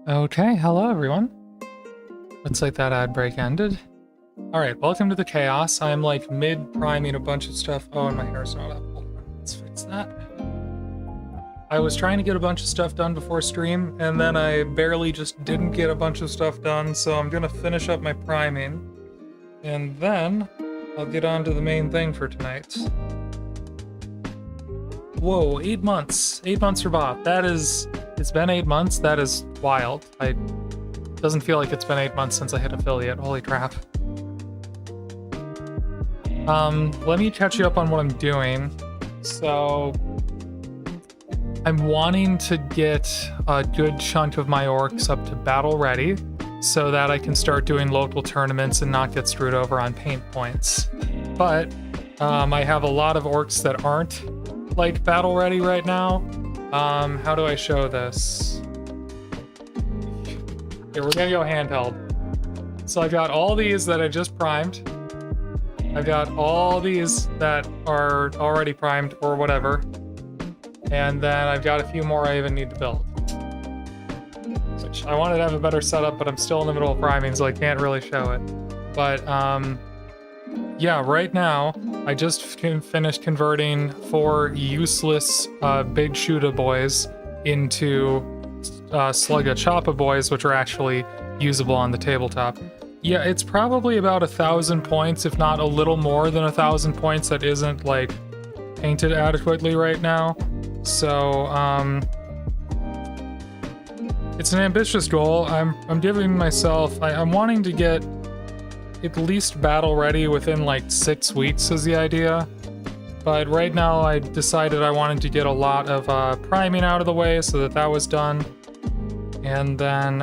Okay, hello everyone. Looks like that ad break ended. Alright, welcome to the chaos. I'm like mid-priming a bunch of stuff. Oh, and my hair's not up. Hold on, let's fix that. I was trying to get a bunch of stuff done before stream, and then I barely just didn't get a bunch of stuff done, so I'm gonna finish up my priming. And then I'll get on to the main thing for tonight. Whoa, 8 months. 8 months for Bob. That is... It's been 8 months? That is wild. Doesn't feel like it's been 8 months since I hit affiliate. Holy crap. Let me catch you up on what I'm doing. So... I'm wanting to get a good chunk of my orcs up to battle ready so that I can start doing local tournaments and not get screwed over on paint points. But I have a lot of orcs that aren't like battle ready right now. How do I show this? Okay, we're gonna go handheld. So I've got all these that I just primed. I've got all these that are already primed or whatever. And then I've got a few more I even need to build. Which I wanted to have a better setup, but I'm still in the middle of priming, so I can't really show it. But yeah, right now, I just finished converting 4 useless big shooter boys into slugga choppa boys, which are actually usable on the tabletop. Yeah, it's probably about 1,000 points, if not a little more than 1,000 points that isn't like painted adequately right now. So it's an ambitious goal. I'm giving myself, I'm wanting to get at least battle ready within like 6 weeks is the idea. But right now I decided I wanted to get a lot of priming out of the way so that was done. And then,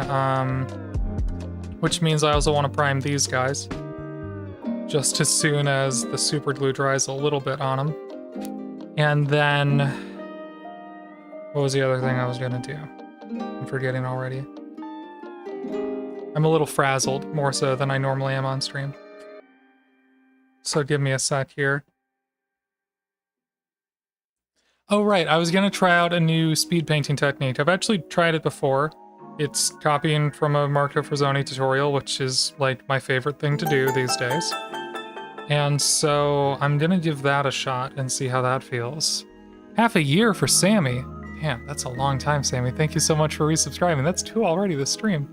which means I also want to prime these guys just as soon as the super glue dries a little bit on them. And then, what was the other thing I was gonna do? I'm forgetting already. I'm a little frazzled, more so than I normally am on stream. So give me a sec here. Oh right, I was gonna try out a new speed painting technique. I've actually tried it before. It's copying from a Marco Frazzoni tutorial, which is like my favorite thing to do these days. And so I'm gonna give that a shot and see how that feels. Half a year for Sammy. Damn, that's a long time, Sammy. Thank you so much for resubscribing. That's 2 already this stream.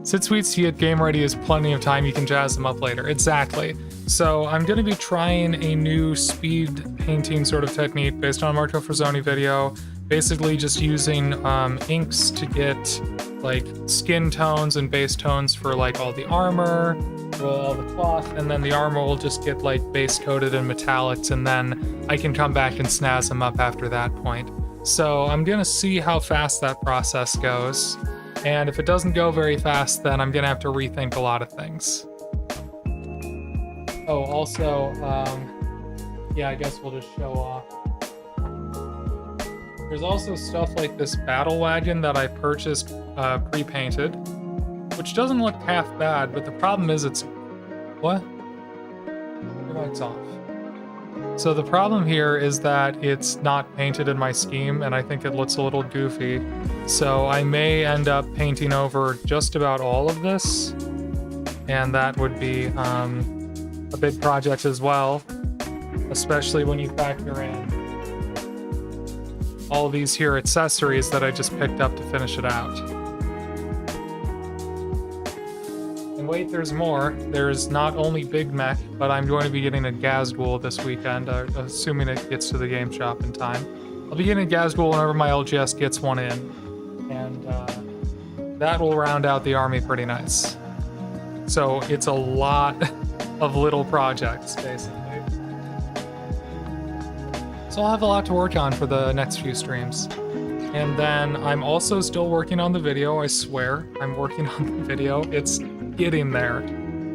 6 weeks to get game ready is plenty of time. You can jazz them up later. Exactly. So I'm going to be trying a new speed painting sort of technique based on a Marco Frazzoni video. Basically just using inks to get like skin tones and base tones for like all the armor, all the cloth, and then the armor will just get like base coated in metallics, and then I can come back and snazz them up after that point. So I'm going to see how fast that process goes. And if it doesn't go very fast, then I'm gonna have to rethink a lot of things. Oh, also, yeah, I guess we'll just show off. There's also stuff like this battle wagon that I purchased pre-painted, which doesn't look half bad, but the problem is it's... What? The light's off. So the problem here is that it's not painted in my scheme, and I think it looks a little goofy. So I may end up painting over just about all of this, and that would be a big project as well, especially when you factor in all these here accessories that I just picked up to finish it out. And wait, there's more. There's not only Big Mech, but I'm going to be getting a Gazgul this weekend, assuming it gets to the game shop in time. I'll be getting a Gazgul whenever my LGS gets one in, and that will round out the army pretty nice. So it's a lot of little projects, basically. So I'll have a lot to work on for the next few streams. And then I'm also still working on the video, I swear. I'm working on the video. It's getting there.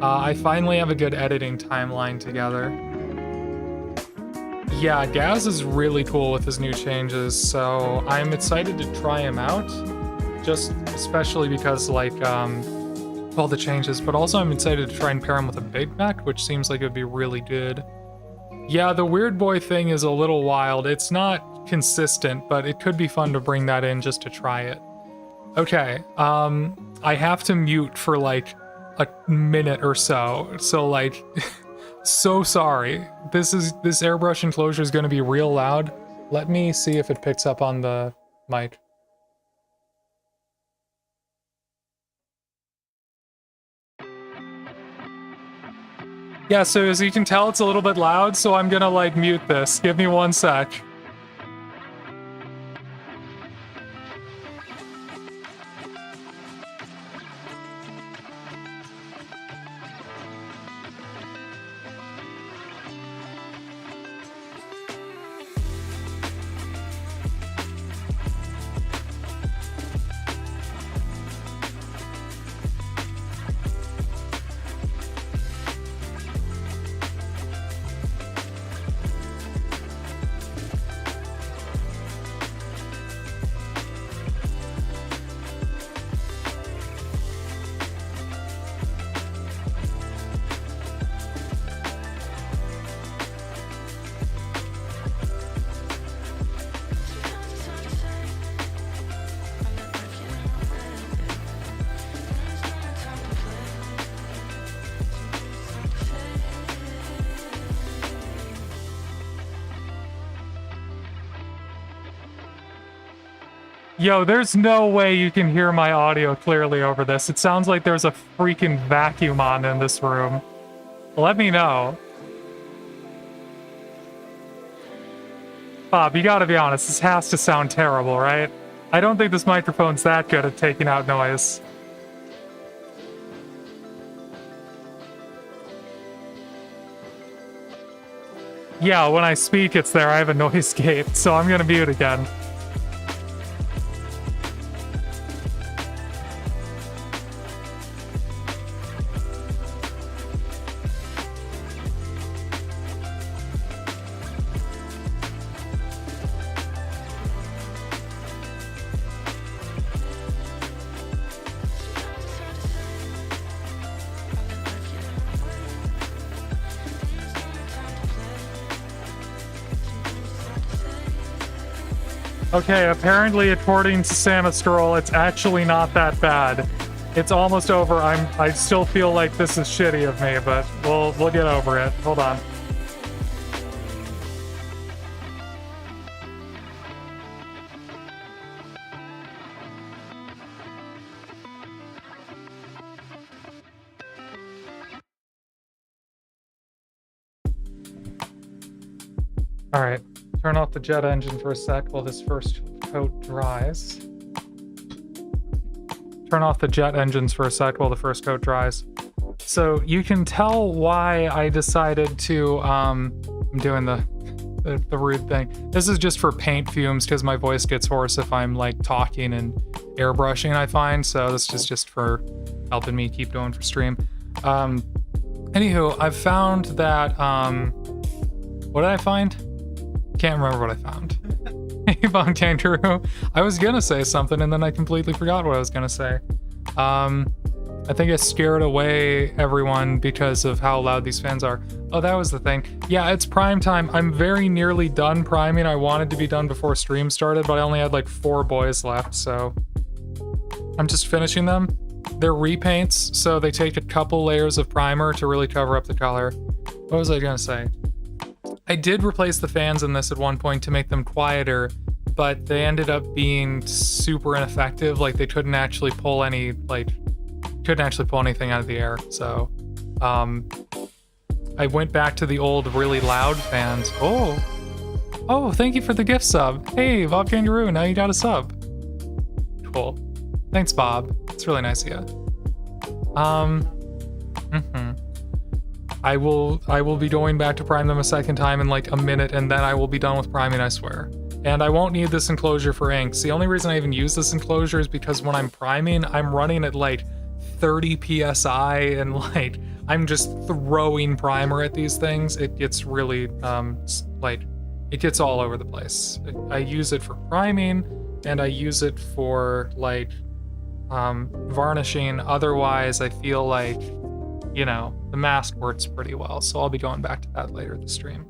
I finally have a good editing timeline together. Yeah, Gaz is really cool with his new changes, so I'm excited to try him out. Just especially because, like, all the changes, but also I'm excited to try and pair him with a Big Mac, which seems like it would be really good. Yeah, the Weird Boy thing is a little wild. It's not consistent, but it could be fun to bring that in just to try it. Okay, I have to mute for like a minute or so. So like, so sorry. This airbrush enclosure is going to be real loud. Let me see if it picks up on the mic. Yeah, so as you can tell, it's a little bit loud, so I'm gonna like mute this. Give me 1 sec. Yo, there's no way you can hear my audio clearly over this. It sounds like there's a freaking vacuum on in this room. Let me know. Bob, you gotta be honest, this has to sound terrible, right? I don't think this microphone's that good at taking out noise. Yeah, when I speak, it's there. I have a noise gate, so I'm gonna mute again. Okay, apparently according to Samastroll, it's actually not that bad. It's almost over. I still feel like this is shitty of me, but we'll get over it. Hold on. All right. Turn off the jet engine for a sec while this first coat dries. Turn off the jet engines for a sec while the first coat dries. So you can tell why I decided to, I'm doing the rude thing. This is just for paint fumes because my voice gets hoarse if I'm like talking and airbrushing, I find. So this is just for helping me keep going for stream. Anywho, I've found that, what did I find? Can't remember what I found. Hey, Von Kangaroo. I was gonna say something and then I completely forgot what I was gonna say. I think I scared away everyone because of how loud these fans are. Oh, that was the thing. Yeah, it's prime time. I'm very nearly done priming. I wanted to be done before stream started, but I only had like 4 boys left, so I'm just finishing them. They're repaints, so they take a couple layers of primer to really cover up the color. What was I gonna say? I did replace the fans in this at one point to make them quieter, but they ended up being super ineffective. Like they couldn't actually pull any, couldn't actually pull anything out of the air. So, I went back to the old really loud fans. Oh, thank you for the gift sub. Hey, Bob Kangaroo, now you got a sub. Cool. Thanks, Bob. It's really nice of you. I will be going back to prime them a second time in like a minute, and then I will be done with priming, I swear. And I won't need this enclosure for inks. The only reason I even use this enclosure is because when I'm priming, I'm running at like 30 PSI and like, I'm just throwing primer at these things. It gets really, it gets all over the place. I use it for priming, and I use it for like, varnishing. Otherwise, I feel like, you know, the mask works pretty well, so I'll be going back to that later this stream.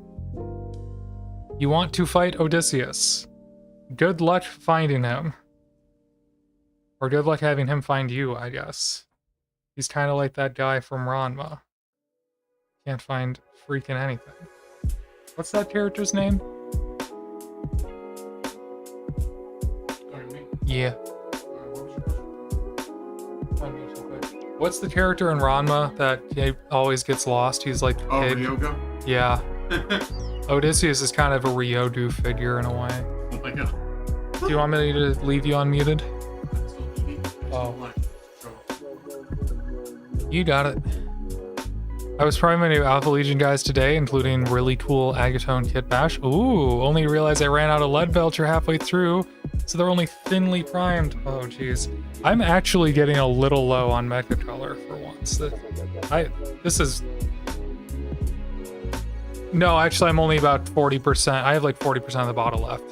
You want to fight Odysseus. Good luck finding him. Or good luck having him find you, I guess. He's kind of like that guy from Ranma. Can't find freaking anything. What's that character's name? Yeah. What's the character in Ranma that he always gets lost? He's like... Oh, Ryoga? Yeah. Odysseus is kind of a Ryodu figure in a way. Oh my god. Do you want me to leave you unmuted? Oh. You got it. I was trying my new Alpha Legion guys today, including really cool Agatone Kit Bash. Ooh, only realized I ran out of lead belcher halfway through, so they're only thinly primed. Oh, jeez. I'm actually getting a little low on Mecha Color for once. This is... No, actually, I'm only about 40%. I have like 40% of the bottle left.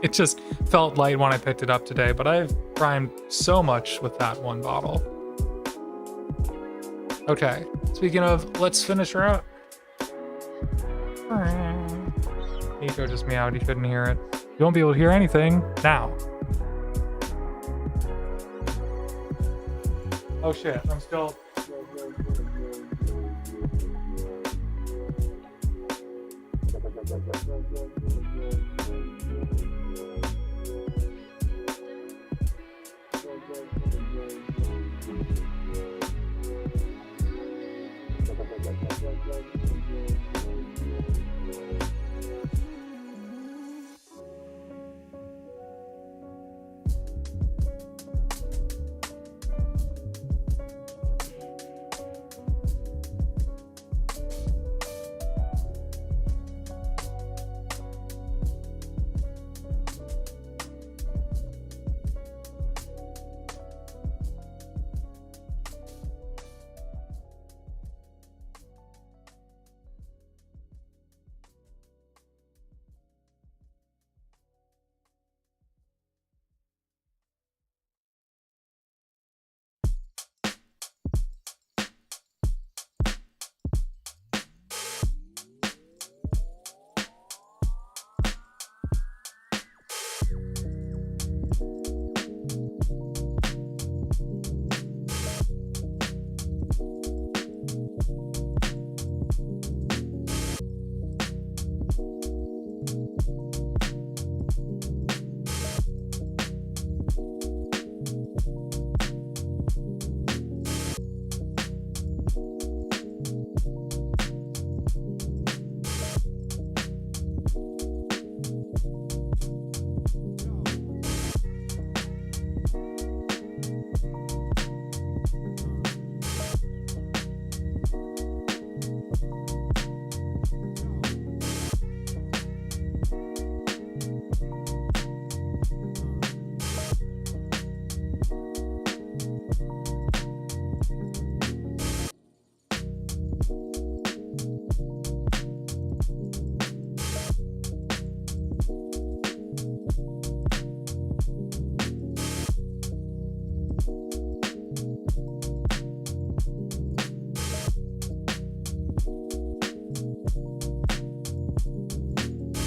It just felt light when I picked it up today, but I've primed so much with that one bottle. Okay, speaking of, let's finish her out. Nico just meowed, you couldn't hear it. You won't be able to hear anything now. Oh shit, I'm still...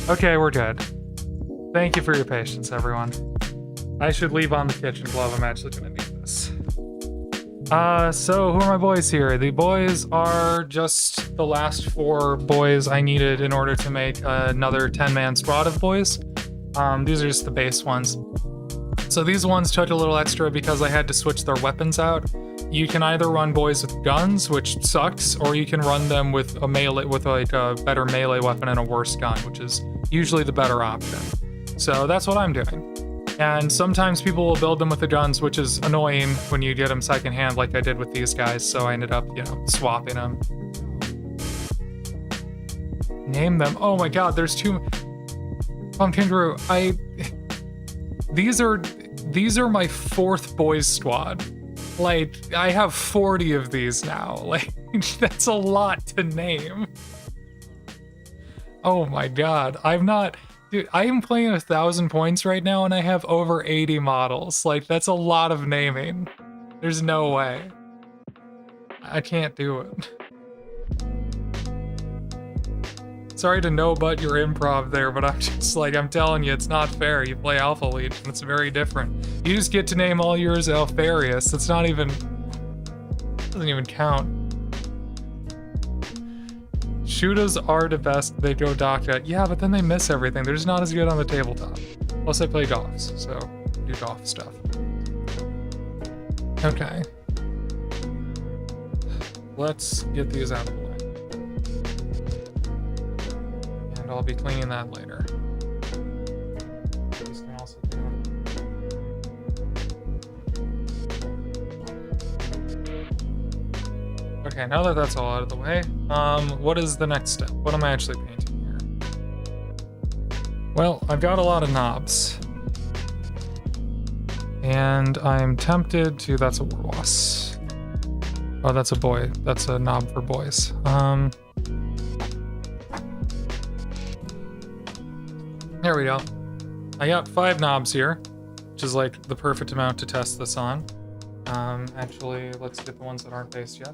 Okay, we're good. Thank you for your patience, everyone. I should leave on the kitchen glove. I'm actually gonna need this. So who are my boys here? The boys are just the last 4 boys I needed in order to make another 10-man squad of boys. These are just the base ones. So these ones took a little extra because I had to switch their weapons out. You can either run boys with guns, which sucks, or you can run them with a melee, with like a better melee weapon and a worse gun, which is usually the better option. So that's what I'm doing. And sometimes people will build them with the guns, which is annoying when you get them secondhand like I did with these guys, so I ended up, you know, swapping them. Name them. Oh my god, there's 2... Pumpkin Brew, These are my 4th boys squad. Like, I have 40 of these now. Like, that's a lot to name. Oh my god, dude, I am playing 1,000 points right now and I have over 80 models. Like, that's a lot of naming. There's no way. I can't do it. Sorry to know about your improv there, but I'm just like, I'm telling you, it's not fair. You play Alpha Legion, it's very different. You just get to name all yours Alpharius. It's not even, doesn't even count. Shooters are the best, they go Daka. Yeah, but then they miss everything. They're just not as good on the tabletop. Plus I play Goths, so do Goth stuff. Okay. Let's get these out of the way. And I'll be cleaning that later. These can also do. Okay, now that that's all out of the way, what is the next step? What am I actually painting here? Well, I've got a lot of knobs. And I'm tempted to, that's a Warwas. Oh, that's a boy. That's a knob for boys. There we go. I got 5 knobs here, which is like the perfect amount to test this on. Actually, let's get the ones that aren't based yet.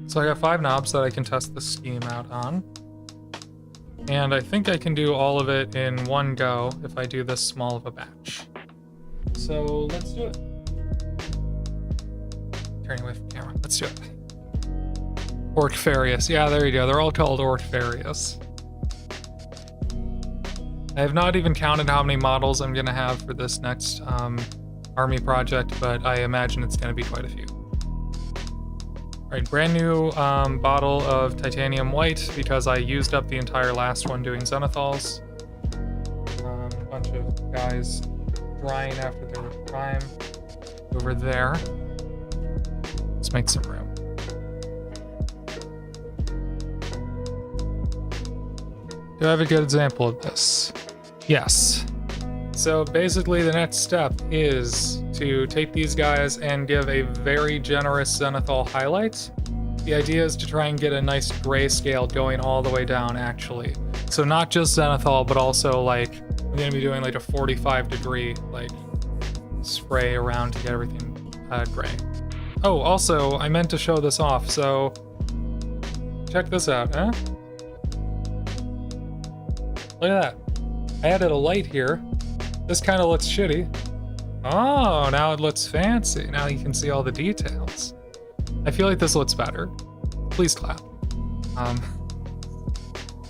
So I got 5 knobs that I can test the scheme out on. And I think I can do all of it in one go if I do this small of a batch. So let's do it. Turning away from camera. Let's do it. ORKS. Yeah, there you go. They're all called ORKS. I have not even counted how many models I'm going to have for this next army project, but I imagine it's going to be quite a few. Alright, brand new bottle of titanium white because I used up the entire last one doing Zenithals. A bunch of guys drying after their prime over there. Let's make some room. Do I have a good example of this? Yes. So basically the next step is to take these guys and give a very generous zenithal highlight. The idea is to try and get a nice grayscale going all the way down, actually. So not just zenithal, but also like, I'm gonna be doing like a 45-degree like spray around to get everything gray. Oh, also, I meant to show this off, so check this out, huh? Look at that. I added a light here. This kind of looks shitty. Oh, now it looks fancy. Now you can see all the details. I feel like this looks better. Please clap.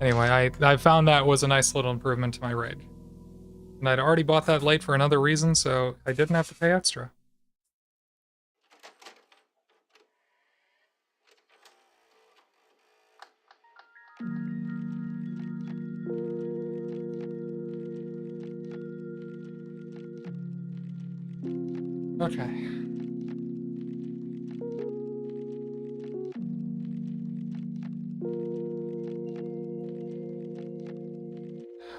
Anyway, I found that was a nice little improvement to my rig. And I'd already bought that light for another reason, so I didn't have to pay extra. Okay.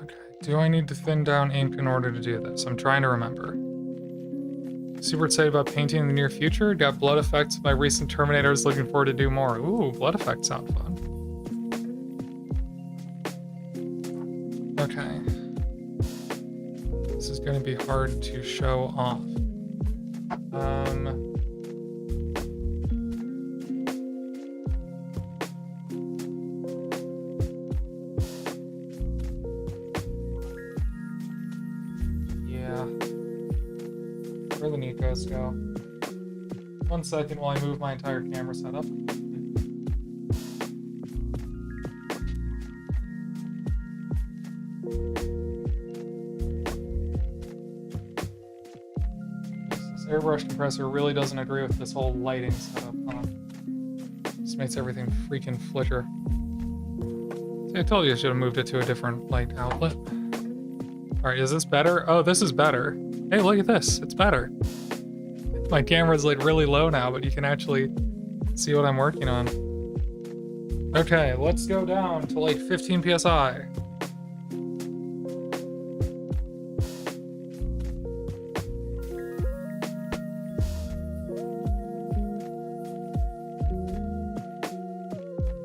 Okay, do I need to thin down ink in order to do this? I'm trying to remember. Super excited about painting in the near future. Got blood effects. My recent Terminators, looking forward to do more. Ooh, blood effects sound fun. Okay. This is going to be hard to show off. Yeah. Where the Nikos go? 1 second while I move my entire camera setup. Airbrush compressor really doesn't agree with this whole lighting setup, huh? Just makes everything freaking flicker. See, I told you I should have moved it to a different light outlet. Alright, is this better? Oh, this is better. Hey, look at this. It's better. My camera's like really low now, but you can actually see what I'm working on. Okay, let's go down to like 15 PSI.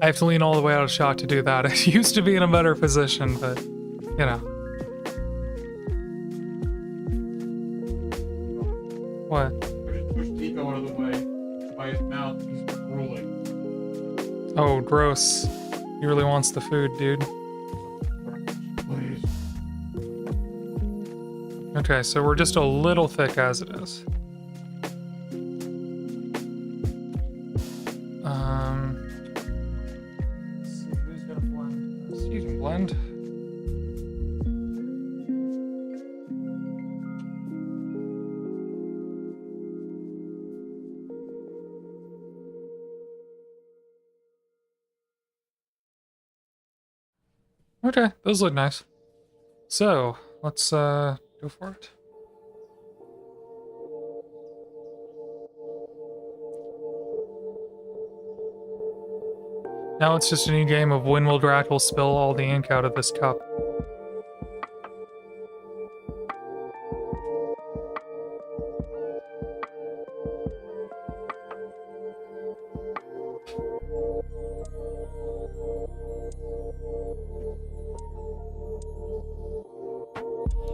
I have to lean all the way out of shot to do that. I used to be in a better position, but, you know. What? I just pushed Nico out of the way. By his mouth, he's drooling. Oh, gross. He really wants the food, dude. Please. Okay, so we're just a little thick as it is. Let's see who's gonna blend. You can blend. Okay, those look nice. So, let's go for it. Now it's just a new game of when will Drackle spill all the ink out of this cup.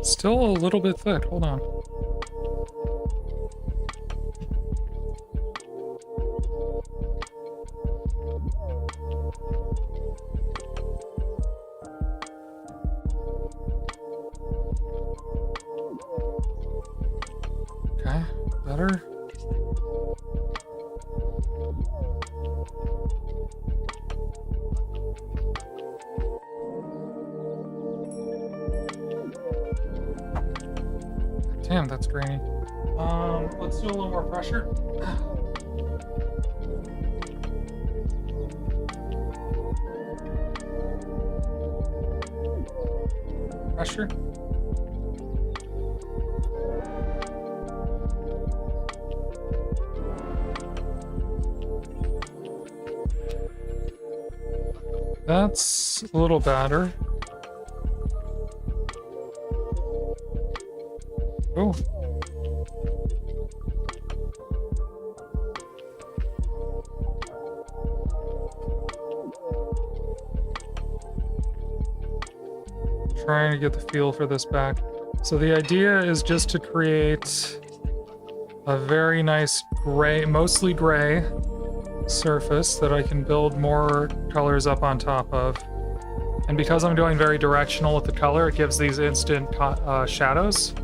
Still a little bit thick, hold on. Okay, better. Damn, that's grainy. Let's do a little more pressure. Pressure. That's a little better. Oh. Trying to get the feel for this back. So the idea is just to create a very nice gray, mostly gray surface that I can build more colors up on top of. And because I'm doing very directional with the color, it gives these instant shadows.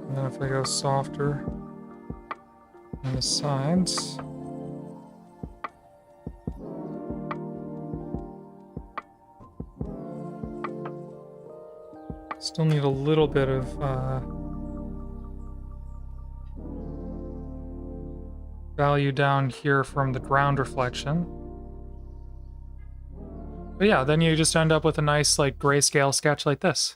And then if I go softer on the sides. Still need a little bit of value down here from the ground reflection. But yeah, then you just end up with a nice like grayscale sketch like this.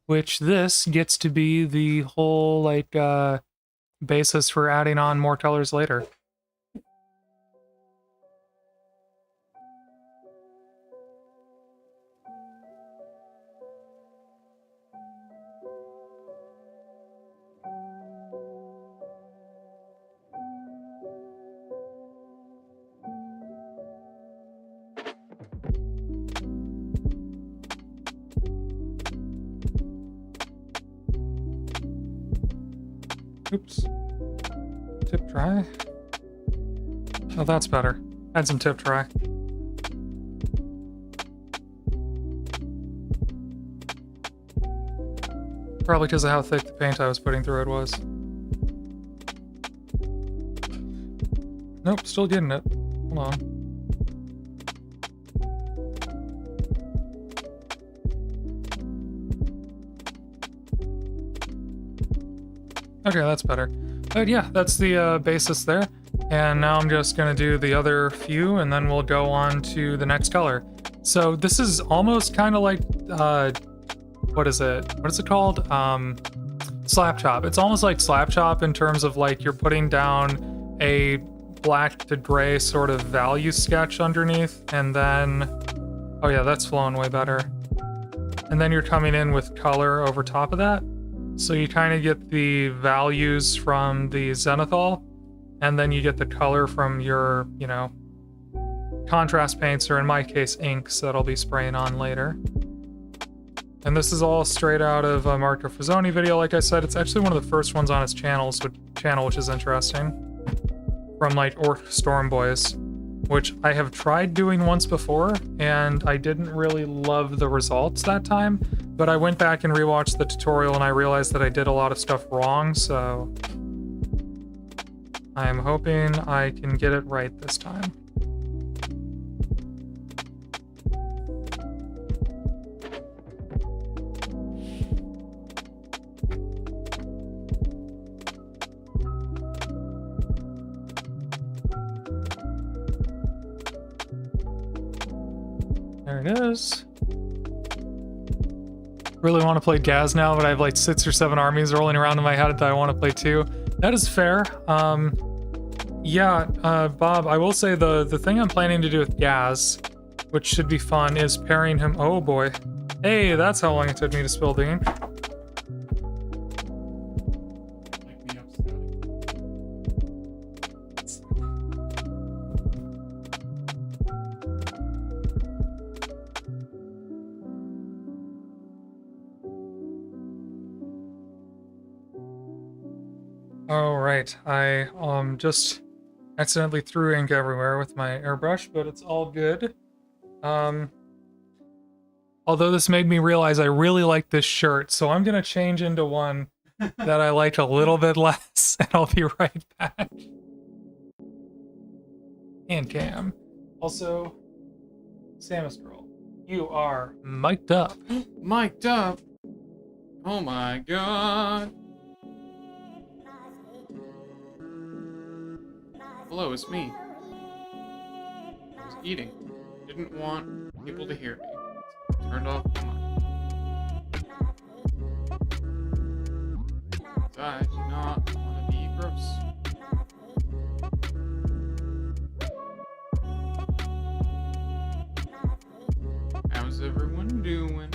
Which this gets to be the whole like basis for adding on more colors later. Oops. Tip dry. Oh, that's better. Add some tip dry. Probably because of how thick the paint I was putting through it was. Nope, still getting it. Hold on. Okay, that's better. But yeah, that's the basis there. And now I'm just going to do the other few, and then we'll go on to the next color. So this is almost kind of like, what is it? What is it called? Slap chop. It's almost like slap chop in terms of like you're putting down a black to gray sort of value sketch underneath, and then, oh yeah, that's flowing way better. And then you're coming in with color over top of that. So you kind of get the values from the zenithal, and then you get the color from your, you know, contrast paints, or in my case, inks that I'll be spraying on later. And this is all straight out of a Marco Frazzoni video. Like I said, it's actually one of the first ones on his channel, which is interesting. From like ORKS Storm Boys, which I have tried doing once before, and I didn't really love the results that time. But I went back and rewatched the tutorial, and I realized that I did a lot of stuff wrong, so I'm hoping I can get it right this time. There it is. Really want to play Gaz now, but I have like 6 or 7 armies rolling around in my head that I want to play too. That is fair. Bob, I will say the thing I'm planning to do with Gaz, which should be fun, is pairing him. Oh boy. Hey, that's how long it took me to spill the ink. Oh, right. I just accidentally threw ink everywhere with my airbrush, but it's all good. Although this made me realize I really like this shirt, so I'm gonna change into one that I like a little bit less, and I'll be right back. And Cam. Also, Samus Girl, you are mic'd up. Mic'd up? Oh my god. Hello, it's me. I was eating. Didn't want people to hear me. Turned off the mic. I do not want to be gross. How's everyone doing?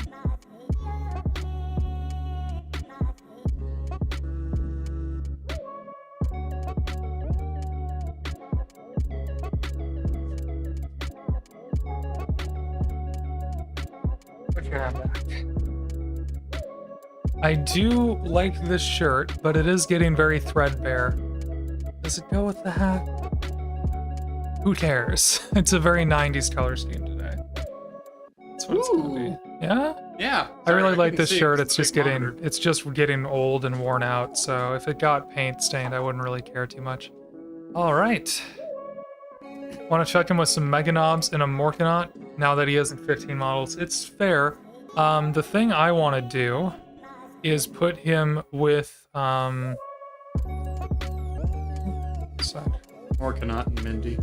I do like this shirt, but it is getting very threadbare. Does it go with the hat? Who cares? It's a very 90s color scheme today. That's what it's gonna be. Yeah? Yeah. I really like this shirt. It's just getting old and worn out, so if it got paint stained, I wouldn't really care too much. All right. Want to check him with some Mega Knobs and a Morkanaut now that he has 15 models. It's fair. The thing I want to do is put him with Morkanaut and Mindy.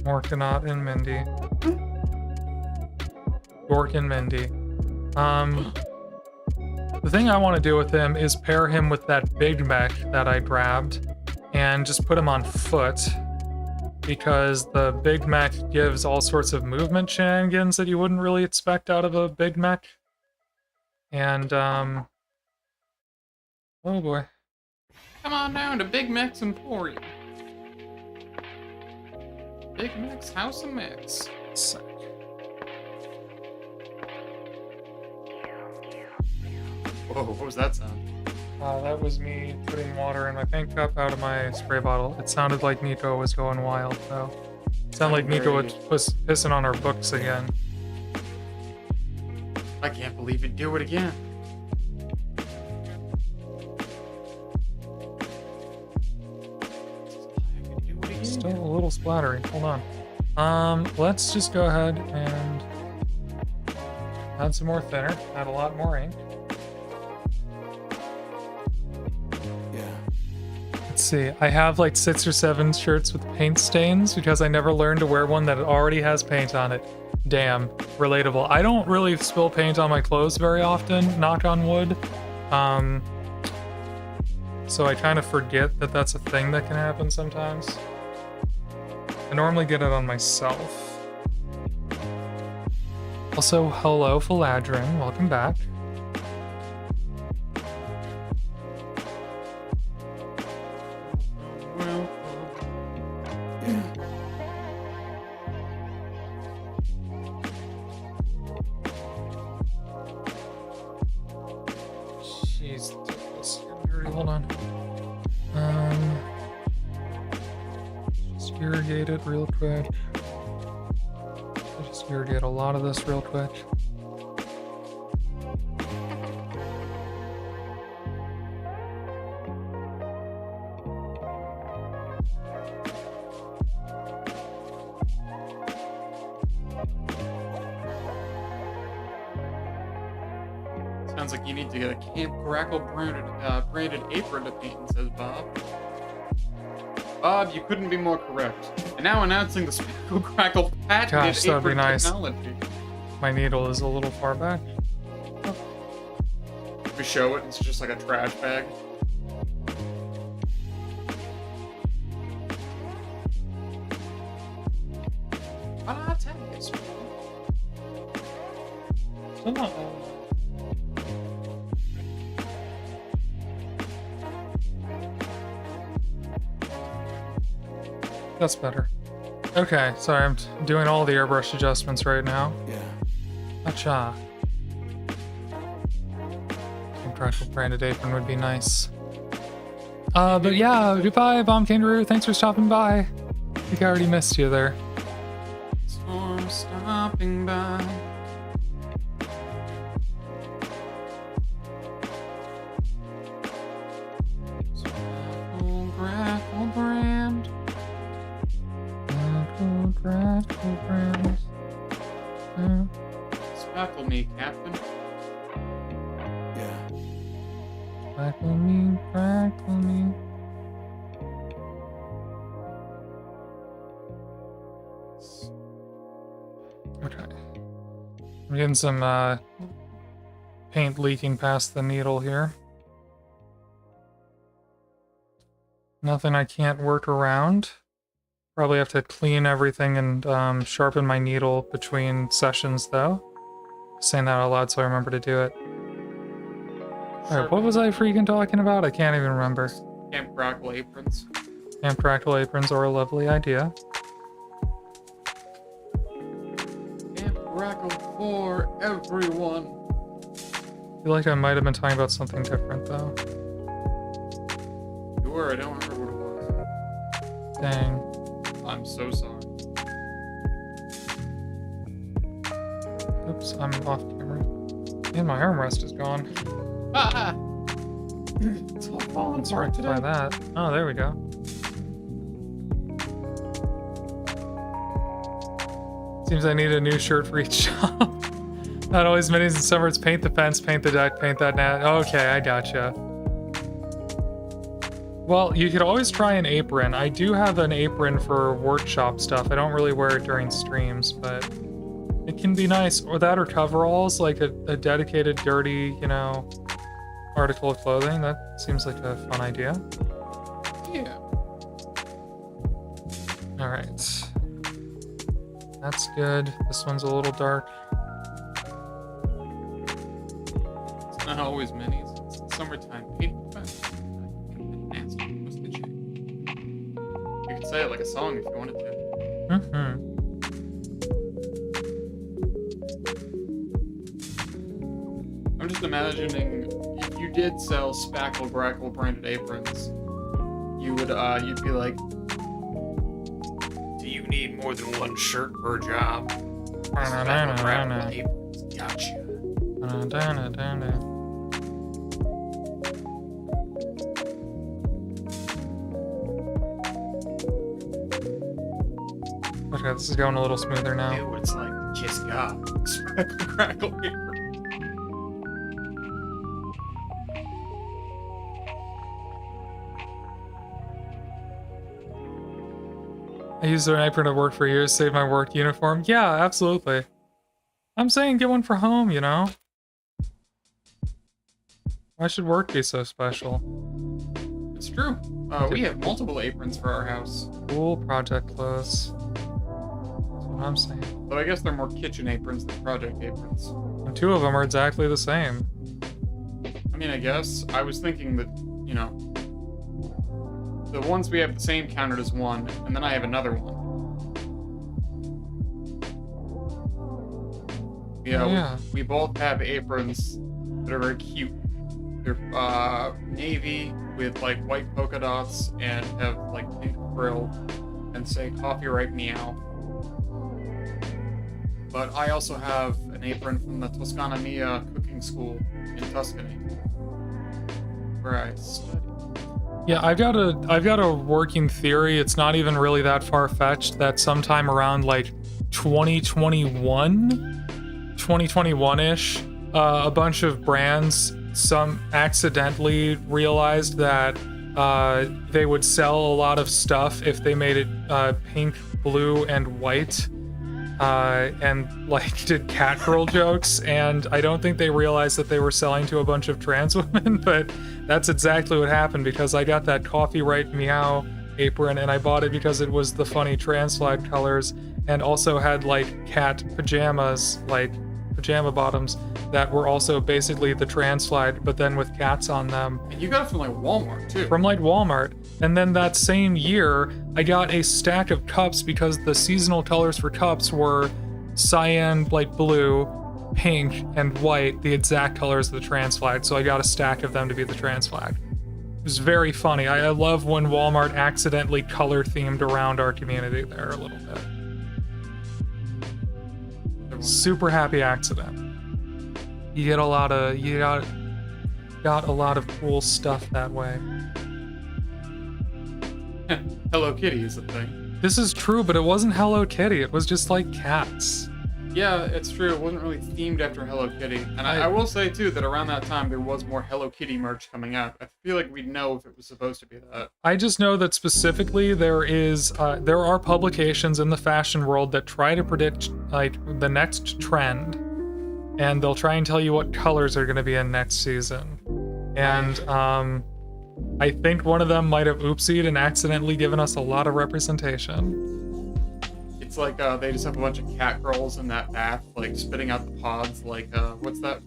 Morkanaut and Mindy. Dork and Mindy. The thing I want to do with him is pair him with that big mech that I grabbed and just put him on foot, because the big mech gives all sorts of movement shenanigans that you wouldn't really expect out of a big mech. And oh boy. Come on down to Big Mech's Emporium. Big Mech's House of Mechs. Sick. Whoa, what was that sound? That was me putting water in my paint cup out of my spray bottle. It sounded like Nico was going wild, though. It sounded like Nico was pissing on our books again. I can't believe he'd do it again. Still a little splattery. Hold on. Let's just go ahead and add some more thinner. Add a lot more ink. Let's see. I have like 6 or 7 shirts with paint stains because I never learned to wear one that already has paint on it. Damn, relatable. I don't really spill paint on my clothes very often, knock on wood. So I kind of forget that that's a thing that can happen sometimes. I normally get it on myself. Also, hello, Philadrin. Welcome back. irrigate it real quick. I'll just irrigate a lot of this real quick. Sounds like you need to get a Camp Crackle branded apron to paint, says Bob. Bob, you couldn't be more correct. And now announcing the Speckle Crackle patented Gosh, that'd be apron nice. technology. My needle is a little far back. We show it, it's just like a trash bag. I'll tell you this. Still not. That's better. Okay, sorry, I'm doing all the airbrush adjustments right now. Yeah. Gotcha. Camp Crackle branded apron would be nice. But yeah, goodbye, Bomb Kangaroo. Thanks for stopping by. I think I already missed you there. Storm stopping by. Speckle Crackle brand. Crackle brand. Speckle me, Captain. Yeah. Crackle me, crackle me. Okay. I'm getting some paint leaking past the needle here. Nothing I can't work around. Probably have to clean everything and sharpen my needle between sessions though. Saying that out loud so I remember to do it. Alright, what was I freaking talking about? I can't even remember. Camp Crackle aprons. Camp Crackle aprons are a lovely idea. Camp Crackle for everyone. I feel like I might have been talking about something different though. You were, I don't remember what it was. Dang. I'm so sorry. Oops, I'm off camera. And my armrest is gone. Ah! It's all falling apart today. Try that. Oh, there we go. Seems I need a new shirt for each job. Not always minis in summer, it's paint the fence, paint the deck, paint that net. Okay, I gotcha. Well, you could always try an apron. I do have an apron for workshop stuff. I don't really wear it during streams, but it can be nice. Or that or coveralls, like a dedicated dirty, you know, article of clothing. That seems like a fun idea. Yeah. Alright. That's good. This one's a little dark. It's not always minis. It's summertime. Paint the fence. You could say it like a song if you wanted to. I'm just imagining if you did sell Speckle Crackle branded aprons, you would you'd be like, do you need more than one shirt per job? Speckle Crackle aprons, gotcha. Okay, this is going a little smoother now. Ew, it's like kiss God. Speckle Crackle apron. I used an apron at work for years, saved my work uniform. Yeah, absolutely. I'm saying get one for home, you know? Why should work be so special? It's true. We have multiple aprons for our house. Cool project clothes. That's what I'm saying. But I guess they're more kitchen aprons than project aprons. And two of them are exactly the same. I mean, I guess. I was thinking that, you know, the ones we have the same counted as one, and then I have another one. Yeah. We both have aprons that are very cute. They're navy with like white polka dots and have like pink frill. and say copyright meow. But I also have an apron from the Toscana Mia cooking school in Tuscany, where I study. Yeah, I've got a working theory. It's not even really that far-fetched that sometime around like 2021-ish, a bunch of brands, some accidentally realized that they would sell a lot of stuff if they made it pink, blue, and white, and like did cat girl jokes. And I don't think they realized that they were selling to a bunch of trans women, but that's exactly what happened because I got that copyright meow apron and I bought it because it was the funny trans flag colors and also had like cat pajamas, like pajama bottoms that were also basically the trans flag, but then with cats on them. And you got it from like Walmart too. From like Walmart. And then that same year, I got a stack of cups because the seasonal colors for cups were cyan, like blue, pink, and white, the exact colors of the trans flag. So I got a stack of them to be the trans flag. It was very funny. I love when Walmart accidentally color themed around our community there a little bit. Super happy accident. You get a lot of got a lot of cool stuff that way. Hello Kitty is the thing. This is true, but it wasn't Hello Kitty. It was just like cats. Yeah, it's true. It wasn't really themed after Hello Kitty. And I will say, too, that around that time, there was more Hello Kitty merch coming out. I feel like we'd know if it was supposed to be that. I just know that specifically there are publications in the fashion world that try to predict, like, the next trend. And they'll try and tell you what colors are going to be in next season. And, I think one of them might have oopsied and accidentally given us a lot of representation. It's like they just have a bunch of cat girls in that bath, like spitting out the pods. Like what's that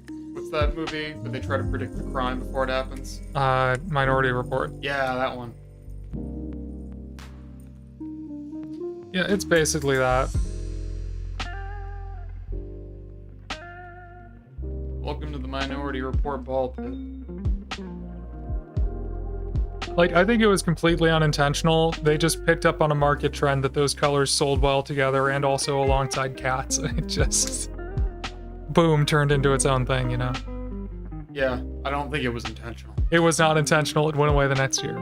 movie where they try to predict the crime before it happens? Minority Report. Yeah, that one. Yeah, it's basically that. Welcome to the Minority Report ball pit. Like, I think it was completely unintentional. They just picked up on a market trend that those colors sold well together and also alongside cats. It just, boom, turned into its own thing, you know? Yeah, I don't think it was intentional. It was not intentional. It went away the next year.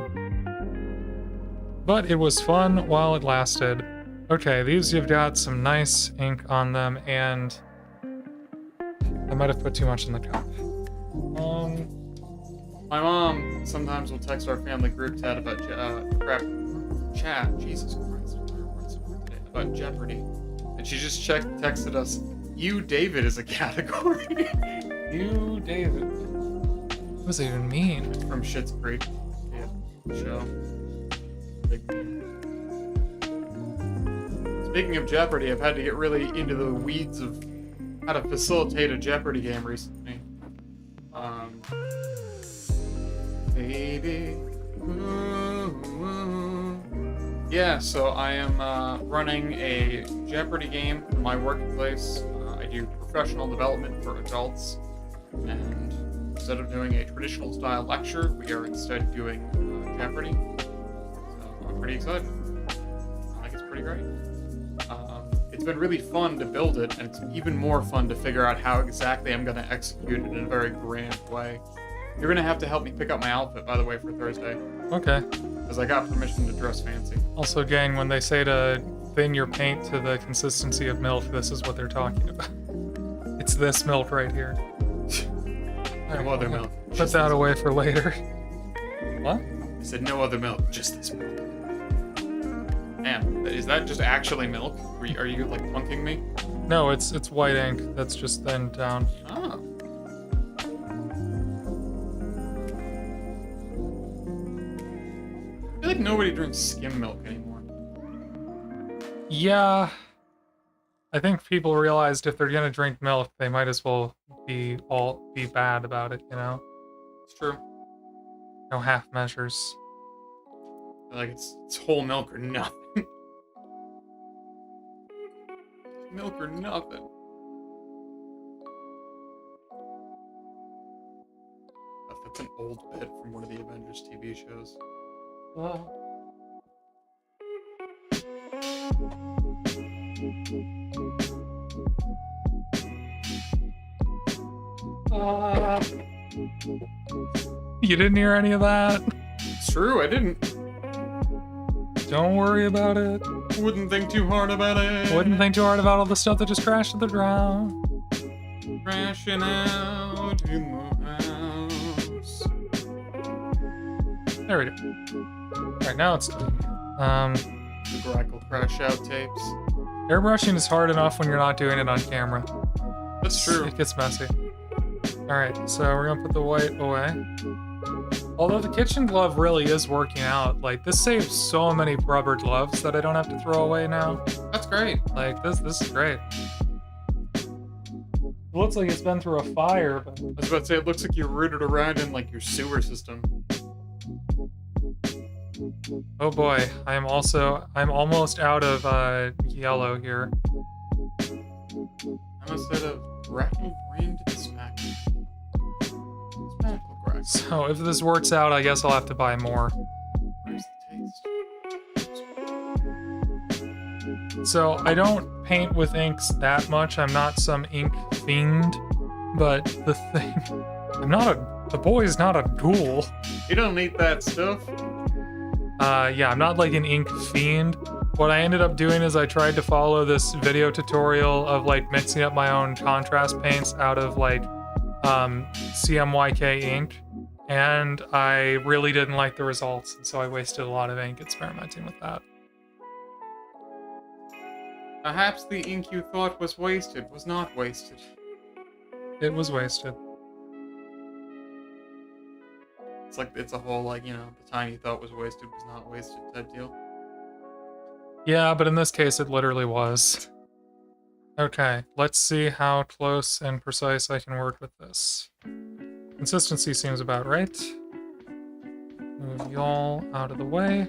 But it was fun while it lasted. Okay, these you've got some nice ink on them, and I might have put too much in the cup. My mom sometimes will text our family group chat about Jesus Christ, about Jeopardy, and she just texted us, "You David" is a category. You David. What does it even mean? It's from Schitt's Creek. Yeah, show. Big meme. Speaking of Jeopardy, I've had to get really into the weeds of how to facilitate a Jeopardy game recently. Baby. Yeah, so I am running a Jeopardy game in my workplace. I do professional development for adults, and instead of doing a traditional style lecture, we are instead doing Jeopardy. So I'm pretty excited. I think it's pretty great. It's been really fun to build it, and it's even more fun to figure out how exactly I'm going to execute it in a very grand way. You're going to have to help me pick up my outfit, by the way, for Thursday. Okay. Because I got permission to dress fancy. Also, gang, when they say to thin your paint to the consistency of milk, this is what they're talking about. It's this milk right here. No other milk. Put that away for later. What? I said no other milk, just this milk. Man, is that just actually milk? Are you like punking me? No, it's white ink that's just thinned down. Oh. I feel like nobody drinks skim milk anymore. Yeah. I think people realized if they're gonna drink milk, they might as well be bad about it, you know? It's true. No half measures. I feel like it's whole milk or nothing. Milk or nothing. That's an old bit from one of the Avengers TV shows. You didn't hear any of that? It's true, I didn't. Don't worry about it. Wouldn't think too hard about it. Wouldn't think too hard about all the stuff that just crashed to the ground. Crashing out in the house. There we go. Alright, now it's done. The Grackle crash out tapes. Airbrushing is hard enough when you're not doing it on camera. That's true. It gets messy. Alright, so we're gonna put the white away. Although the kitchen glove really is working out. Like, this saves so many rubber gloves that I don't have to throw away now. That's great. Like, this is great. It looks like it's been through a fire, but... I was about to say, it looks like you're rooted around in, like, your sewer system. Oh boy, I'm almost out of yellow here. I must have Grackle brain to the smack. Smackle Grackle. So if this works out, I guess I'll have to buy more. Where's the taste? So I don't paint with inks that much. I'm not some ink fiend, but the thing, the boy's not a ghoul. You don't need that stuff. Yeah, I'm not like an ink fiend. What I ended up doing is I tried to follow this video tutorial of like mixing up my own contrast paints out of like CMYK ink, and I really didn't like the results, and so I wasted a lot of ink experimenting with that. Perhaps the ink you thought was wasted was not wasted. It was wasted. It's like, it's a whole, like, you know, the time you thought was wasted was not wasted type deal. Yeah, but in this case, it literally was. Okay, let's see how close and precise I can work with this. Consistency seems about right. Move y'all out of the way.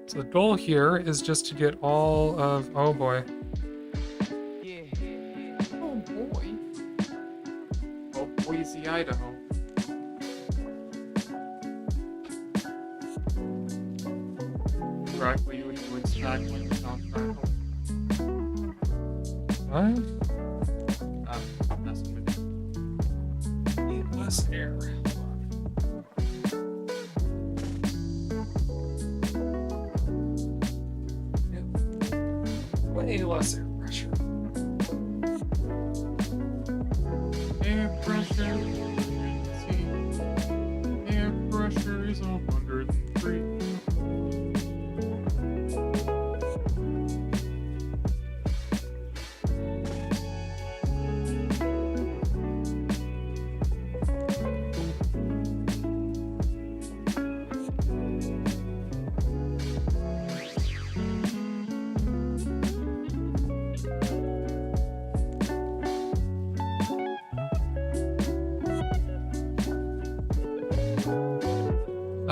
So the goal here is just to get all of... Oh boy. Yeah. Oh boy. Oh Boise, Idaho. Grackle, you would smack when you talk Grackle. What? I'm messing with you. Need less air. Yep. Way less air pressure. Air pressure. See. Air pressure is 103.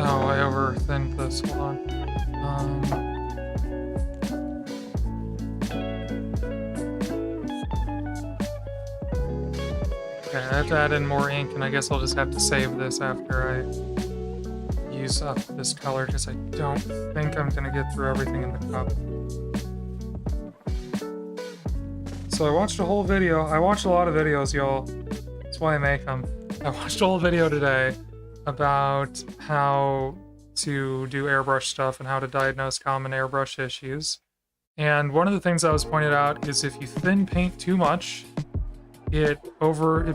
Oh, I overthinned this. Hold on. Okay, I have to add in more ink, and I guess I'll just have to save this after I use up this color, because I don't think I'm going to get through everything in the cup. So I watched a whole video. I watched a lot of videos, y'all. That's why I make them. I watched a whole video today about how to do airbrush stuff and how to diagnose common airbrush issues. And one of the things that was pointed out is if you thin paint too much, it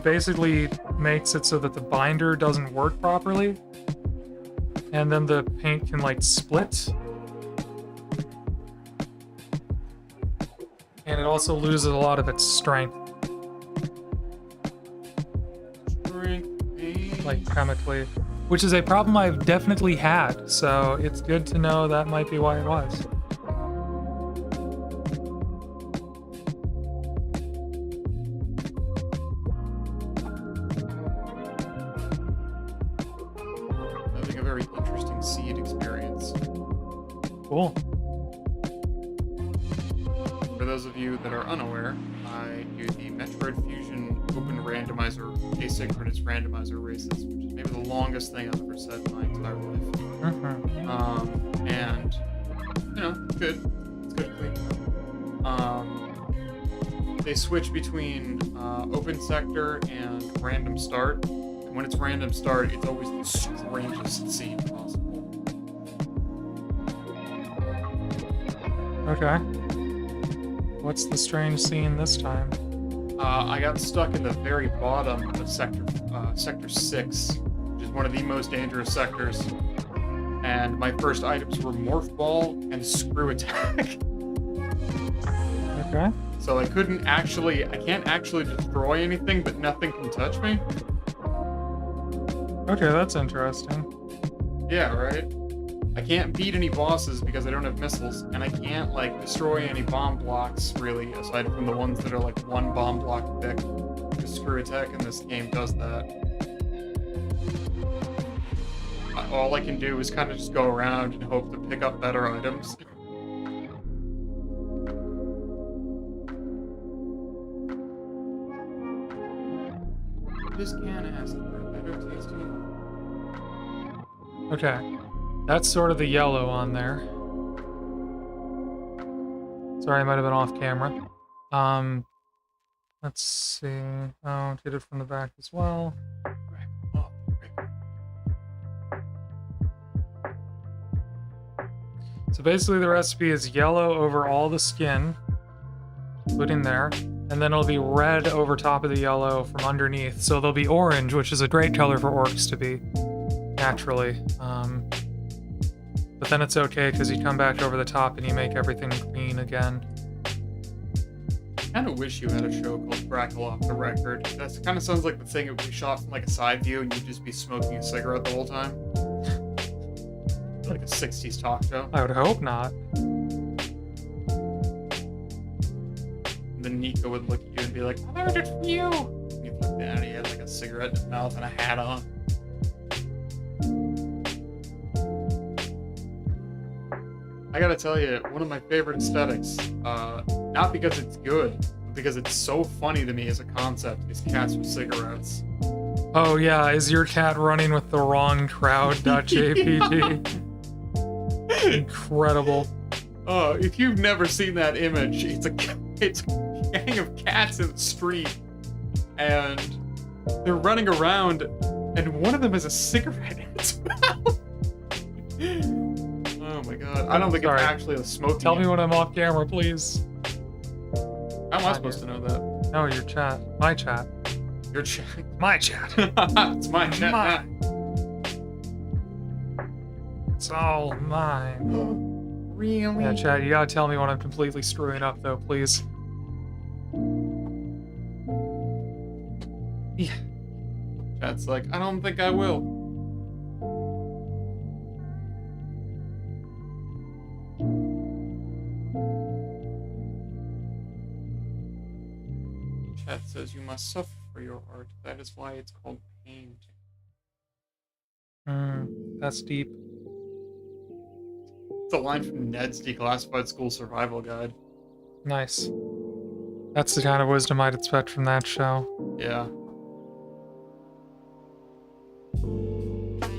basically makes it so that the binder doesn't work properly, and then the paint can like split. And it also loses a lot of its strength. Like chemically, which is a problem I've definitely had, so it's good to know that might be why it was. Having a very interesting seed experience. Cool. For those of you that are unaware, I do the Metroid Fusion Open Randomizer Asynchronous Randomizer races, which is maybe the longest thing I've ever said in my entire life. And, you know, it's good. It's good. they switch between open sector and random start. And when it's random start, it's always the strangest scene possible. Okay. What's the strange scene this time? I got stuck in the very bottom of sector 6, which is one of the most dangerous sectors. And my first items were Morph Ball and Screw Attack. Okay. So I can't actually destroy anything, but nothing can touch me. Okay, that's interesting. Yeah, right? I can't beat any bosses because I don't have missiles, and I can't, like, destroy any bomb blocks, really, aside from the ones that are, like, one bomb block thick. Because Screw Attack in this game does that. All I can do is kind of just go around and hope to pick up better items. This can ask for a better tasting. Okay. That's sort of the yellow on there. Sorry, I might have been off camera. Let's see. Oh, get it from the back as well. So basically the recipe is yellow over all the skin, including there, and then it'll be red over top of the yellow from underneath. So there'll be orange, which is a great color for orcs to be, naturally. But then it's okay because you come back over the top and you make everything green again. I kind of wish you had a show called Brackle Off the Record. That kind of sounds like the thing that would be shot from like a side view and you'd just be smoking a cigarette the whole time. Like a 60s talk show. I would hope not. And then Nico would look at you and be like, I learned it from you! And you'd look down and he had like a cigarette in his mouth and a hat on. I gotta tell you, one of my favorite aesthetics, not because it's good, but because it's so funny to me as a concept, is cats with cigarettes. Oh yeah, is your cat running with the wrong crowd.jpg? Incredible. Oh, if you've never seen that image, it's a gang of cats in the street, and they're running around, and one of them has a cigarette in its mouth. Oh my god. I don't think it's actually a smoking. Tell me when I'm off camera, please. How am I supposed to know that? No, your chat. My chat. Your chat. My chat. It's my chat now. It's all mine. Really? Yeah, chat, you gotta tell me when I'm completely screwing up, though, please. Yeah. Chat's like, I don't think I will. Chat says you must suffer for your art. That is why it's called painting. That's deep. It's a line from Ned's Declassified School Survival Guide. Nice. That's the kind of wisdom I'd expect from that show. Yeah.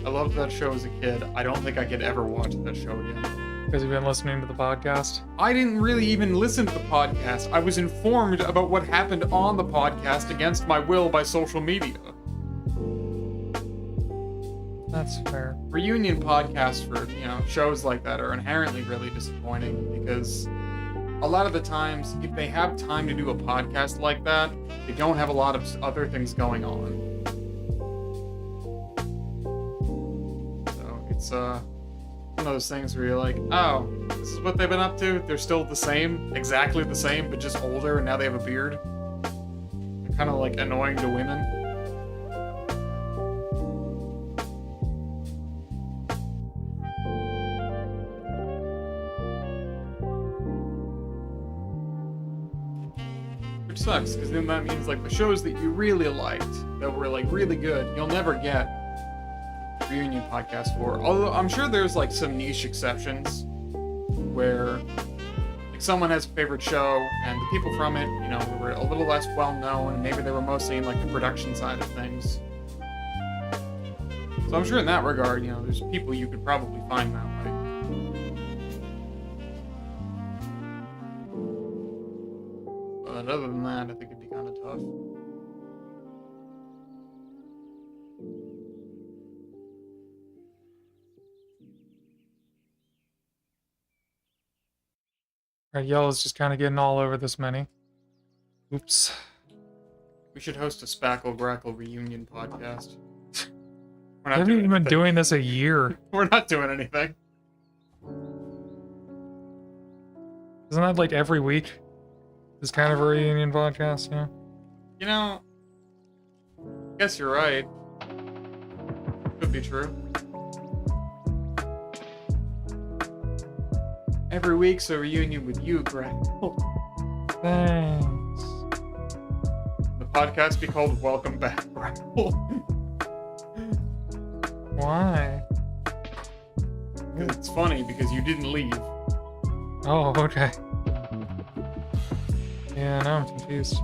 I loved that show as a kid. I don't think I could ever watch that show again. Because you've been listening to the podcast? I didn't really even listen to the podcast. I was informed about what happened on the podcast against my will by social media. That's fair. Reunion podcasts for, shows like that are inherently really disappointing because a lot of the times, if they have time to do a podcast like that, they don't have a lot of other things going on. So it's one of those things where you're like, oh, this is what they've been up to. They're still the same, exactly the same, but just older, and now they have a beard. They're kind of like annoying to women. Which sucks, because then that means like the shows that you really liked, that were like really good, you'll never get reunion podcast for. Although I'm sure there's like some niche exceptions where like someone has a favorite show and the people from it, were a little less well known and maybe they were mostly in like the production side of things. So I'm sure in that regard, there's people you could probably find that way. But other than that, I think it'd be kind of tough. Right, Yellow's just kind of getting all over this mini. Oops. We should host a Spackle Grackle reunion podcast. We're I not haven't doing even been anything. doing this a year. We're not doing anything. Isn't that like every week? This kind of a reunion podcast, yeah? You know, I guess you're right. Could be true. Every week's a reunion with you, Grackle. Thanks. The podcast be called Welcome Back, Grackle. Why? It's funny because you didn't leave. Oh, okay. Yeah, now I'm confused.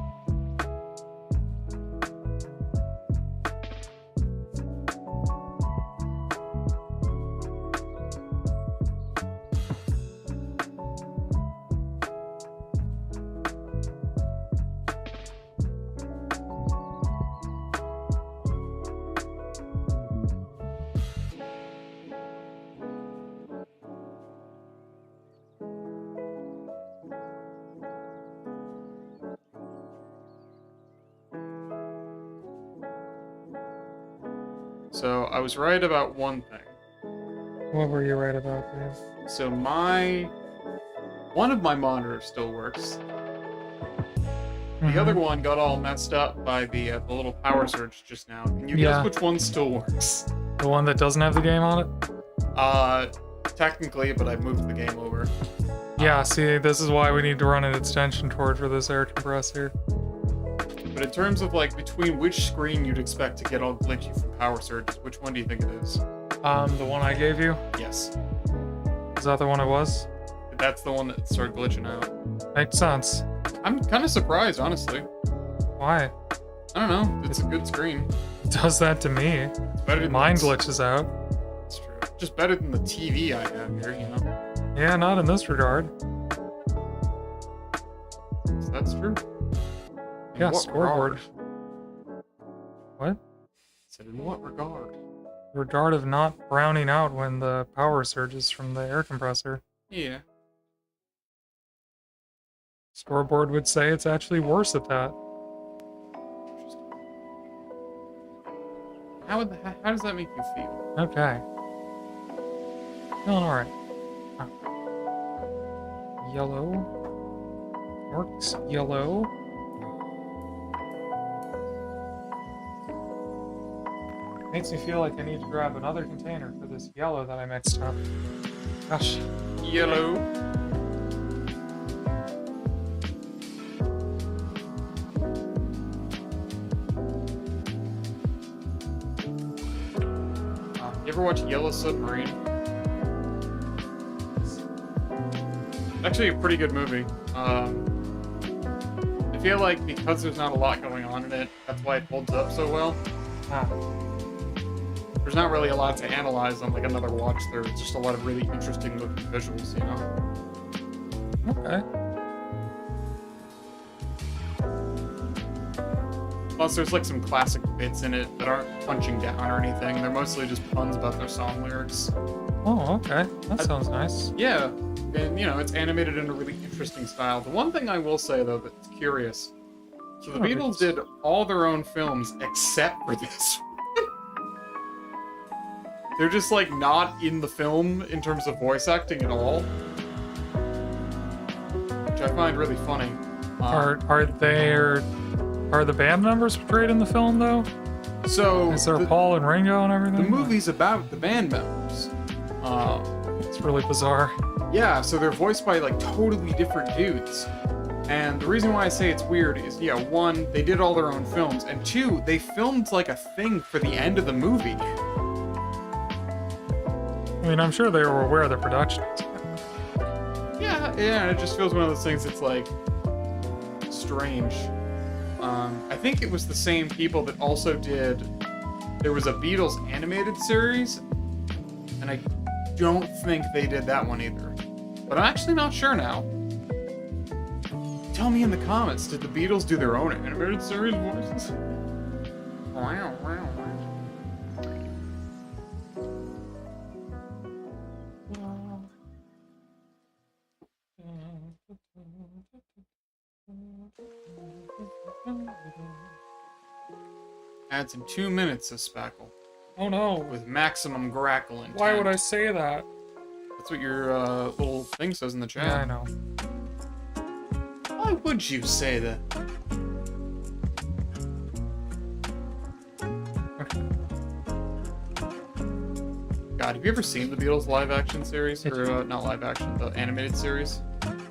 So I was right about one thing. What were you right about, Dave? So one of my monitors still works. The other one got all messed up by the little power surge just now. Can you Yeah. guess which one still works? The one that doesn't have the game on it? Technically, but I moved the game over. Yeah, see, this is why we need to run an extension toward for this air compressor. But in terms of like between which screen you'd expect to get all glitchy from power surges, which one do you think it is? The one I gave you? Yes. Is that the one it was? That's the one that started glitching out. Makes sense. I'm kind of surprised, honestly. Why? I don't know. It's a good screen. It does that to me. It's better than Mine the- glitches out. It's true. Just better than the TV I have here, you know? Yeah, not in this regard. So that's true. In Yeah, what scoreboard. regard? What? I said, in what regard? Regard of not browning out when the power surges from the air compressor. Yeah. Scoreboard would say it's actually worse at that. How does that make you feel? Okay. Feeling alright. Yellow. Works yellow. Makes me feel like I need to grab another container for this yellow that I mixed up. Gosh. Yellow. You ever watch Yellow Submarine? It's actually a pretty good movie. I feel like because there's not a lot going on in it, that's why it holds up so well. Ah. There's not really a lot to analyze on like another watch through. It's just a lot of really interesting looking visuals, you know? Okay. Plus, there's like some classic bits in it that aren't punching down or anything. They're mostly just puns about their song lyrics. Oh, okay. That sounds nice. Yeah, and you know, it's animated in a really interesting style. The one thing I will say though that's curious, so the Beatles did all their own films except for this. They're just like not in the film in terms of voice acting at all, which I find really funny. Are the band members portrayed in the film though? So Is there Paul and Ringo and the everything? movie's about the band members. It's really bizarre. Yeah, so they're voiced by like totally different dudes. And the reason why I say it's weird is, yeah, one, they did all their own films, and two, they filmed like a thing for the end of the movie. I mean, I'm sure they were aware of the production. Yeah, and it just feels one of those things that's like strange. I think it was the same people that also did. There was a Beatles animated series, and I don't think they did that one either. But I'm actually not sure now. tell me in the comments, did the Beatles do their own animated series voices? Wow, wow, Adds in 2 minutes of spackle. Oh no. With maximum grackle intent. Why would I say that? That's what your little thing says in the chat. Yeah, I know. Why would you say that? Okay. God, have you ever seen the Beatles live action series? Or, not live action, the animated series?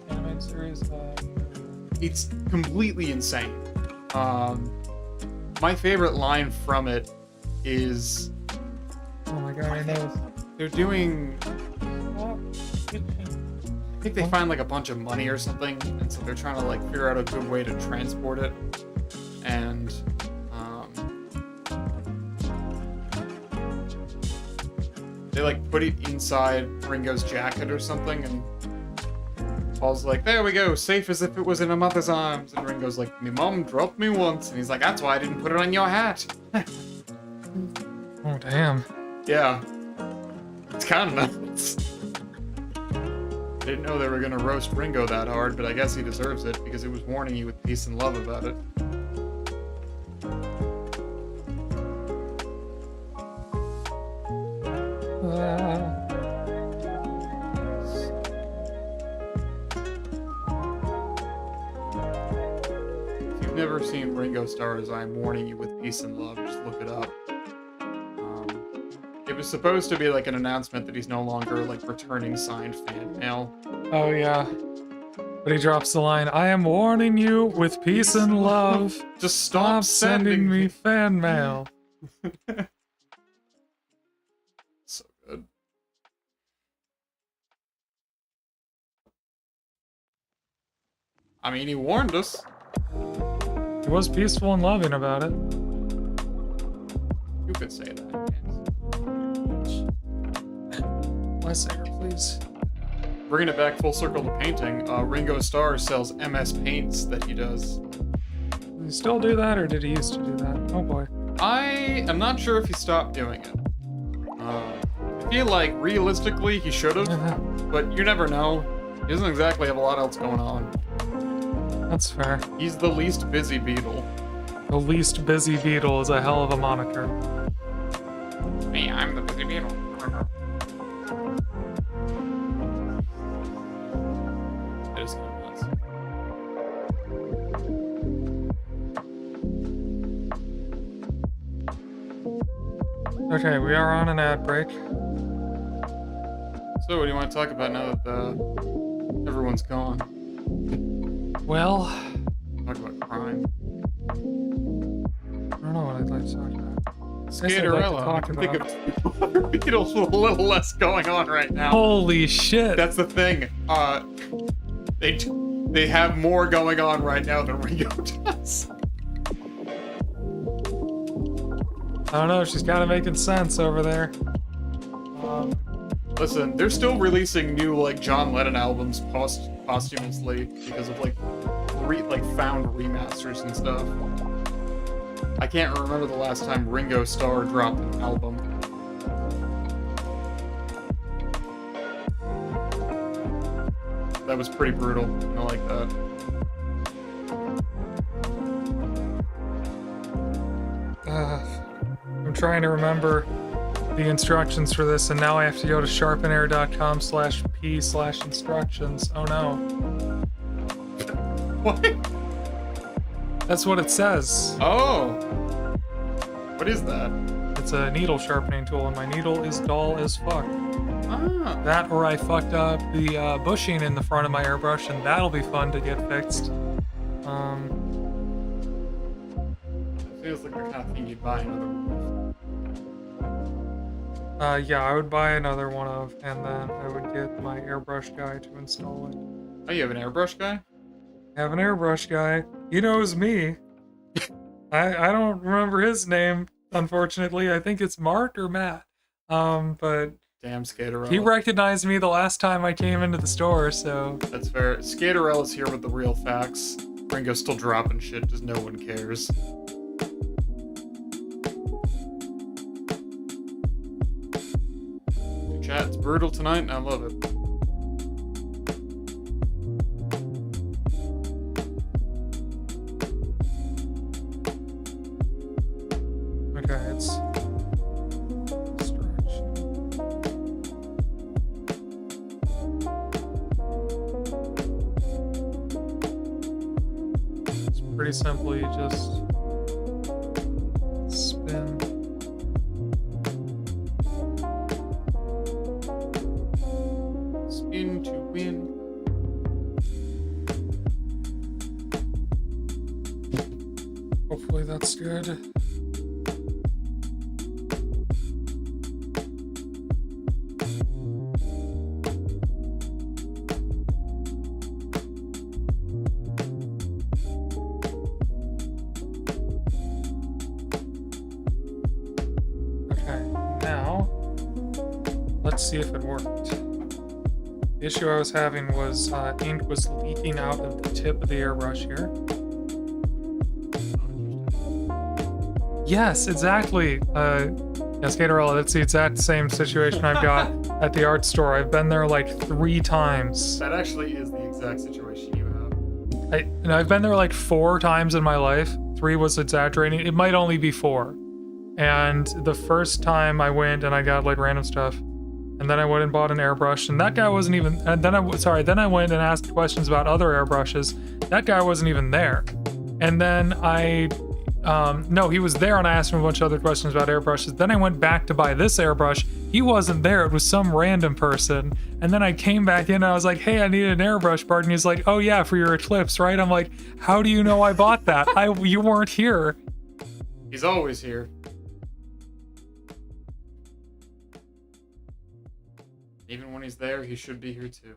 Animated series? It's completely insane. My favorite line from it is... Oh my god, I know. They're doing... I think they find like a bunch of money or something, and so they're trying to like figure out a good way to transport it. And they like put it inside Ringo's jacket or something, and Paul's like, "There we go, safe as if it was in a mother's arms." And Ringo's like, "Me mom dropped me once," and he's like, "That's why I didn't put it on your hat." Oh damn. Yeah, it's kind of nuts. I didn't know they were gonna roast Ringo that hard, but I guess he deserves it because he was warning you with peace and love about it. If you've never seen Ringo Starr as I'm warning you with peace and love, just look it up. It was supposed to be like an announcement that he's no longer like returning signed fan mail. Oh yeah. But he drops the line, "I am warning you with peace and love. Just stop sending me fan mail." So good. I mean, he warned us. He was peaceful and loving about it. You could say that. Less air, please. Bringing it back full circle to painting, Ringo Starr sells MS Paints that he does. Does he still do that, or did he used to do that? Oh boy. I am not sure if he stopped doing it. I feel like, realistically, he should have, but you never know. He doesn't exactly have a lot else going on. That's fair. He's the least busy Beatle. The least busy Beatle is a hell of a moniker. Me, I'm the busy Beatle. It is kind of nuts. Okay, we are on an ad break. So, what do you want to talk about now that everyone's gone? Well, Talk about crime. I don't know what I'd like to talk about. Skaterella. I can think of other Beatles with a little less going on right now. Holy shit! That's the thing. They have more going on right now than Ringo does. I don't know, she's kind of making sense over there. Listen, they're still releasing new like John Lennon albums posthumously because of like found remasters and stuff. I can't remember the last time Ringo Starr dropped an album. That was pretty brutal. I like that. I'm trying to remember the instructions for this, and now I have to go to sharpenair.com/p/instructions. Oh no. What? That's what it says. Oh. What is that? It's a needle sharpening tool, and my needle is dull as fuck. Ah. That, or I fucked up the bushing in the front of my airbrush, and that'll be fun to get fixed. It feels like the kind of thing you'd buy another one of. Yeah, I would buy another one of, and then I would get my airbrush guy to install it. Oh, you have an airbrush guy? I have an airbrush guy. He knows me. I don't remember his name, unfortunately. I think it's Mark or Matt. But Damn Skaterella. He recognized me the last time I came into the store, so... That's fair. Skaterella's here with the real facts. Ringo's still dropping shit because no one cares. Chat, it's brutal tonight and I love it. Okay, it's... Pretty simply just spin. Spin to win. Hopefully that's good. See if it worked. The issue I was having was ink was leaking out of the tip of the airbrush here. Yes, exactly. Skaterella, that's the exact same situation I've got at the art store. I've been there like 3 times. That actually is the exact situation you have. I've been there like 4 times in my life. 3 was exaggerating. It might only be 4. And the first time I went and I got like random stuff. And then I went and bought an airbrush, and that guy wasn't even. And then I went and asked questions about other airbrushes. That guy wasn't even there. And then no, he was there, and I asked him a bunch of other questions about airbrushes. Then I went back to buy this airbrush. He wasn't there. It was some random person. And then I came back in, and I was like, "Hey, I need an airbrush part." And he's like, "Oh yeah, for your Eclipse, right?" I'm like, "How do you know I bought that? You weren't here." He's always here. Even when he's there, he should be here too.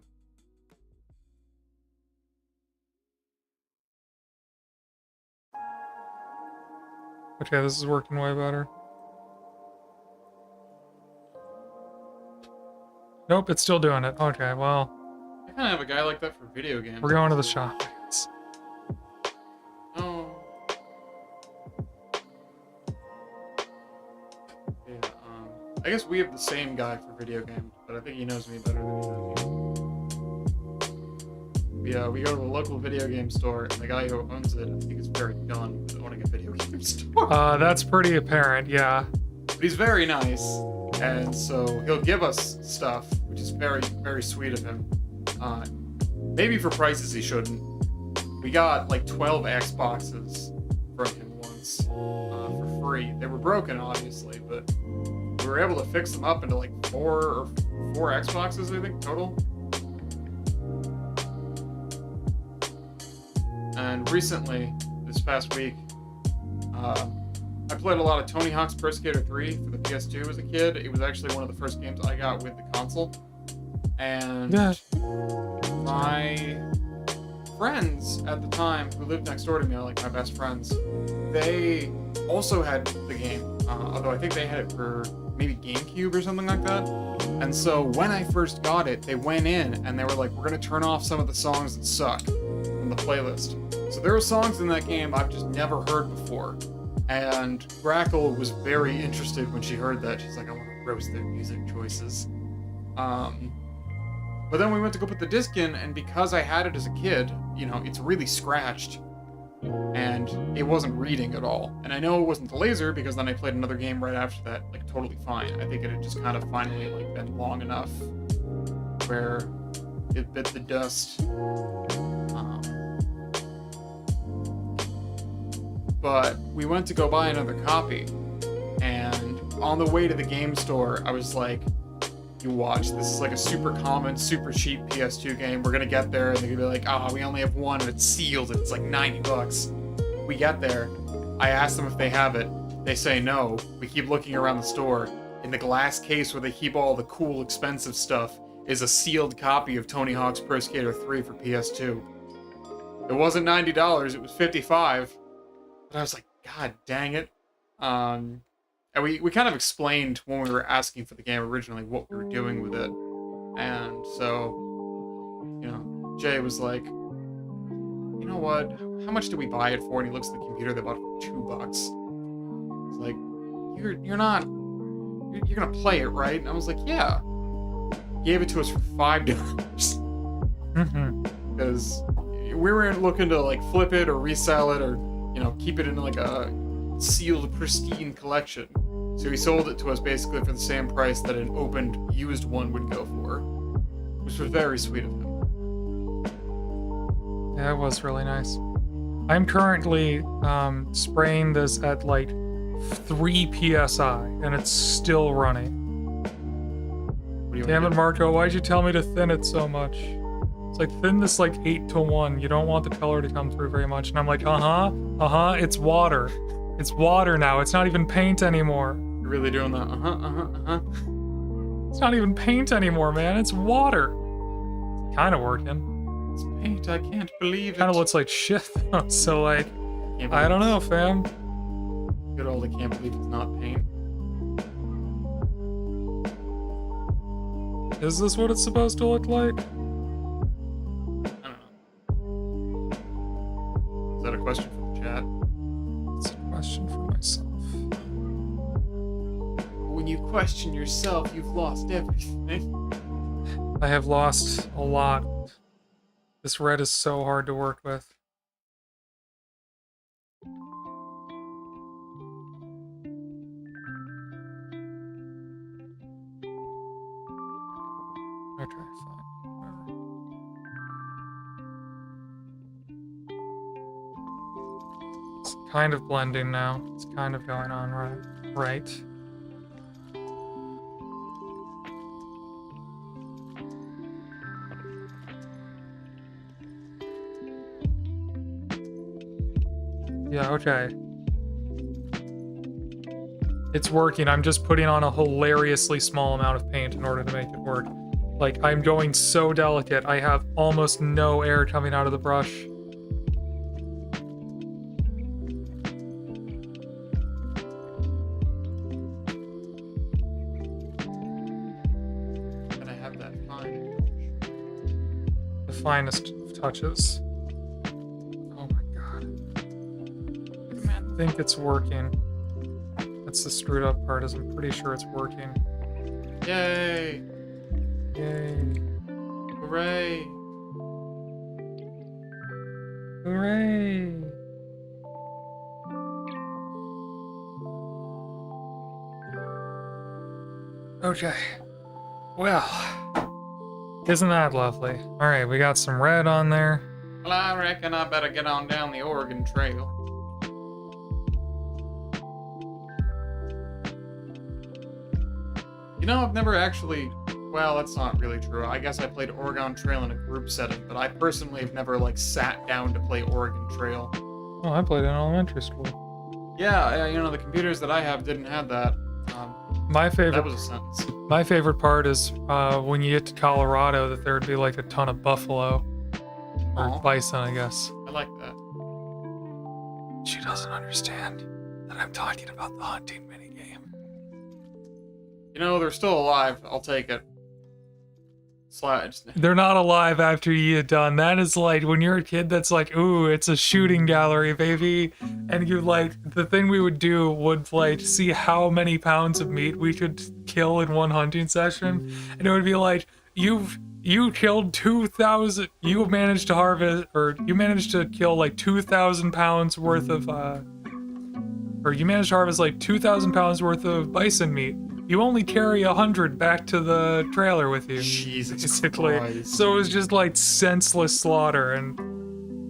Okay, this is working way better. Nope, it's still doing it. Okay, well. I kind of have a guy like that for video games. We're going to the shop. Oh. Yeah, I guess we have the same guy for video games, but I think he knows me better than he knows you. Yeah, we go to a local video game store, and the guy who owns it, I think is very done with owning a video game store. That's pretty apparent, yeah. But he's very nice, and so he'll give us stuff, which is very, very sweet of him. Maybe for prices he shouldn't. We got like 12 Xboxes from him once for free. They were broken, obviously, but we were able to fix them up into like four Xboxes, I think, total. And recently, this past week, I played a lot of Tony Hawk's Pro Skater 3 for the PS2 as a kid. It was actually one of the first games I got with the console. And my friends at the time who lived next door to me, like my best friends, they also had the game. Although I think they had it for maybe GameCube or something like that. And so when I first got it, they went in and they were like, we're going to turn off some of the songs that suck from the playlist. So there were songs in that game I've just never heard before. And Grackle was very interested when she heard that. She's like, I want to roast their music choices. But then we went to go put the disc in, and because I had it as a kid, you know, it's really scratched. And it wasn't reading at all. And I know it wasn't the laser, because then I played another game right after that, like, totally fine. I think it had just kind of finally, like, been long enough where it bit the dust. But we went to go buy another copy, and on the way to the game store, I was like, you watch, this is like a super common, super cheap PS2 game. We're gonna get there, and they're gonna be like, we only have one, and it's sealed, and it's like $90. We get there, I ask them if they have it. They say no. We keep looking around the store. In the glass case where they keep all the cool, expensive stuff is a sealed copy of Tony Hawk's Pro Skater 3 for PS2. It wasn't $90, it was $55. But I was like, God dang it. And And we kind of explained when we were asking for the game originally what we were doing with it. And so, you know, Jay was like, you know what? How much did we buy it for? And he looks at the computer. They bought it for $2. It's like, you're gonna play it, right? And I was like, yeah. He gave it to us for $5. Because we weren't looking to like flip it or resell it or, you know, keep it in like a sealed, pristine collection. So he sold it to us basically for the same price that an opened, used one would go for, which was very sweet of him. Yeah, it was really nice. I'm currently spraying this at like 3 psi, and it's still running. Damn it, Marco, why'd you tell me to thin it so much? It's like, thin this like 8:1. You don't want the color to come through very much. And I'm like, it's water. It's water now. It's not even paint anymore. You're really doing that? It's not even paint anymore, man. It's water. It's kind of working. It's paint. I can't believe it. Kind of looks like shit, though. So, like, I don't know, fam. Good old, I can't believe it's not paint. Is this what it's supposed to look like? I don't know. Is that a question for the chat? It's a question for myself. When you question yourself, you've lost everything. I have lost a lot. This red is so hard to work with. Okay, fine. Whatever. It's kind of blending now. It's kind of going on right. Yeah, okay. It's working. I'm just putting on a hilariously small amount of paint in order to make it work. Like, I'm going so delicate. I have almost no air coming out of the brush. And I have that fine. The finest of touches. Oh my god. I think it's working. That's the screwed up part, is I'm pretty sure it's working. Yay! Yay. Hooray! Hooray! Okay. Well, isn't that lovely? Alright, we got some red on there. Well, I reckon I better get on down the Oregon Trail. You know, I've never actually... Well, that's not really true. I guess I played Oregon Trail in a group setting, but I personally have never, like, sat down to play Oregon Trail. Oh, I played in elementary school. Yeah, you know, the computers that I have didn't have that. My favorite... That was a sentence. My favorite part is when you get to Colorado, that there would be, like, a ton of buffalo. Or bison, I guess. I like that. She doesn't understand that I'm talking about the hunting minigame. You know, they're still alive. I'll take it. Slides. They're not alive after you had done. That is like when you're a kid that's like, ooh, it's a shooting gallery, baby. And you like, the thing we would do would like see how many pounds of meat we could kill in one hunting session. And it would be like, you killed 2,000, you managed to harvest, or you managed to kill like 2,000 pounds worth of, or you managed to harvest like 2,000 pounds worth of bison meat. You only carry 100 back to the trailer with you. Jesus basically. Christ. So it was just like senseless slaughter, and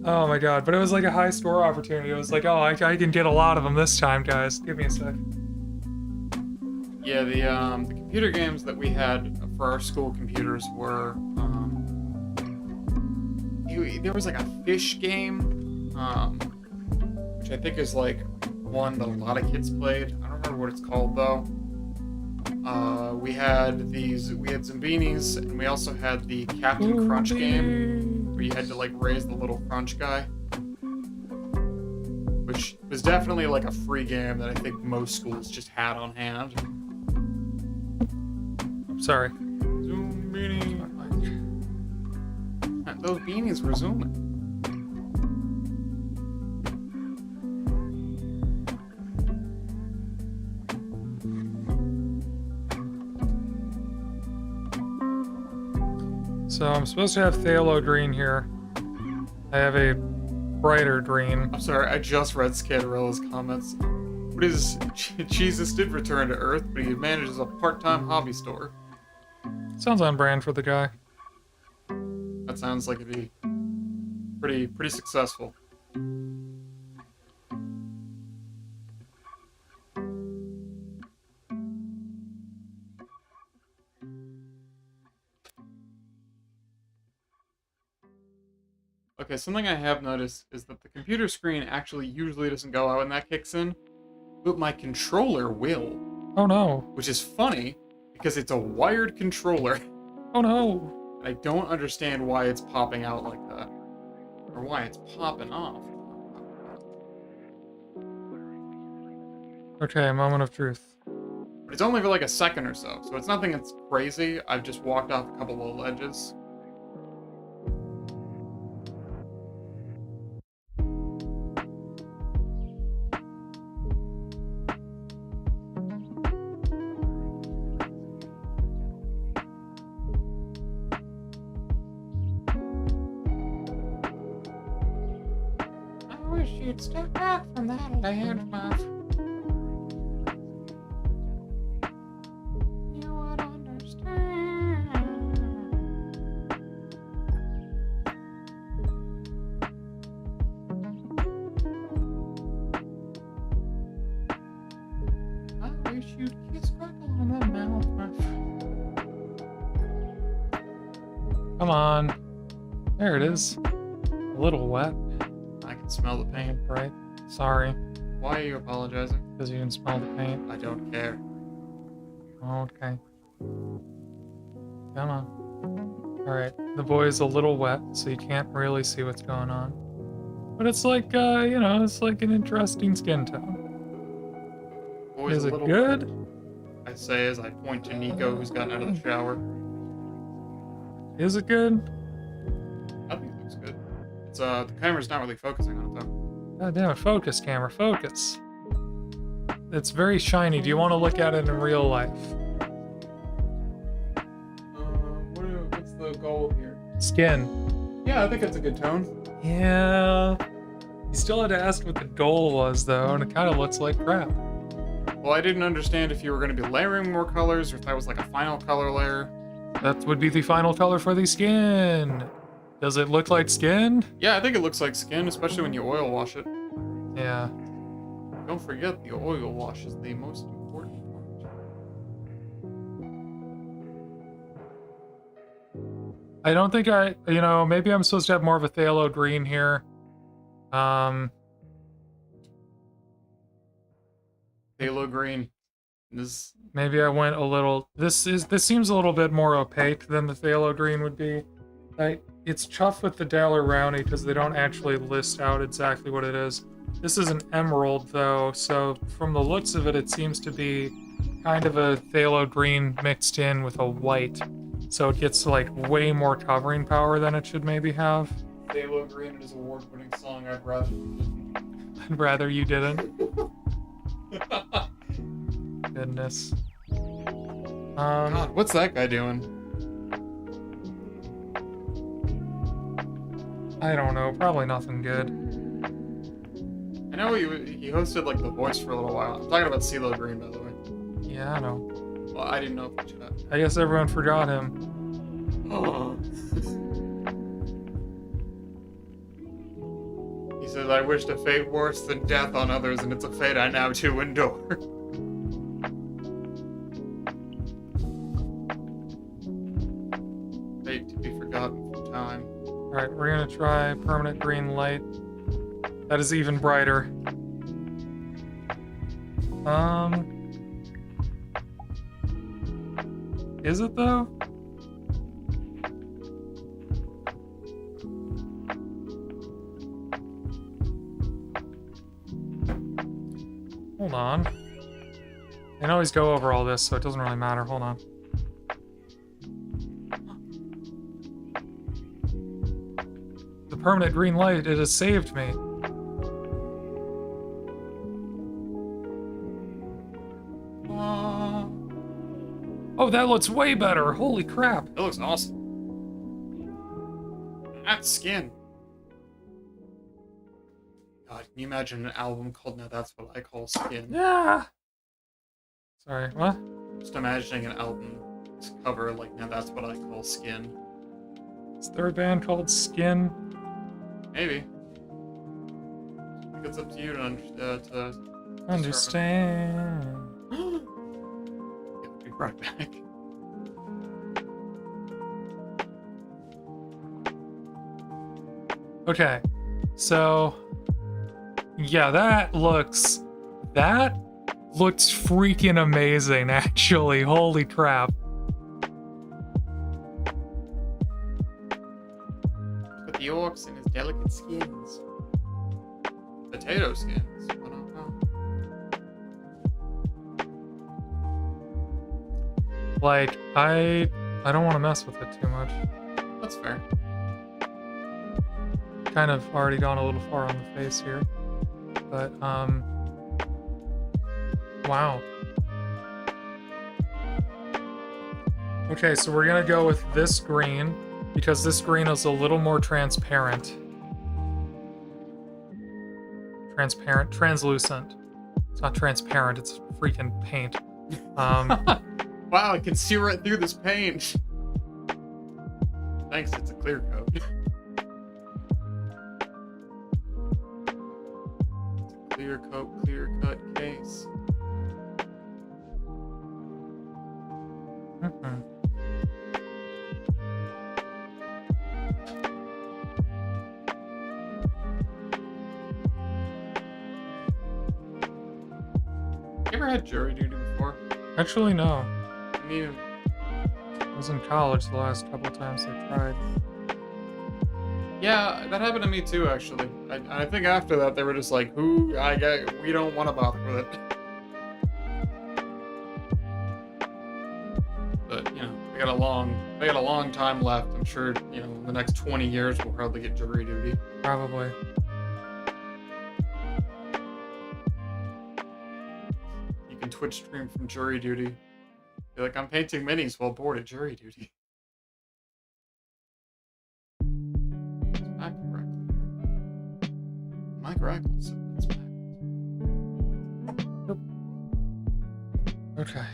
oh my god. But it was like a high score opportunity. It was like, oh, I can get a lot of them this time, guys. Give me a sec. Yeah, the computer games that we had for our school computers were, there was like a fish game, which I think is like one that a lot of kids played. I don't remember what it's called though. We had Zambinis, and we also had the Captain Crunch game, where you had to like raise the little crunch guy, which which was definitely like a free game that I think most schools just had on hand. I'm sorry. Zoom beanie. Man, those beanies were zooming. So I'm supposed to have phthalo green here. I have a brighter green. I'm sorry, I just read Scandarilla's comments. What is Jesus did return to Earth, but he manages a part-time hobby store. Sounds on brand for the guy. That sounds like it'd be pretty successful. Okay, something I have noticed is that the computer screen actually usually doesn't go out when that kicks in, but my controller will. Oh no. Which is funny, because it's a wired controller. Oh no. I don't understand why it's popping out like that. Or why it's popping off. Okay, moment of truth. But it's only for like a second or so it's nothing that's crazy. I've just walked off a couple of ledges. I wish you'd step back from that landmark. You would understand. I wish you'd kiss Gretel on the mouth. Come on. There it is. A little wet. I can smell the paint. Right. Sorry. Why are you apologizing? Because you can smell the paint. I don't care. Okay. Come on. Alright. The boy's a little wet, so you can't really see what's going on. But it's like, you know, it's like an interesting skin tone. Boy's Is a it little good? I say as I point to Nico, who's gotten out of the shower. Is it good? I think it looks good. It's the camera's not really focusing on it though. God damn it, focus, camera, focus. It's very shiny. Do you want to look at it in real life? What's the goal here? Skin. Yeah, I think it's a good tone. Yeah. You still had to ask what the goal was, though, and it kind of looks like crap. Well, I didn't understand if you were going to be layering more colors or if that was like a final color layer. That would be the final color for the skin. Does it look like skin? Yeah, I think it looks like skin, especially when you oil wash it. Yeah. Don't forget, the oil wash is the most important part. I don't think you know, maybe I'm supposed to have more of a phthalo green here. Phthalo green. This. Maybe I went a little. This seems a little bit more opaque than the phthalo green would be. It's tough with the Daler Rowney because they don't actually list out exactly what it is. This is an emerald though, so from the looks of it, it seems to be kind of a phthalo green mixed in with a white. So it gets like way more covering power than it should maybe have. Phthalo green is award-winning song. I'd rather you didn't. Goodness. God, what's that guy doing? I don't know. Probably nothing good. I know he hosted like The Voice for a little while. I'm talking about CeeLo Green, by the way. Yeah, I know. Well, I didn't know if you had. I guess everyone forgot him. He says, "I wished a fate worse than death on others, and it's a fate I now too endure." Fate to be forgotten from time. Alright, we're gonna try permanent green light. That is even brighter. Is it though? Hold on. I can always go over all this, so it doesn't really matter. Hold on. The permanent green light, it has saved me. Oh, that looks way better. Holy crap. It looks awesome. That's skin. God, can you imagine an album called Now That's What I Call Skin? Yeah. Sorry, what? Just imagining an album cover like Now That's What I Call Skin. Is there a band called Skin? Maybe. I think it's up to you to Understand. Get be brought back. Okay, so yeah, that looks freaking amazing, actually. Holy crap. But the orcs in his delicate skins. Potato skins. I don't know. Like, I don't want to mess with it too much. That's fair. Kind of already gone a little far on the face here. But, wow. Okay, so we're gonna go with this green, because this green is a little more transparent. Translucent. It's not transparent, it's freaking paint. Wow, I can see right through this paint. Thanks, it's a clear coat. Clear coat, clear cut case. You ever had jury duty before? Actually, no. I mean, I was in college the last couple of times they tried. yeah, that happened to me too, actually. I think after that they were just like, we don't want to bother with it. But, you know, we got a long time left. I'm sure, you know, in the next 20 years we'll probably get jury duty. Probably. You can Twitch stream from jury duty. Be like, I'm painting minis while bored at jury duty. Mike Rackles. It's back. Okay.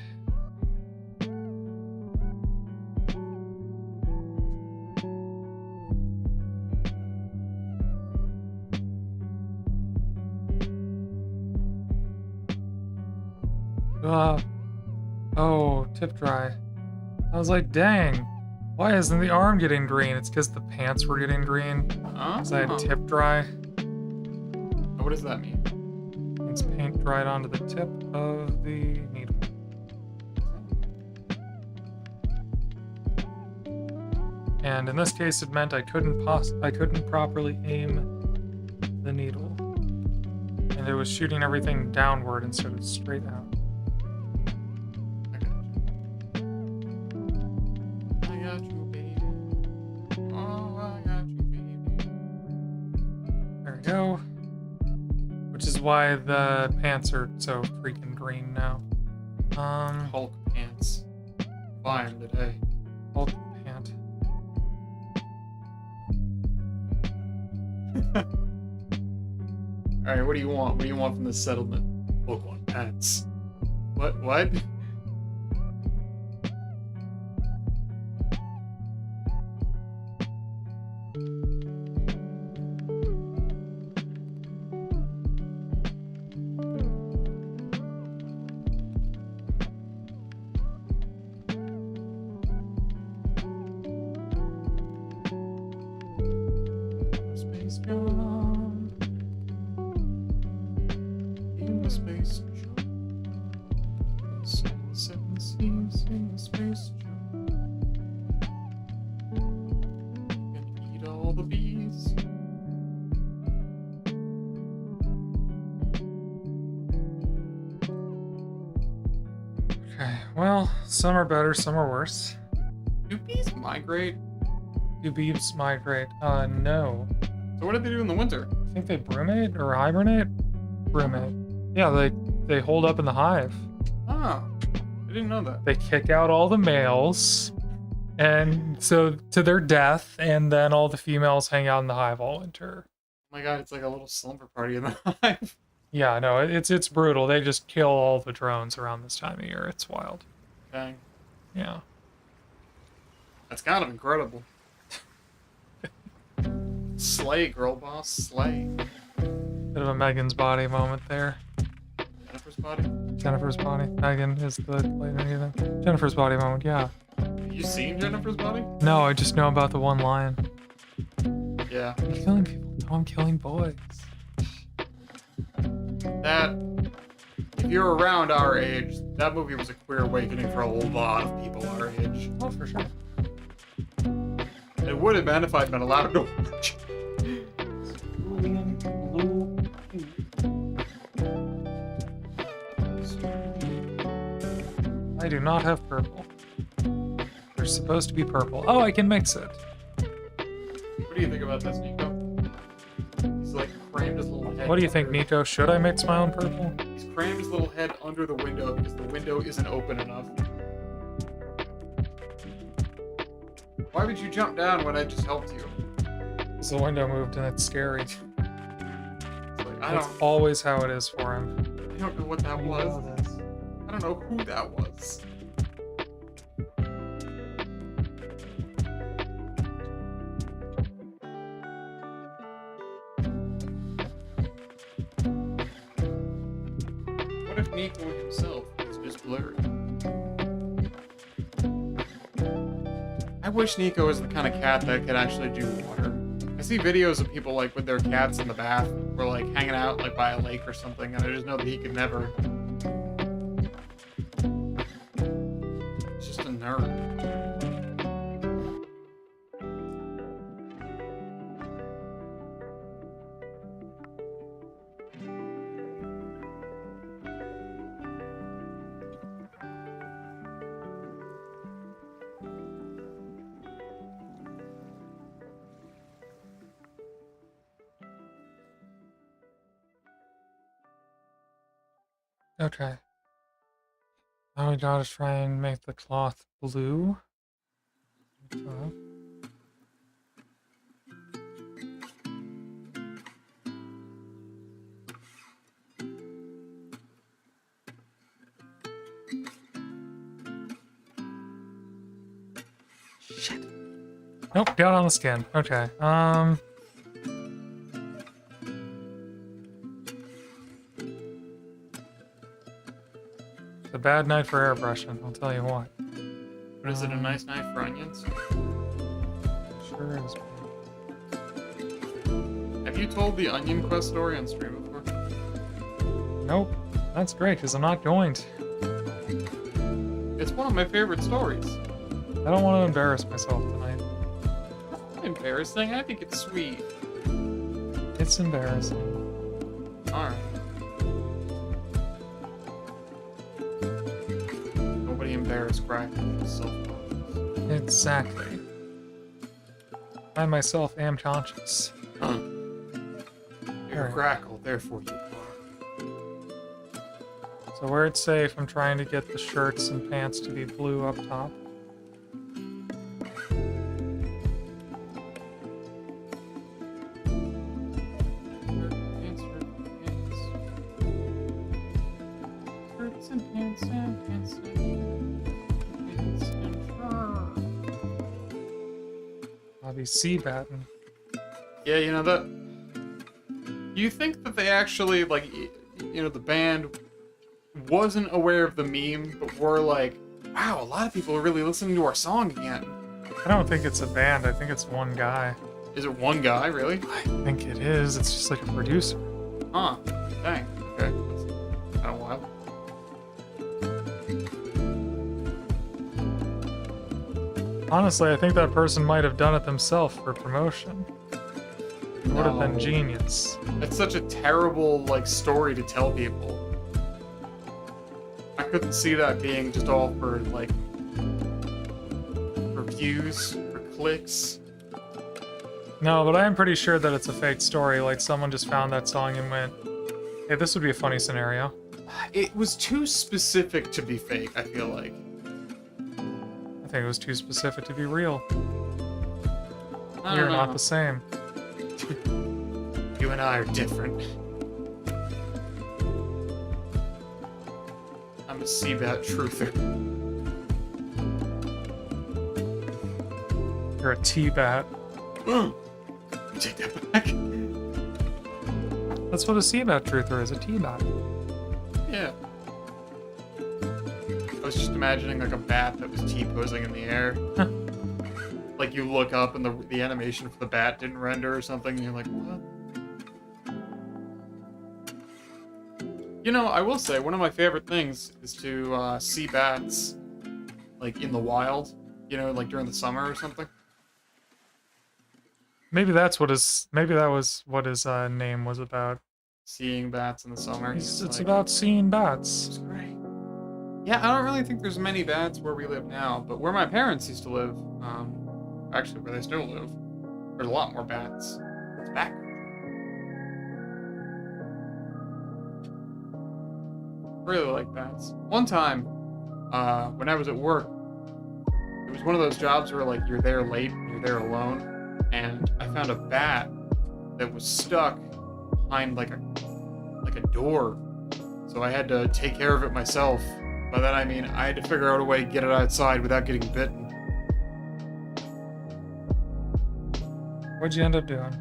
Oh, tip dry. I was like, dang, why isn't the arm getting green? It's because the pants were getting green. Because I had tip dry. What does that mean? It's paint dried onto the tip of the needle. And in this case, it meant I couldn't properly aim the needle, and it was shooting everything downward instead of straight out. I got you, baby. Oh, I got you, baby. There we go. Which is why the pants are so freaking green now. Hulk pants. Buy 'em today. Hulk pant. Alright, what do you want? What do you want from this settlement? Hulk on pants. What? Space jump. In the space jump. Seven seas in the space jump. And eat all the bees. Well, some are better, some are worse. Do bees migrate? Do bees migrate? No. So what do they do in the winter? I think they brumate or hibernate? Brumate. Yeah, they hold up in the hive. Oh, I didn't know that. They kick out all the males, and so to their death, and then all the females hang out in the hive all winter. Oh my god, it's like a little slumber party in the hive. Yeah, no, it's brutal. They just kill all the drones around this time of year. It's wild. Dang. Yeah. That's kind of incredible. Slay, girl boss, slay. Bit of a Megan's body moment there. Jennifer's body? Jennifer's body. Megan is the later either. Jennifer's body moment, yeah. Have you seen Jennifer's body? No, I just know about the one line. Yeah. I'm killing people. No, I'm killing boys. That, if you're around our age, that movie was a queer awakening for a lot of people our age. Oh, for sure. It would have been if I'd been allowed to watch. I do not have purple. They're supposed to be purple. Oh, I can mix it. What do you think about this, Nico? He's like crammed his little head. What do you think, under- Nico? Should I mix my own purple? He's crammed his little head under the window because the window isn't open enough. Why would you jump down when I just helped you? Because the window moved and it's scary. It's like, I That's don't always how it is for him. know what that was. I don't know who that was. What if Nico himself is just blurry? I wish Nico was the kind of cat that could actually do water. I see videos of people like with their cats in the bath or like hanging out like by a lake or something, and I just know that he could never. He's just a nerd. Okay. Now we gotta try and make the cloth blue. Shit. Nope, got on the skin. Okay. It's a bad night for airbrushing, I'll tell you what. But is it a nice knife for onions? Sure is. Have you told the Onion Quest story on stream before? Nope. That's great, because I'm not going to. It's one of my favorite stories. I don't want to embarrass myself tonight. Not embarrassing, I think it's sweet. It's embarrassing. Alright. Nobody embarrassed Crackle with self-confidence. Exactly. I myself am conscious. Huh. You're Alright. Crackle, therefore you are. So where it's safe, I'm trying to get the shirts and pants to be blue up top. I'll be sea batting. Yeah, you know that. You think that they actually like, you know, the band wasn't aware of the meme, but were like, "Wow, a lot of people are really listening to our song again." I don't think it's a band, I think it's one guy. Is it one guy, really? I think it is, it's just like a producer. Huh. Dang. Okay. That's kind of wild. Honestly, I think that person might have done it themselves for promotion. It would have been No. genius. That's such a terrible, like, story to tell people. couldn't see that being just all for, like, for views, for clicks. No, but I am pretty sure that it's a fake story. Like, someone just found that song and went, hey, this would be a funny scenario. It was too specific to be fake, I feel like. I think it was too specific to be real. I You're don't not know. the same. You and I are different. I'm a Seabat truther. You're a T-Bat. Take that back. That's what a Seabat truther is, a T-Bat. Yeah. I was just imagining like a bat that was T-posing in the air. Like you look up and the animation for the bat didn't render or something, and you're like, what? You know, I will say, one of my favorite things is to see bats, like, in the wild. You know, like during the summer or something. Maybe that was what his name was about. Seeing bats in the summer. It's like, about seeing bats. It's great. Yeah, I don't really think there's many bats where we live now, but where my parents used to live, actually where they still live, there's a lot more bats. It's back. Really like bats. One time, when I was at work, it was one of those jobs where like you're there late and you're there alone, and I found a bat that was stuck behind like a door, so I had to take care of it myself. By that I mean I had to figure out a way to get it outside without getting bitten. What'd you end up doing?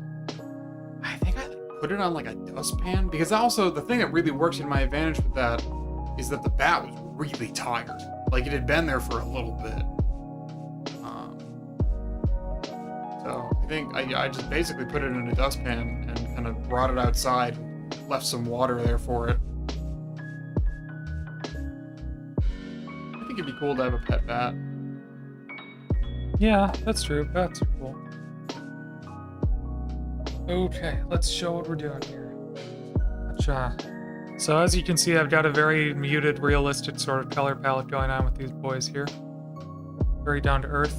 I think I put it on like a dustpan, because also the thing that really works in my advantage with that is that the bat was really tired. Like it had been there for a little bit. So I think I just basically put it in a dustpan and kind of brought it outside and left some water there for it. I think it'd be cool to have a pet bat. Yeah, that's true. Bats are cool. Okay, let's show what we're doing here. So as you can see, I've got a very muted, realistic sort of color palette going on with these boys here. Very down to earth.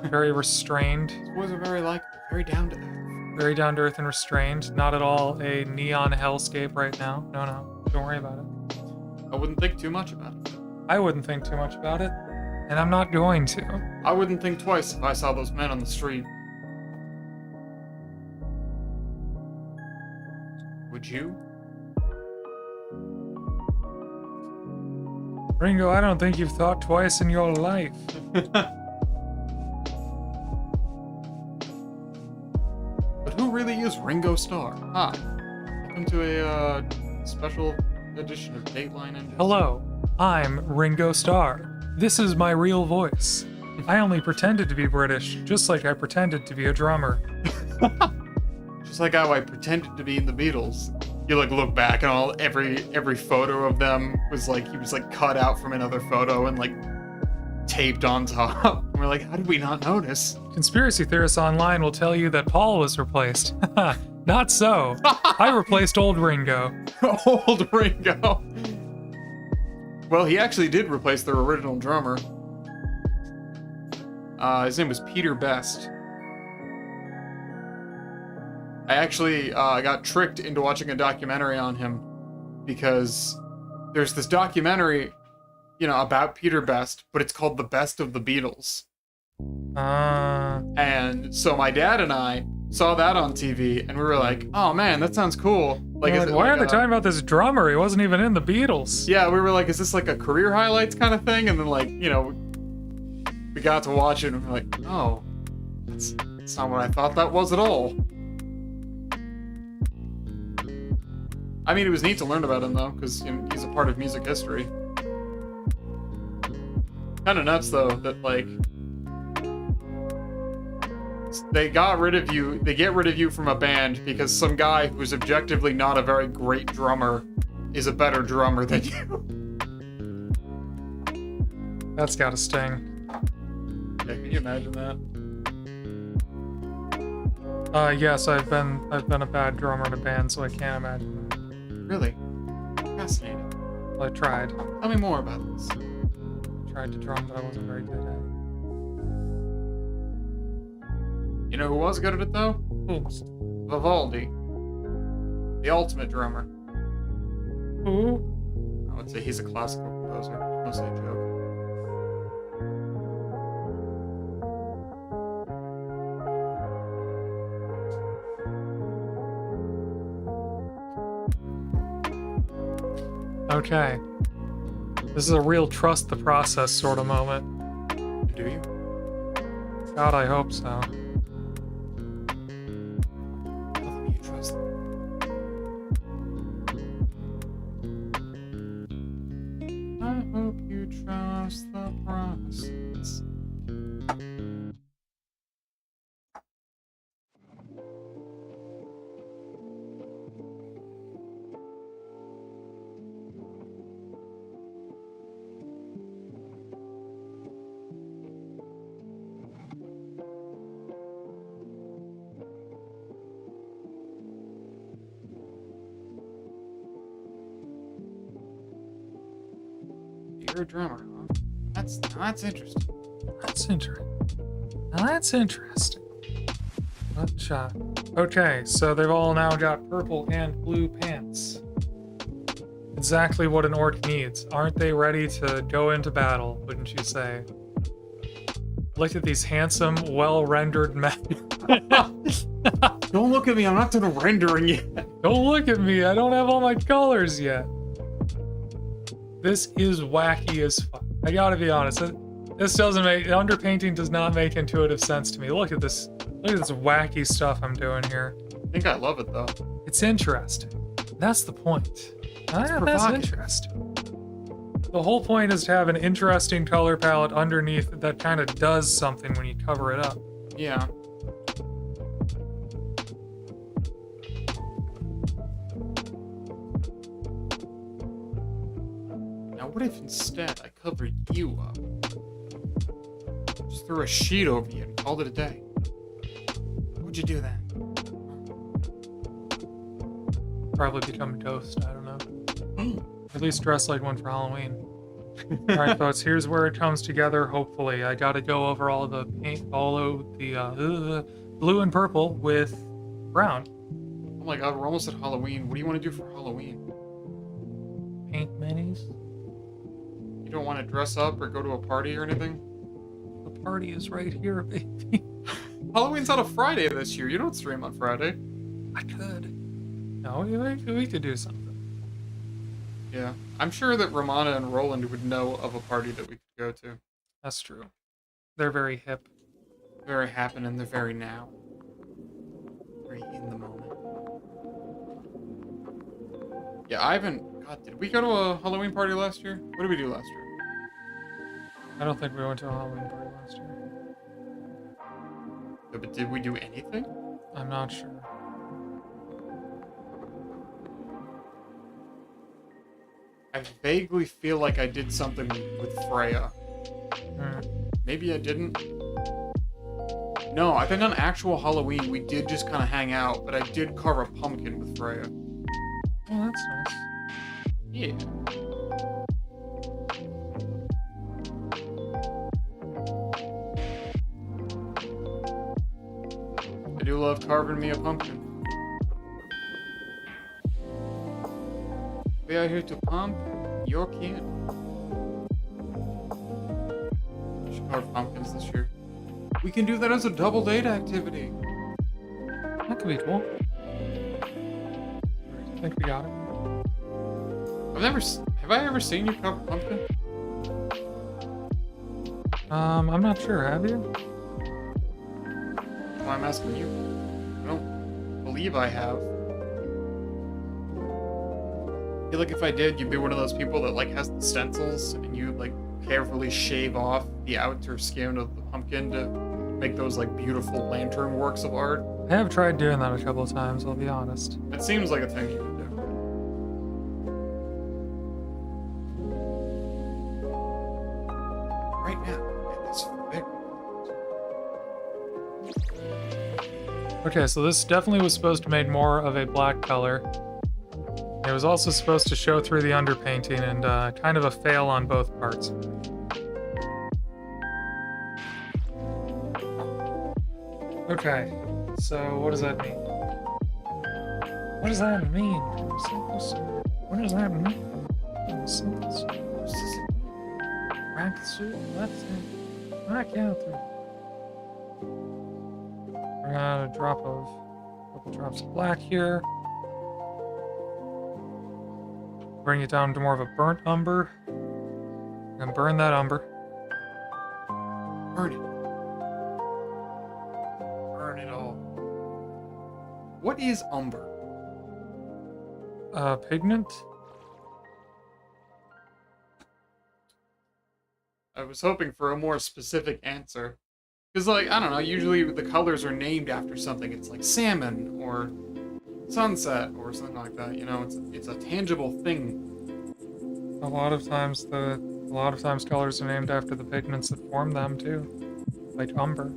Very restrained. These boys are very likable, very down to earth. Very down to earth and restrained. Not at all a neon hellscape right now. No, don't worry about it. I wouldn't think too much about it. I wouldn't think too much about it, and I'm not going to. I wouldn't think twice if I saw those men on the street. Would you? Ringo, I don't think you've thought twice in your life. But who really is Ringo Starr? Hi. Welcome to a special edition of Dateline and Hello, I'm Ringo Starr. This is my real voice. I only pretended to be British, just like I pretended to be a drummer. Just like how I pretended to be in the Beatles. You like look back and every photo of them was like he was like cut out from another photo and like taped on top. And we're like, how did we not notice? Conspiracy theorists online will tell you that Paul was replaced. Not so. I replaced old Ringo. Old Ringo. Well, he actually did replace their original drummer. His name was Peter Best. I actually got tricked into watching a documentary on him because there's this documentary, about Peter Best, but it's called The Best of the Beatles. And so my dad and I saw that on TV, and we were like, "Oh man, that sounds cool!" Like, why are they talking about this drummer? He wasn't even in the Beatles. Yeah, we were like, "Is this like a career highlights kind of thing?" And then we got to watch it, and we're like, "Oh, that's not what I thought that was at all." I mean, it was neat to learn about him, though, because he's a part of music history. Kind of nuts, though, that, they get rid of you from a band because some guy who's objectively not a very great drummer is a better drummer than you. That's gotta sting. Yeah, can you imagine that? Yes, I've been a bad drummer in a band, so I can't imagine that. Really? Fascinating. Well, I tried. Tell me more about this. I tried to drum, but I wasn't very good at it. You know who was good at it, though? Oops. Vivaldi. The ultimate drummer. Ooh. I would say he's a classical composer. Mostly a joke. Okay. This is a real trust the process sort of moment. Do you? God, I hope so. Tell them you trust them. I hope you trust the process. You're a drummer, huh? That's interesting. That's interesting. Now that's interesting. Gotcha. Okay, so they've all now got purple and blue pants. Exactly what an orc needs. Aren't they ready to go into battle, wouldn't you say? Look at these handsome, well-rendered men. Don't look at me, I'm not done rendering yet. Don't look at me, I don't have all my colors yet. This is wacky as fuck. I gotta be honest. This doesn't make underpainting does not make intuitive sense to me. Look at this wacky stuff I'm doing here. I think I love it though. It's interesting. That's the point. That's interesting. The whole point is to have an interesting color palette underneath that kind of does something when you cover it up. Yeah. What if instead I covered you up? Just threw a sheet over you and called it a day. How would you do that? Probably become a ghost, I don't know. At least dress like one for Halloween. Alright folks, here's where it comes together, hopefully. I gotta go over all the paint, all of the blue and purple with brown. Oh my god, we're almost at Halloween. What do you want to do for Halloween? Paint minis? You don't want to dress up or go to a party or anything? The party is right here, baby. Halloween's on a Friday this year. You don't stream on Friday. I could. No, we could do something. Yeah. I'm sure that Romana and Roland would know of a party that we could go to. That's true. They're very hip. Very happening. They're very now. Very in the moment. Yeah, I haven't... God, did we go to a Halloween party last year? What did we do last year? I don't think we went to a Halloween party last year. Yeah, but did we do anything? I'm not sure. I vaguely feel like I did something with Freya. Maybe I didn't. No, I think on actual Halloween we did just kind of hang out, but I did carve a pumpkin with Freya. Oh, that's nice. Yeah. I do love carving me a pumpkin. We are here to pump your kid. I should carve pumpkins this year. We can do that as a double date activity. That could be cool. I think we got it. Have I ever seen you carve a pumpkin? I'm not sure, have you? Well, I'm asking you. I don't believe I have. I feel like if I did, you'd be one of those people that like has the stencils and you like carefully shave off the outer skin of the pumpkin to make those like beautiful lantern works of art. I have tried doing that a couple of times, I'll be honest. It seems like a thing you would do. Right now, it is big. Okay, so this definitely was supposed to make more of a black color. It was also supposed to show through the underpainting, and kind of a fail on both parts. Okay, so what does that mean? What does that mean? What does that mean? Back through, left hand, back out through. We're gonna a couple drops of black here. Bring it down to more of a burnt umber. And burn that umber. Burn it. Burn it all. What is umber? Pigment? I was hoping for a more specific answer. Because, like, I don't know, usually the colors are named after something. It's like salmon, or sunset, or something like that, you know? It's a tangible thing. A lot of times colors are named after the pigments that form them too. Like umber.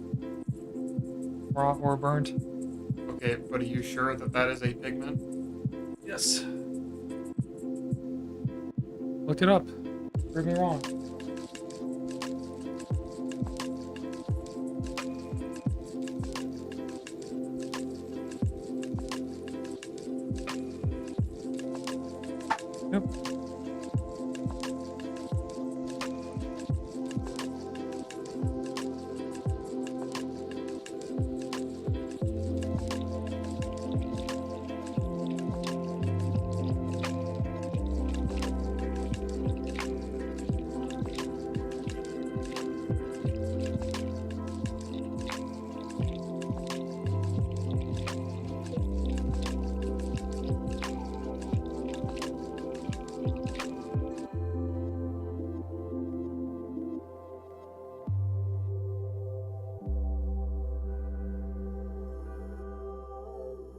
Raw or burnt. Okay, but are you sure that that is a pigment? Yes. Look it up. Prove me wrong. Yep.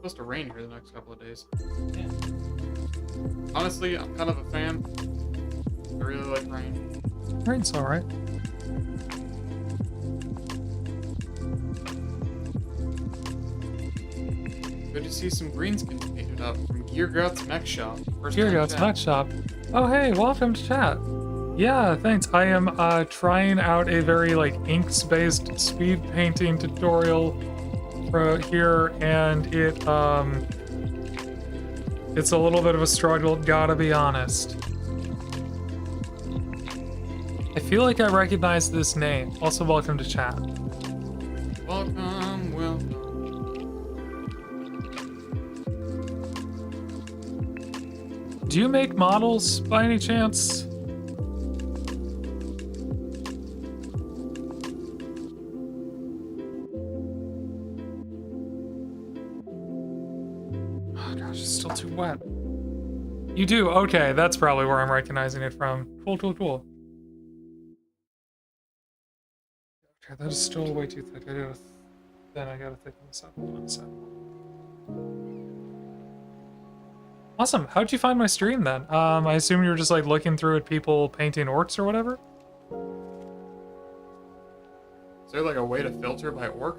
Supposed to rain here the next couple of days. Yeah. Honestly, I'm kind of a fan. I really like rain. Rain's alright. Good to see some greenskin painted up from Gear Guts Mech Shop. Gear Guts Mech Shop. Oh hey, welcome to chat. Yeah, thanks. I am trying out a very like inks-based speed painting tutorial here, and it's a little bit of a struggle, gotta be honest. I feel like I recognize this name. Also, welcome to chat. Welcome, welcome. Do you make models by any chance? Wet. You do? Okay, that's probably where I'm recognizing it from. Cool, cool, cool. Okay, that is still way too thick. I gotta thicken this up. Hold on a second. Awesome. How'd you find my stream then? I assume you were just like looking through at people painting orcs or whatever? Is there like a way to filter by orc?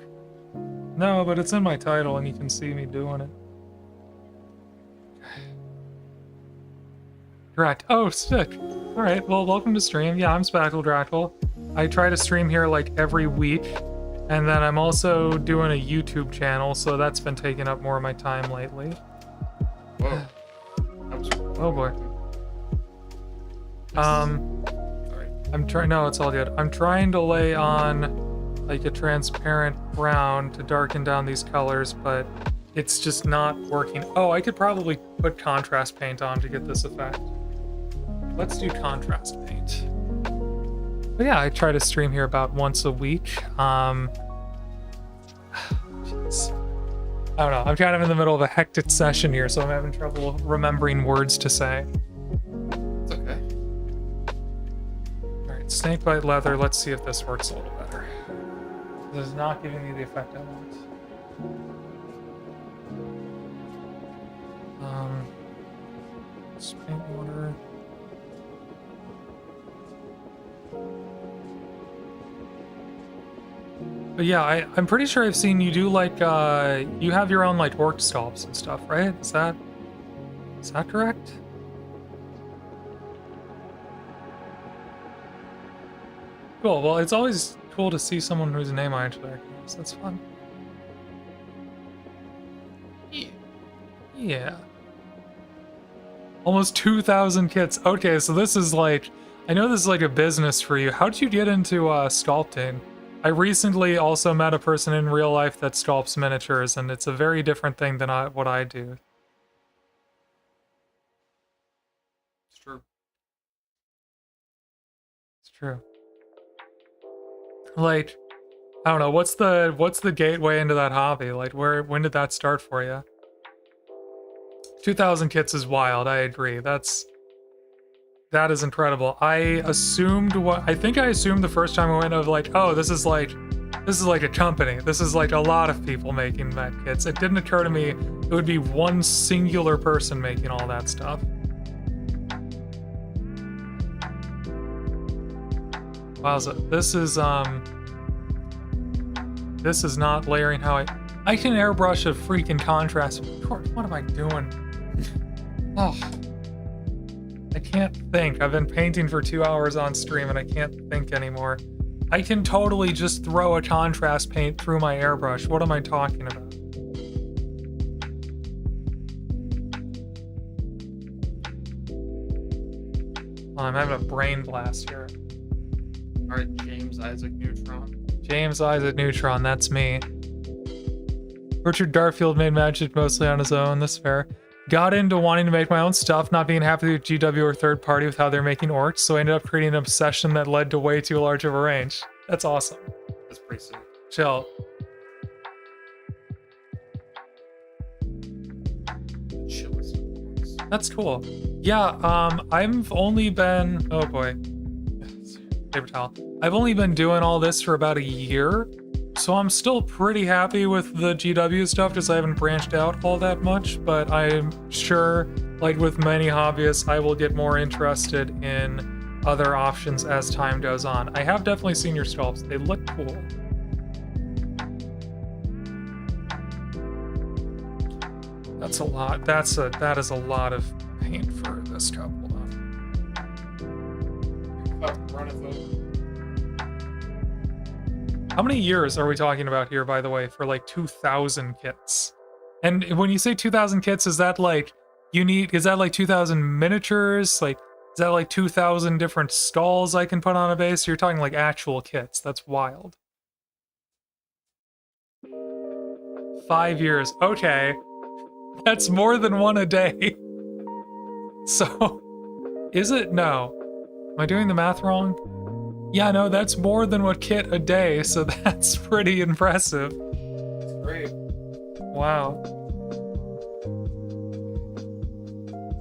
No, but it's in my title and you can see me doing it. Correct. Oh, sick. Alright, well, welcome to stream. Yeah, I'm Spackle. I try to stream here like every week, and then I'm also doing a YouTube channel, so that's been taking up more of my time lately. Whoa. Oh boy. Sorry. No, it's all good. I'm trying to lay on like a transparent brown to darken down these colors, but it's just not working. Oh, I could probably put contrast paint on to get this effect. Let's do contrast paint. But yeah, I try to stream here about once a week. Jeez. I don't know, I'm kind of in the middle of a hectic session here, so I'm having trouble remembering words to say. It's okay. Alright, snakebite leather, let's see if this works a little better. This is not giving me the effect I want. Paint water. But yeah, I'm pretty sure I've seen you do like, you have your own like orc sculpts and stuff, right? Is that Is that correct? Cool. Well, it's always cool to see someone whose name I actually recognize. That's fun. Yeah. Almost 2,000 kits. Okay, so this is like, I know this is like a business for you. How did you get into sculpting? I recently also met a person in real life that sculpts miniatures, and it's a very different thing than what I do. It's true. It's true. Like, I don't know, what's the gateway into that hobby? Like, when did that start for you? 2,000 kits is wild, I agree. That is incredible. I think I assumed the first time I went of like, oh, this is like a company. This is like a lot of people making that kits. It didn't occur to me it would be one singular person making all that stuff. Wowza. This is not layering how I can airbrush a freaking contrast. What am I doing? Oh. I can't think. I've been painting for 2 hours on stream and I can't think anymore. I can totally just throw a contrast paint through my airbrush. What am I talking about? Oh, I'm having a brain blast here. Alright, James Isaac Neutron. James Isaac Neutron, that's me. Richard Darfield made magic mostly on his own, this fair. Got into wanting to make my own stuff, not being happy with GW or third party with how they're making orcs, so I ended up creating an obsession that led to way too large of a range. That's awesome. That's pretty sick. Chill. The chillest of ones. That's cool. Yeah, I've only been... Oh boy. Paper towel. I've only been doing all this for about a year, so I'm still pretty happy with the GW stuff because I haven't branched out all that much, but I'm sure, like with many hobbyists, I will get more interested in other options as time goes on. I have definitely seen your sculpts. They look cool. That's a lot. That is a lot of paint for this cup. Hold on. Your cup runneth over. How many years are we talking about here, by the way, for like 2,000 kits? And when you say 2,000 kits, is that like is that like 2,000 miniatures? Like, is that like 2,000 different skulls I can put on a base? You're talking like actual kits. That's wild. 5 years. Okay. That's more than one a day. So, is it? No. Am I doing the math wrong? Yeah, no, that's more than what kit a day, so that's pretty impressive. That's great. Wow.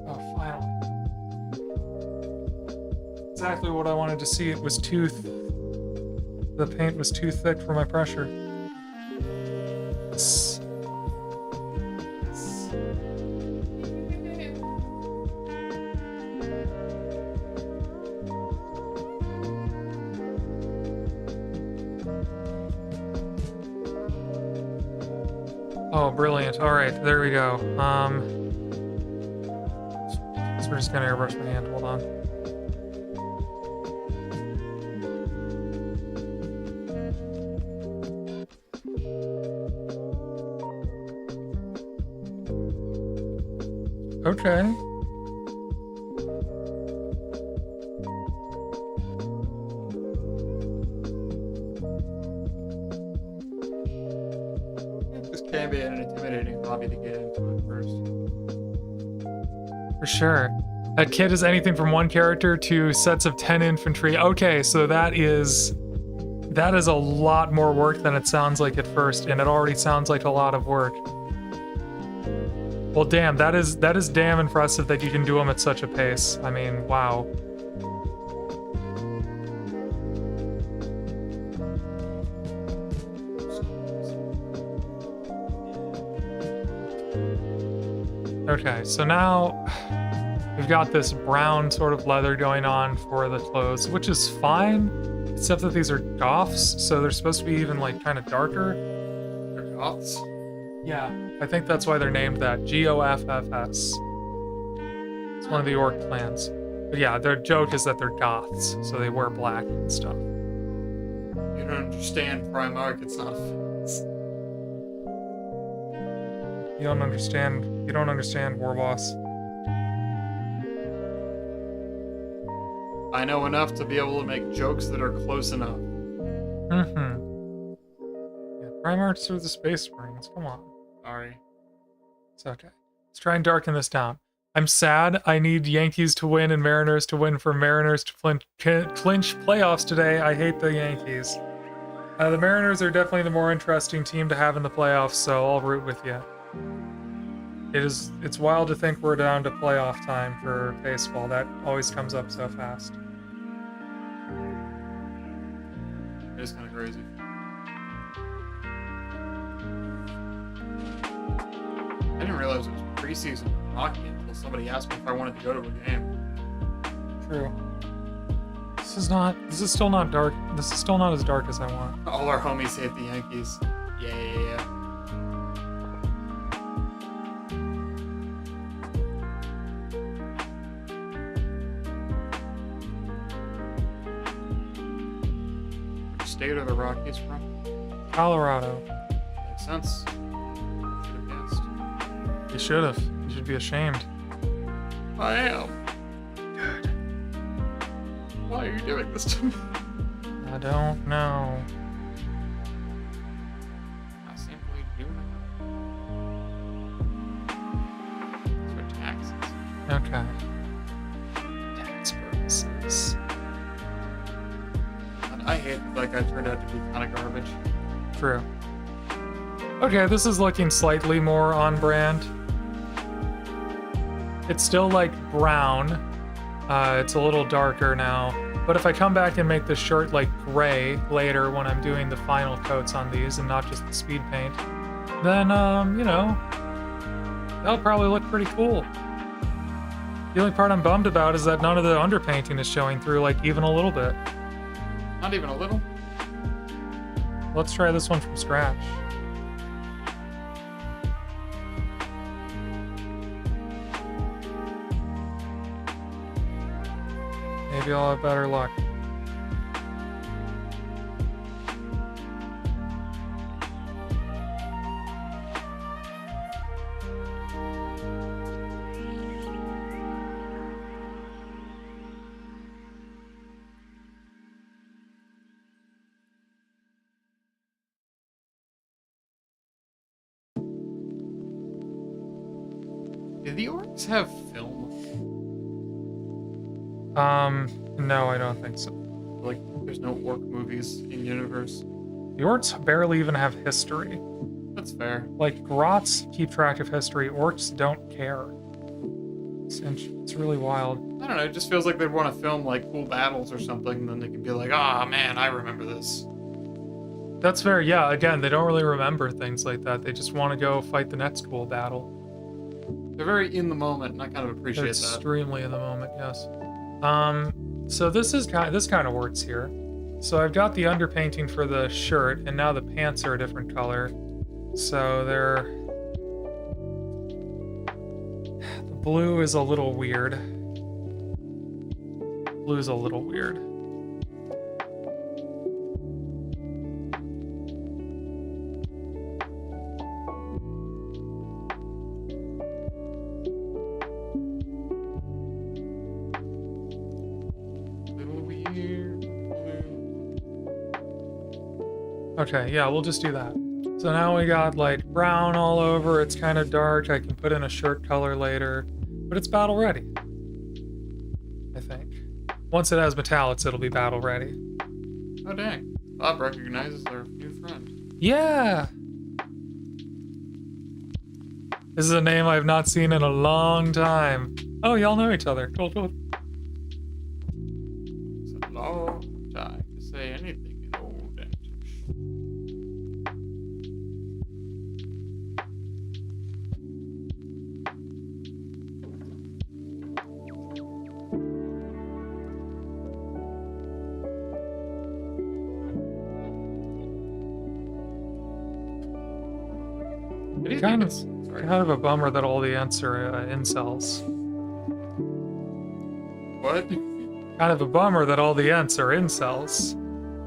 Oh, finally. Exactly what I wanted to see. It was the paint was too thick for my pressure. Yes. Oh, brilliant. All right, there we go. So we're just gonna airbrush my hand. Hold on. Okay. Can be an intimidating hobby to get into at first. For sure. That kit is anything from 1 character to sets of 10 infantry. Okay, so that is a lot more work than it sounds like at first, and it already sounds like a lot of work. Well, damn, that is damn impressive that you can do them at such a pace. I mean, wow. Okay, so now we've got this brown sort of leather going on for the clothes, which is fine, except that these are goths, so they're supposed to be even like kind of darker. They're goths? Yeah, I think that's why they're named that. GOFFS. It's one of the orc clans. But yeah, their joke is that they're goths, so they wear black and stuff. You don't understand, Primarch. It's not offense. You don't understand, Warboss. I know enough to be able to make jokes that are close enough. Mm-hmm. Yeah, Primarchs are the Space Marines. Come on. Sorry. It's okay. Let's try and darken this down. I'm sad. I need Yankees to win and Mariners to win for Mariners to clinch playoffs today. I hate the Yankees. The Mariners are definitely the more interesting team to have in the playoffs, so I'll root with you. It's wild to think we're down to playoff time for baseball. That always comes up so fast. It is kind of crazy. I didn't realize it was preseason hockey until somebody asked me if I wanted to go to a game. True. This is still not dark. This is still not as dark as I want. All our homies hate the Yankees. Yeah. Which state are the Rockies from? Colorado. Makes sense. Should have guessed. You should have. You should be ashamed. I am. Good. Why are you doing this to me? I don't know. I simply do not. For taxes. Okay. Tax purposes. And I hate that that guy turned out to be kind of garbage. True. Okay, this is looking slightly more on brand. It's still like brown. It's a little darker now. But if I come back and make the shirt like gray later when I'm doing the final coats on these and not just the speed paint, then, you know, that'll probably look pretty cool. The only part I'm bummed about is that none of the underpainting is showing through, like, even a little bit. Not even a little. Let's try this one from scratch. Maybe I'll have better luck. Did the orcs have film? No, I don't think so. Like, there's no orc movies in universe. The orcs barely even have history. That's fair. Like, grots keep track of history, orcs don't care. It's really wild. I don't know, it just feels like they'd want to film, like, cool battles or something, and then they can be like, ah, man, I remember this. That's fair, yeah, again, they don't really remember things like that. They just want to go fight the next cool battle. They're very in the moment, and I kind of appreciate They're that. extremely in the moment, yes. So this kind of works here. So I've got the underpainting for the shirt, and now the pants are a different color. So the blue is a little weird. Blue's a little weird. Okay, yeah, we'll just do that. So now we got like brown all over, it's kind of dark, I can put in a shirt color later, but it's battle ready. I think. Once it has metallics, it'll be battle ready. Oh dang, Bob recognizes our new friend. Yeah! This is a name I've not seen in a long time. Oh, y'all know each other. Cool. It's a long time to say anything in old English. Kind of a bummer that all the ants are incels. What? Kind of a bummer that all the Ents are incels.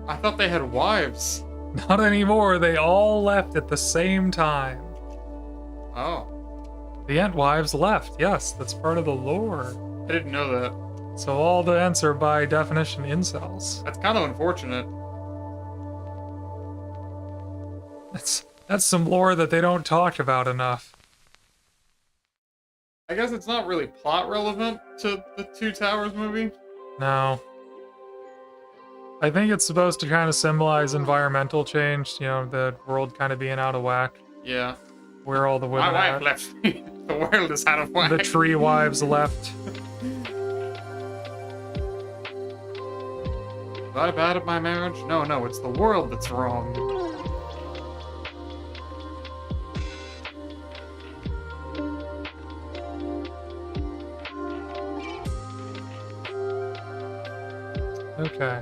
I thought they had wives. Not anymore, they all left at the same time. Oh. The Ent wives left, yes, that's part of the lore. I didn't know that. So all the Ents are by definition incels. That's kind of unfortunate. That's some lore that they don't talk about enough. I guess it's not really plot relevant to the Two Towers movie. No. I think it's supposed to kind of symbolize environmental change, you know, the world kind of being out of whack. Yeah. Where all the women My at. wife left me. The world is out of whack. The tree wives left. Was I bad at my marriage? No, it's the world that's wrong. Okay.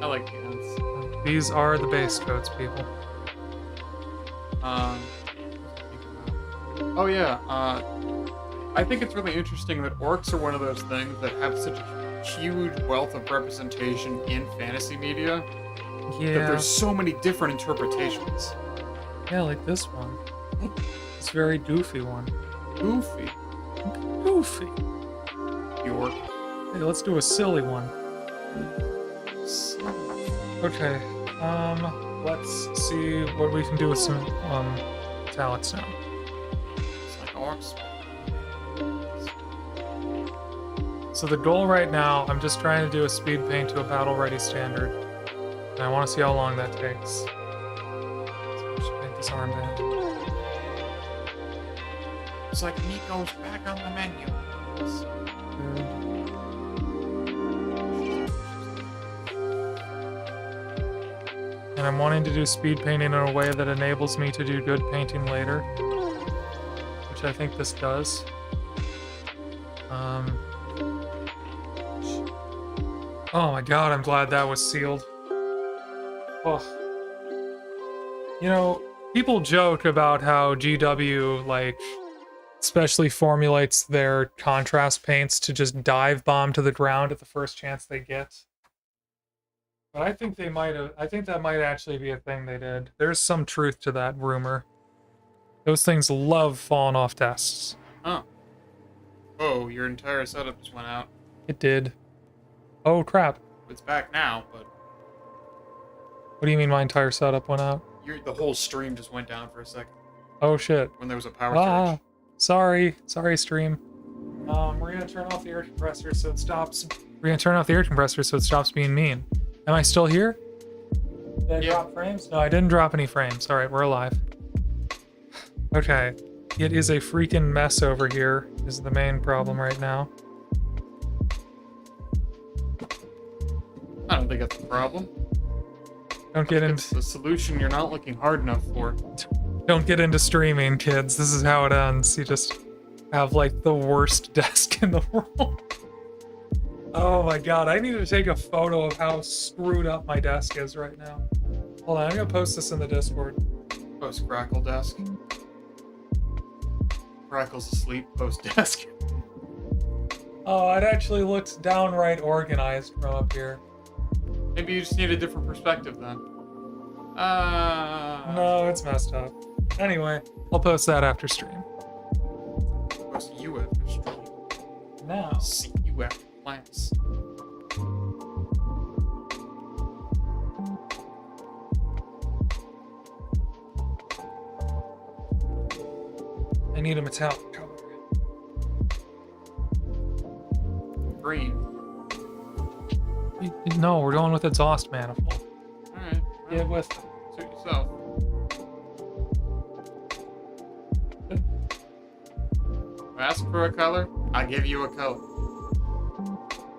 I like the ants. These are the base coats, people. Oh yeah, I think it's really interesting that orcs are one of those things that have such a huge wealth of representation in fantasy media that Yeah. there's so many different interpretations. Yeah, like this one. This very doofy one. Goofy. Goofy. The orc. Hey, let's do a silly one. Okay. Let's see what we can do with some metallics now. It's like orcs. So the goal right now, I'm just trying to do a speed paint to a battle ready standard. And I want to see how long that takes. So I should paint this armband. It's like Nico's back on the menu. And I'm wanting to do speed painting in a way that enables me to do good painting later. Which I think this does. Oh my god, I'm glad that was sealed. Oh. You know, people joke about how GW, like, especially formulates their contrast paints to just dive bomb to the ground at the first chance they get. But I think they might have. I think that might actually be a thing they did. There's some truth to that rumor. Those things love falling off desks. Huh. Oh, your entire setup just went out. It did. Oh crap. It's back now, but What do you mean my entire setup went out? the whole stream just went down for a second Oh shit. when there was a power surge. Sorry. Sorry, stream. We're gonna turn off the air compressor so it stops. We're gonna turn off the air compressor so it stops being mean. Am I still here? Did I Yeah. drop frames? No, I didn't drop any frames. Alright, we're alive. Okay. It is a freaking mess over here, is the main problem right now. I don't think that's a problem. Don't get It's into the solution you're not looking hard enough for. don't get into streaming, kids. This is how it ends. You just have like the worst desk in the world. Oh my god, I need to take a photo of how screwed up my desk is right now. Hold on, I'm gonna post this in the Discord. Post Crackle desk. Crackle's asleep post desk. Oh, it actually looks downright organized from up here. Maybe you just need a different perspective then. No, it's messed up. Anyway, I'll post that after stream. Post you after stream. Now, See you after class. I need a metallic color. Green. No, we're going with exhaust manifold. Alright. Get with Suit yourself. Ask for a color, I give you a color.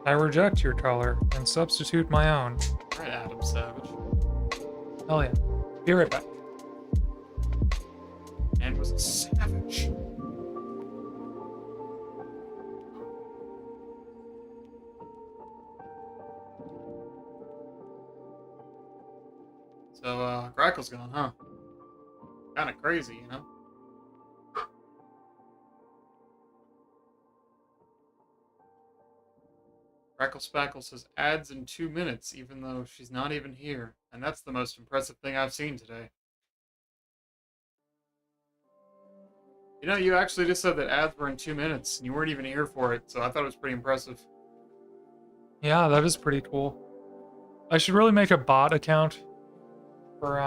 I reject your color and substitute my own. Alright, Adam Savage. Hell yeah. Be right back. And was a savage. So, Crackle's gone, huh? Kinda crazy, you know? Crackle Spackle says ads in 2 minutes, even though she's not even here. And that's the most impressive thing I've seen today. You know, you actually just said that ads were in 2 minutes, and you weren't even here for it, so I thought it was pretty impressive. Yeah, that is pretty cool. I should really make a bot account for,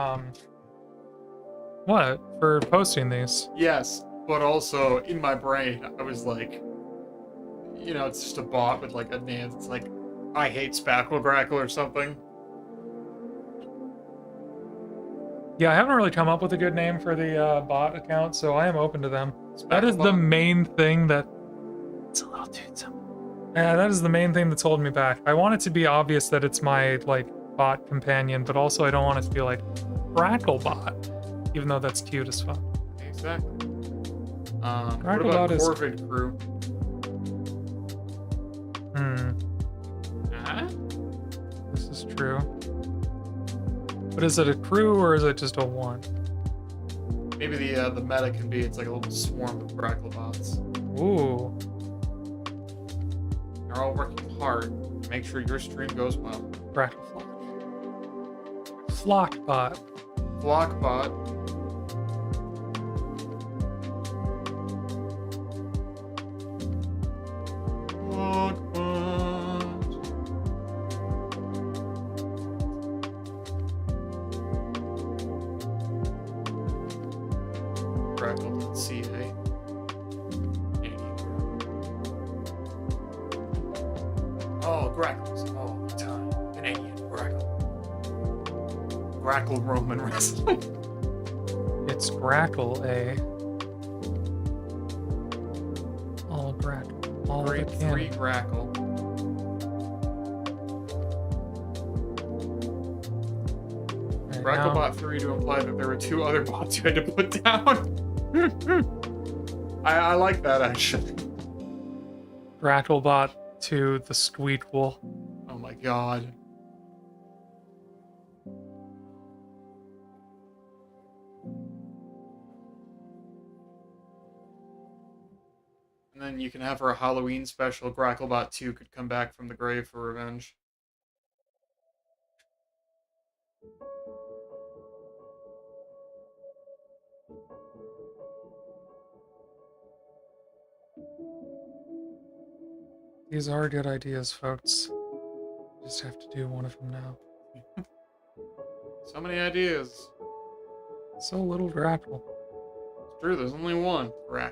what? For posting these. Yes, but also, in my brain, I was like, you know, it's just a bot with, like, a name. It's like, I hate Spackle Grackle or something. Yeah, I haven't really come up with a good name for the bot account, so I am open to them. That is the Spacklebot. main thing that... It's a little too simple. Yeah, that is the main thing that's holding me back. I want it to be obvious that it's my, like, bot companion, but also I don't want it to be like, Bracklebot, even though that's cute as fuck. Exactly. What Bracklebot about is... Corvid Crew? Uh-huh. This is true. But is it a crew or is it just a one? Maybe the meta can be, it's like a little swarm of Bracklebots. Ooh. They're all working hard to make sure your stream goes well. Brackleflock. Flockbot. Flockbot. Grackle.ca. Oh, Grackles all the time. Canadian Grackle. Grackle Roman Wrestling. It's Grackle, eh? All Grackle. All Three the cannon. Grackle. Right, Bracklebot 3 to imply that there were 2 other bots you had to put down. I like that, actually. Bracklebot to the Squeakquel. Oh my god. And then you can have her Halloween special. Gracklebot 2 could come back from the grave for revenge. These are good ideas, folks. Just have to do one of them now. So many ideas. So little Grackle. It's true, there's only one Grackle.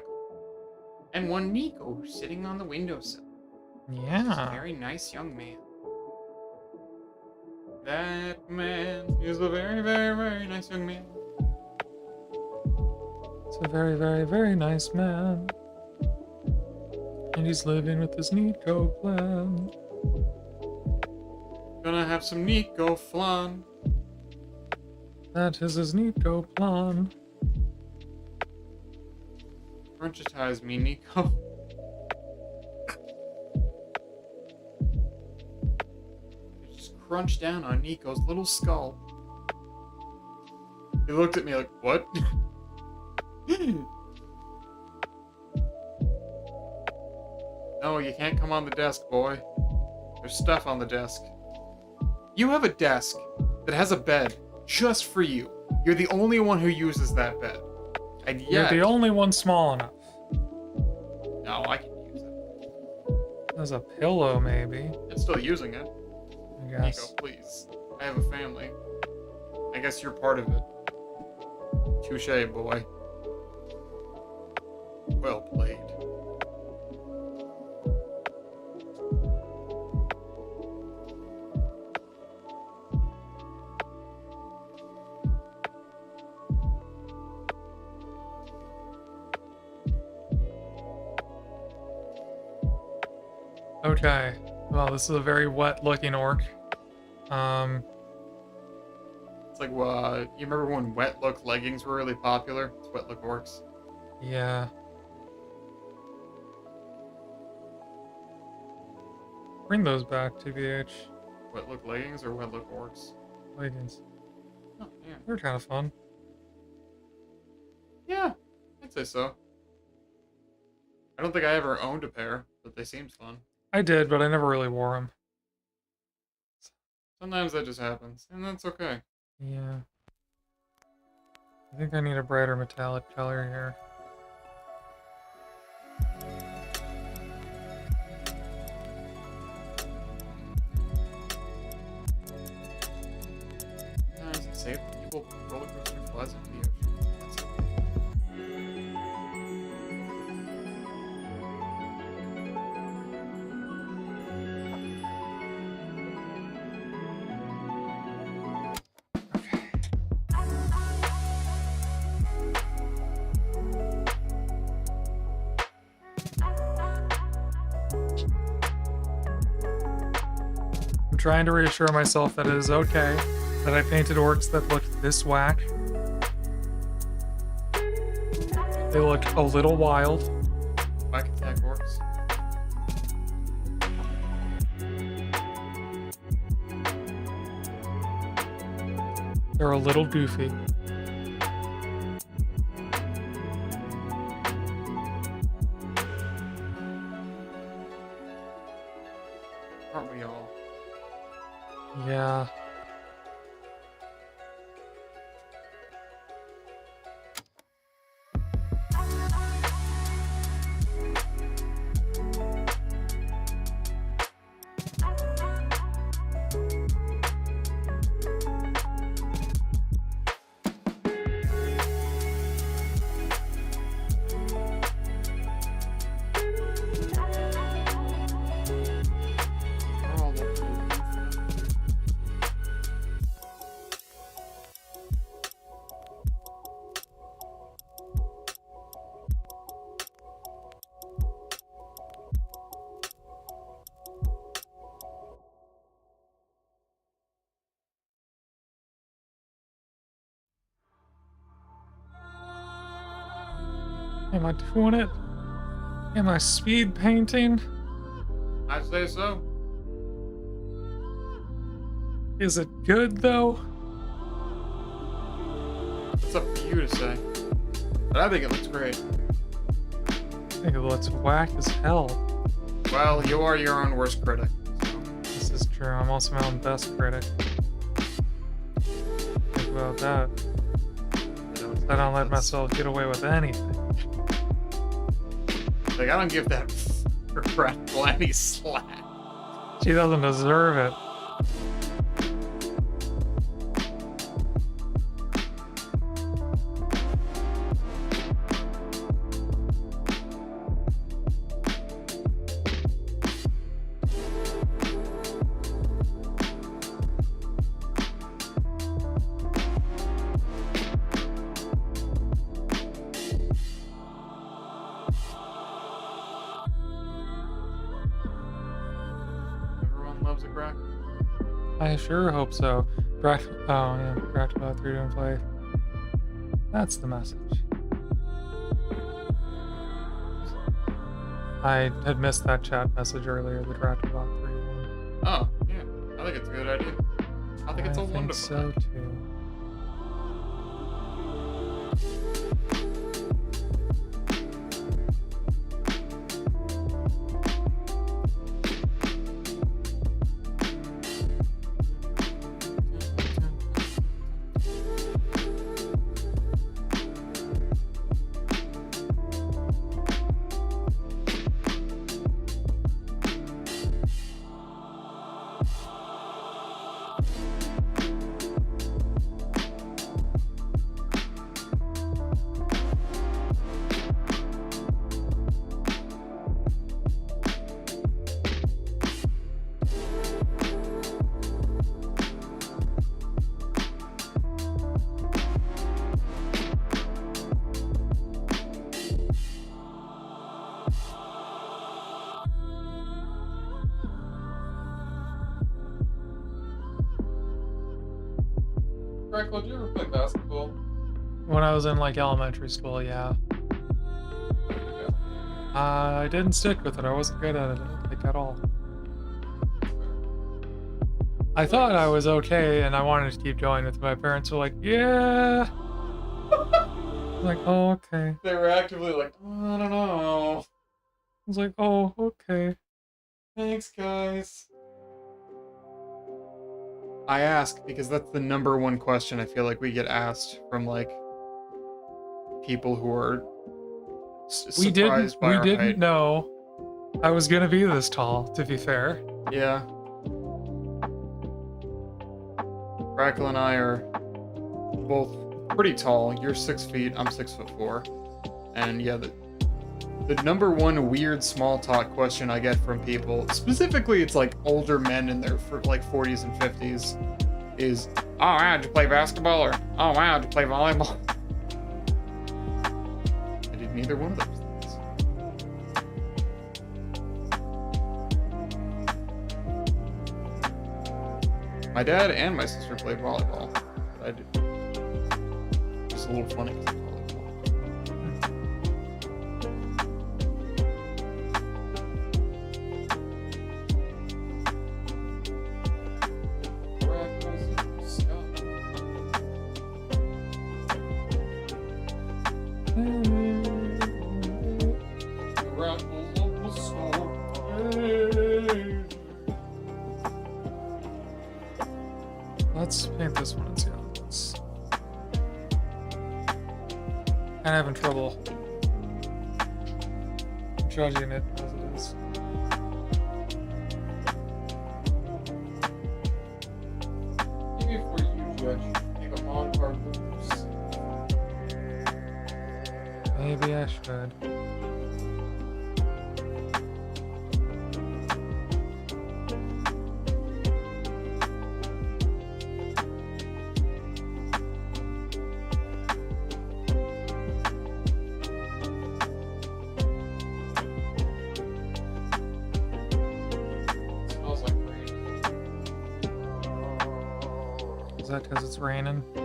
And one Nico sitting on the windowsill. He's a Yeah. very nice young man. That man is a very, very, very nice young man. It's a very, very, very nice man. And he's living with his Nico plan. Gonna have some Nico flan. That is his Nico plan. Crunchitize me, Nico. Just crunch down on Nico's little skull. He looked at me like, what? No, you can't come on the desk, boy. There's stuff on the desk. You have a desk that has a bed just for you. You're the only one who uses that bed. And You're yet... the only one small enough. No, I can use it. There's a pillow, maybe. I'm still using it. I guess. Nico, please. I have a family. I guess you're part of it. Touche, boy. Well played. Okay. Well, this is a very wet-looking orc. It's like, you remember when wet look leggings were really popular? It's wet look orcs. Yeah. Bring those back, TBH. Wet look leggings or wet look orcs? Leggings. Oh, yeah. They're kind of fun. Yeah, I'd say so. I don't think I ever owned a pair, but they seemed fun. I did, but I never really wore them. Sometimes that just happens, and that's okay. Yeah. I think I need a brighter metallic color here. Sometimes it's safe for people roller coaster flies into the ocean. That's okay. I'm trying to reassure myself that it is okay that I painted orcs that looked this whack. They look a little wild. Whack attack orcs. They're a little goofy. Aren't we all? Yeah. We're all looking at Am I doing it? Am I speed painting? I'd say so. Is it good though? It's up to you to say. But I think it looks great. I think it looks whack as hell. Well, you are your own worst critic. So. This is true. I'm also my own best critic. Think about that. I don't let myself get away with anything. Like, I don't give that regretful any slack. She doesn't deserve it. Everyone loves a crack. I sure hope so. Oh yeah, Cracked about 3 doing play. That's the message. I had missed that chat message earlier, the Cracked about 3 one. Oh, yeah. I think it's a good idea. I think it's a wonderful so idea. too. Crackle, did you ever play basketball? When I was in like elementary school, yeah. I didn't stick with it. I wasn't good at it like at all. I thought I was okay and I wanted to keep going with it. My parents were like, yeah. I was like, oh, okay. They were actively like, oh, I don't know. I was like, oh, okay. Thanks, guys. I ask because that's the number one question I feel like we get asked from like people who are surprised by our we didn't height. know I was gonna be this tall, to be fair. Yeah. Crackle and I are both pretty tall. You're 6 feet, I'm 6'4". And yeah, the number one weird small talk question I get from people, specifically it's like older men in their like 40s and 50s, is, oh wow, did you play basketball? Or, oh wow, did you play volleyball? I did neither one of those things. My dad and my sister played volleyball. But I did. It's a little funny because Let's paint this one and see how it looks. Kind of having trouble judging it as it is. maybe before you judge, take a long hard look. Maybe I should. Is that because it's raining? But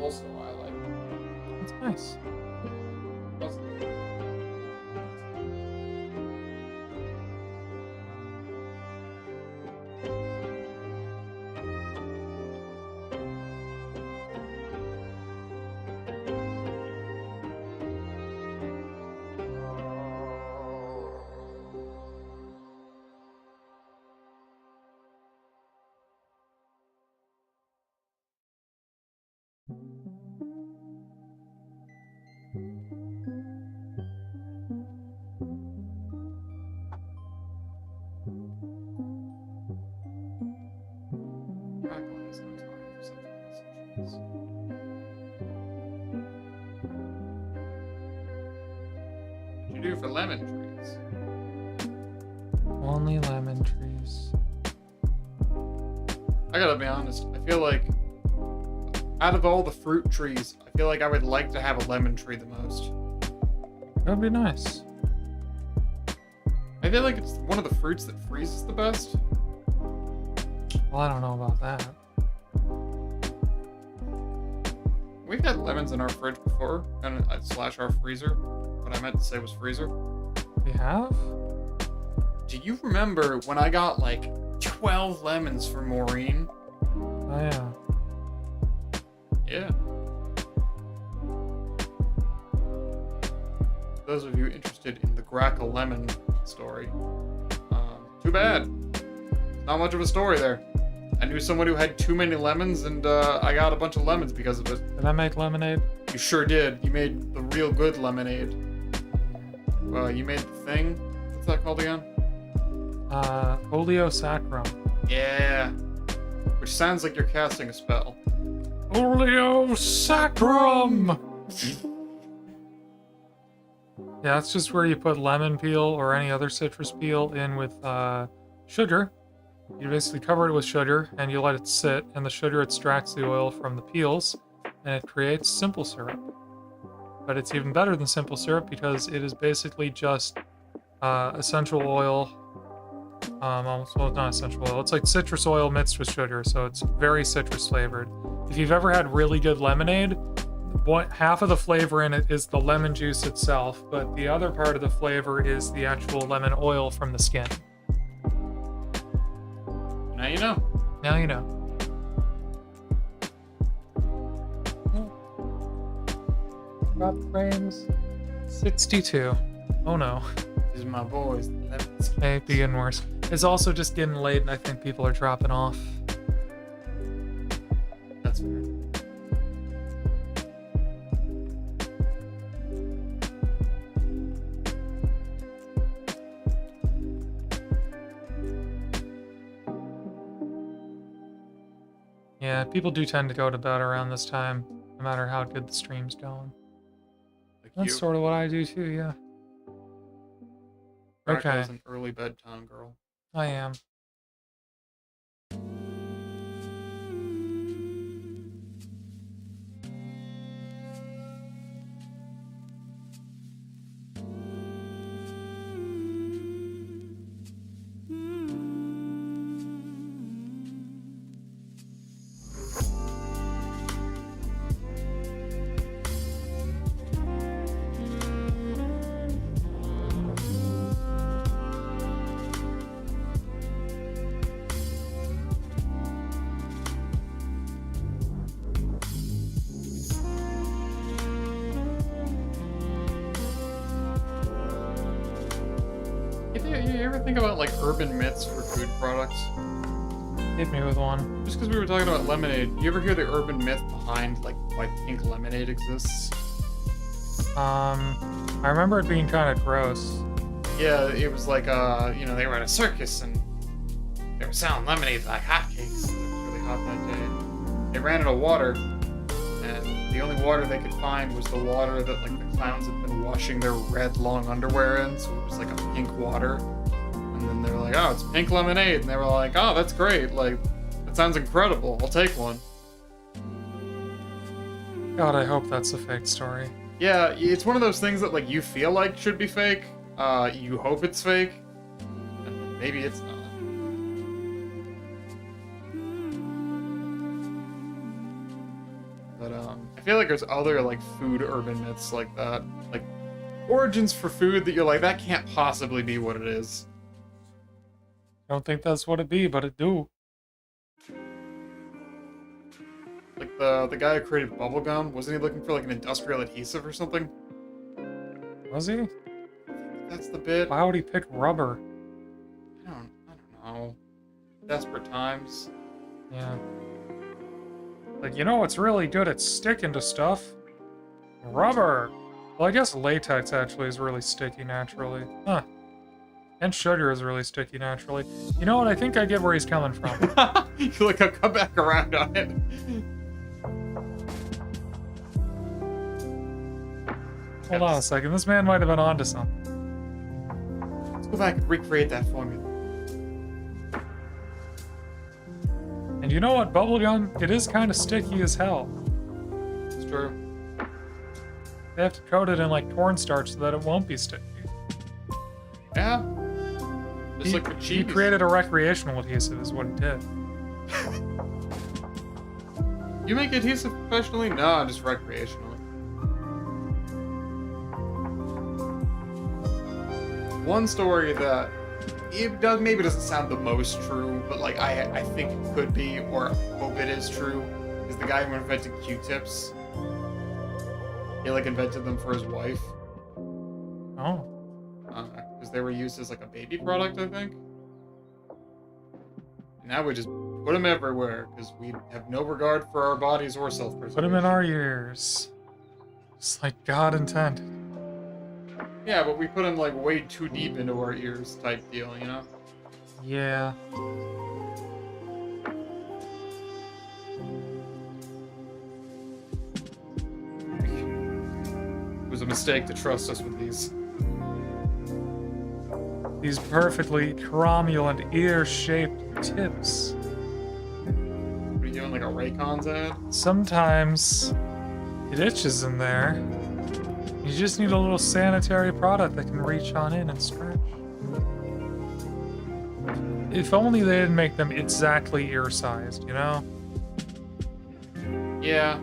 also, I like That's nice. Crackle has no time for such messages. What'd you do for lemon trees? Only lemon trees. I gotta be honest, I feel like out of all the fruit trees, I feel like I would like to have a lemon tree the most. That'd be nice. I feel like it's one of the fruits that freezes the best. Well, I don't know about that. We've had lemons in our fridge before, and slash our freezer. What I meant to say was freezer. We have? Do you remember when I got like 12 lemons from Maureen? Oh yeah. Yeah. Those of you interested in the Grackle lemon story, too bad. Not much of a story there. I knew someone who had too many lemons, and I got a bunch of lemons because of it. Did I make lemonade? You sure did. You made the real good lemonade. Well, you made the thing. What's that called again? Oleo sacrum. Yeah. Which sounds like you're casting a spell. Oleo sacrum! Yeah, that's just where you put lemon peel or any other citrus peel in with sugar. You basically cover it with sugar and you let it sit, and the sugar extracts the oil from the peels and it creates simple syrup. But it's even better than simple syrup because it is basically just essential oil. Well, not essential oil. It's like citrus oil mixed with sugar, so it's very citrus flavored. If you've ever had really good lemonade, half of the flavor in it is the lemon juice itself, but the other part of the flavor is the actual lemon oil from the skin. Now you know. Now you know. Drop frames 62. Oh no. is my boys. The lemon skin. May be getting worse. It's also just getting late, and I think people are dropping off. That's fair. Yeah, people do tend to go to bed around this time, no matter how good the stream's going. Like That's you. sort of what I do too, yeah. Okay. Rachel's an early bedtime girl. I am. You ever think about like urban myths for food products? Hit me with one. Just because we were talking about lemonade, you ever hear the urban myth behind like why pink lemonade exists? I remember it being kind of gross. Yeah, it was like you know, they were at a circus and they were selling lemonade like hotcakes. It was really hot that day. They ran out of water, and the only water they could find was the water that like the clowns had been washing their red long underwear in, so it was like a pink water. And then they were like, oh, it's pink lemonade. And they were like, oh, that's great. Like, that sounds incredible. I'll take one. God, I hope that's a fake story. Yeah, it's one of those things that, like, you feel like should be fake. You hope it's fake. And maybe it's not. But, I feel like there's other, like, food urban myths like that. Like, origins for food that you're like, that can't possibly be what it is. Don't think that's what it be, but it do. Like the guy who created bubblegum, wasn't he looking for like an industrial adhesive or something? Was he? That's the bit. Why would he pick rubber? I don't know. Desperate times. Yeah. Like, you know what's really good at sticking to stuff? Rubber! Well, I guess latex actually is really sticky naturally. Huh. And sugar is really sticky naturally. You know what? I think I get where he's coming from. You like I'll come back around on it. Hold on a second. This man might have been onto something. Let's go back and recreate that formula. And you know what? Bubblegum, it is kind of sticky as hell. It's true. They have to coat it in like cornstarch so that it won't be sticky. Yeah. Just like with cheese. He created a recreational adhesive is what he did. You make adhesive professionally? No, just recreationally. One story that maybe doesn't sound the most true, but like I think it could be, or hope it is true, is the guy who invented Q-tips. He like invented them for his wife. Oh. Because they were used as like a baby product, I think. And now we just put them everywhere because we have no regard for our bodies or self-preservation. Put them in our ears. Just like God intended. Yeah, but we put them like way too deep into our ears type deal, you know? Yeah. It was a mistake to trust us with these. These perfectly cromulent ear-shaped tips. What are you doing, like a Raycons ad? Sometimes it itches in there. You just need a little sanitary product that can reach on in and stretch. If only they didn't make them exactly ear-sized, you know? Yeah.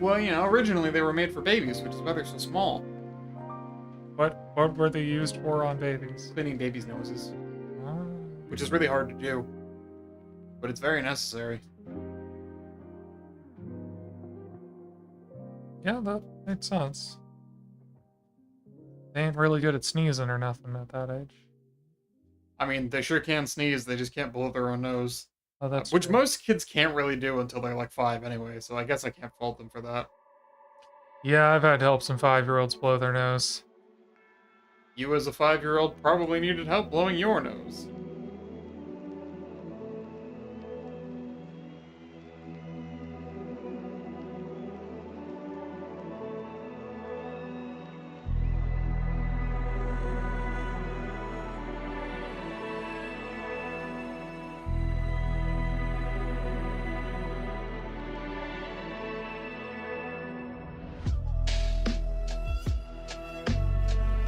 Well, you know, originally they were made for babies, which is why they're so small. What were they used for on babies? Cleaning babies' noses. Ah. Which is really hard to do. But it's very necessary. Yeah, that makes sense. They ain't really good at sneezing or nothing at that age. I mean, they sure can sneeze, they just can't blow their own nose. Oh, that's Which true. most kids can't really do until they're like 5 anyway, so I guess I can't fault them for that. Yeah, I've had to help some 5-year-olds blow their nose. You as a 5-year-old probably needed help blowing your nose.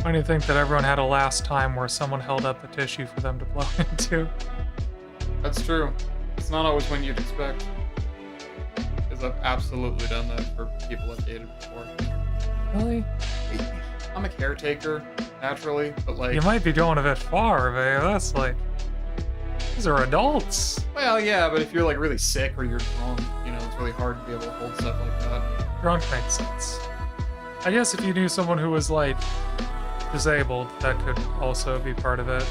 Funny to think that everyone had a last time where someone held up the tissue for them to blow into. That's true. It's not always when you'd expect. Because I've absolutely done that for people I've dated before. Really? I'm a caretaker, naturally, but like... You might be going a bit far, babe. That's like... These are adults. Well, yeah, but if you're like really sick or you're drunk, you know, it's really hard to be able to hold stuff like that. Drunk makes sense. I guess if you knew someone who was like disabled, that could also be part of it.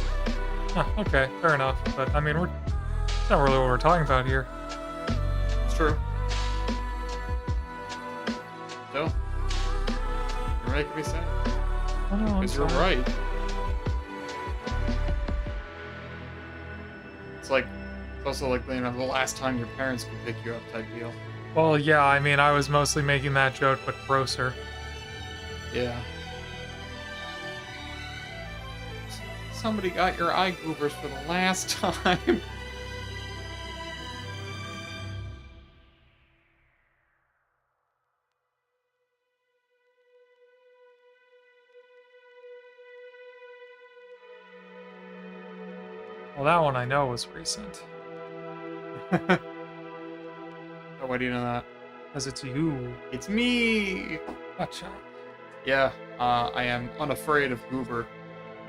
Huh, okay, fair enough. But I mean, that's not really what we're talking about here. It's true. So, you're making me sad. Oh no, I'm Because you're sorry. right. It's like, it's also like, you know, the last time your parents could pick you up type deal. Well, yeah, I mean, I was mostly making that joke, but grosser. Yeah. Somebody got your eye goobers for the last time. Well, that one I know was recent. Oh, why do you know that? Because it's you. It's me! Gotcha. Yeah, I am unafraid of goober.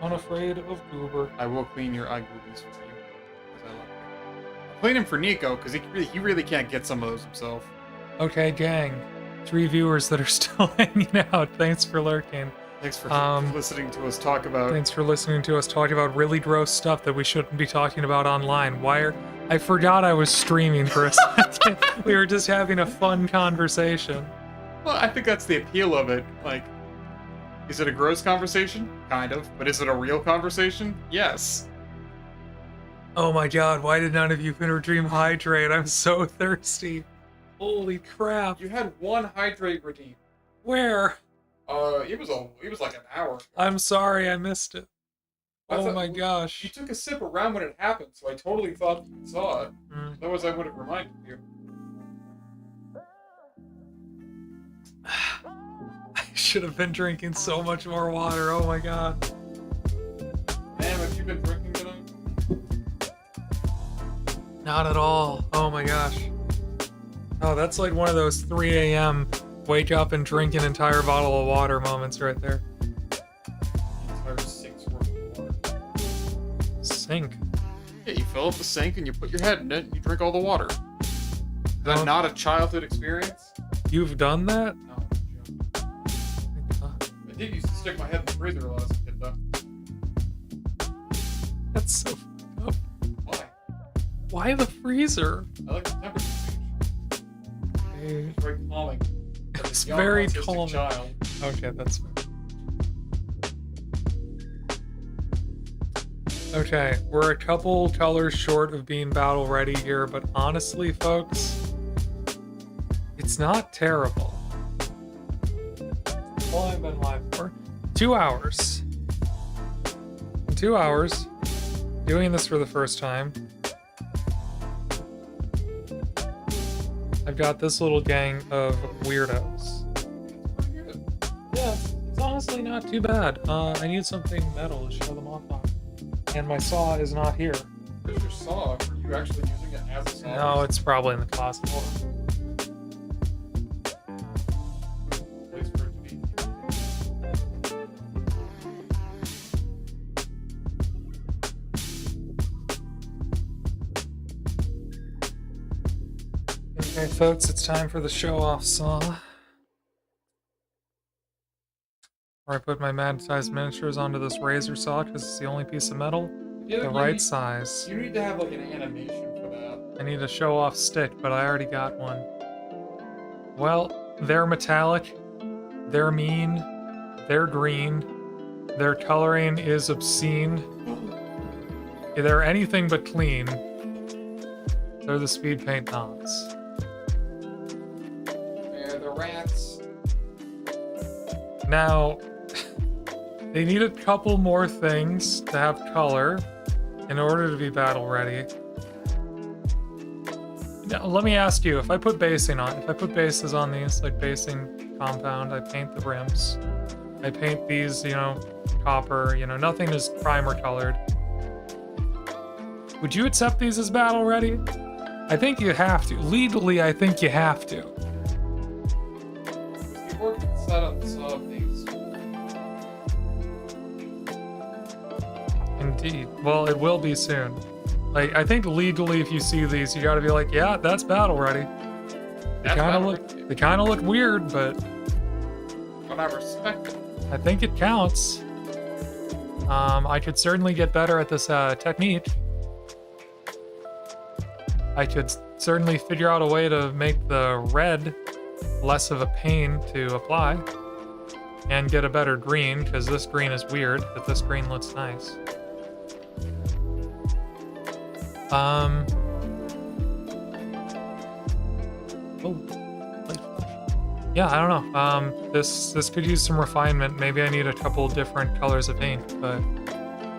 Unafraid of goober. I will clean your eye goobies for you. Because I love you. I'll clean him for Nico, because he really can't get some of those himself. Okay, gang. 3 viewers that are still hanging out. Thanks for lurking. Thanks for listening to us talk about... Thanks for listening to us talk about really gross stuff that we shouldn't be talking about online. I forgot I was streaming for a second. We were just having a fun conversation. Well, I think that's the appeal of it. Like, is it a gross conversation? Kind of. But is it a real conversation? Yes. Oh my god, why did none of you Inner Dream hydrate? I'm so thirsty. Holy crap. You had one hydrate redeem. Where? It was like an hour ago. I'm sorry, I missed it. Oh my gosh. You took a sip around when it happened, so I totally thought you saw it. Mm. Otherwise, I would have reminded you. I should have been drinking so much more water. Oh my god. Ma'am, have you been drinking tonight? Not at all. Oh my gosh. Oh, that's like one of those 3 a.m. wake up and drink an entire bottle of water moments right there. The entire sink's worth of water. Sink. Yeah, you fill up the sink and you put your head in it and you drink all the water. Is that not a childhood experience? You've done that? No, I did used to stick my head in the freezer when I was a kid, though. That's so fucked up. Why? Why the freezer? I like the temperature change. It's very calming. It's Young, very autistic calming. child. Okay, that's fair. Okay, we're a couple colors short of being battle ready here, but honestly, folks, it's not terrible. How long have I been live for? 2 hours. In 2 hours, doing this for the first time, I've got this little gang of weirdos. Yeah, it's honestly not too bad. I need something metal to show them off on. And my saw is not here. Where's your saw? Are you actually using it as a saw? No, it's probably in the closet. Hold on. Place for it to be. Okay, folks, it's time for the show-off saw. Where I put my mad-sized miniatures onto this razor saw because it's the only piece of metal. The right size. You need to have like an animation for that. I need a show-off stick, but I already got one. Well, they're metallic. They're mean. They're green. Their coloring is obscene. They're anything but clean. They're the Speedpaint knots. They're the rats. Now, they need a couple more things to have color in order to be battle ready. Now, let me ask you, if I put bases on these, like basing compound, I paint the rims. I paint these, copper, nothing is primer colored. Would you accept these as battle ready? I think you have to. Legally, I think you have to. The ORKS setups of these. Indeed. Well, it will be soon. Like, I think legally, if you see these, you gotta be like, yeah, that's battle ready. They kind of look weird, but I respect it. I think it counts. I could certainly get better at this technique. I could certainly figure out a way to make the red less of a pain to apply and get a better green, because this green is weird, but this green looks nice. Yeah, I don't know. This could use some refinement. Maybe I need a couple different colors of paint, but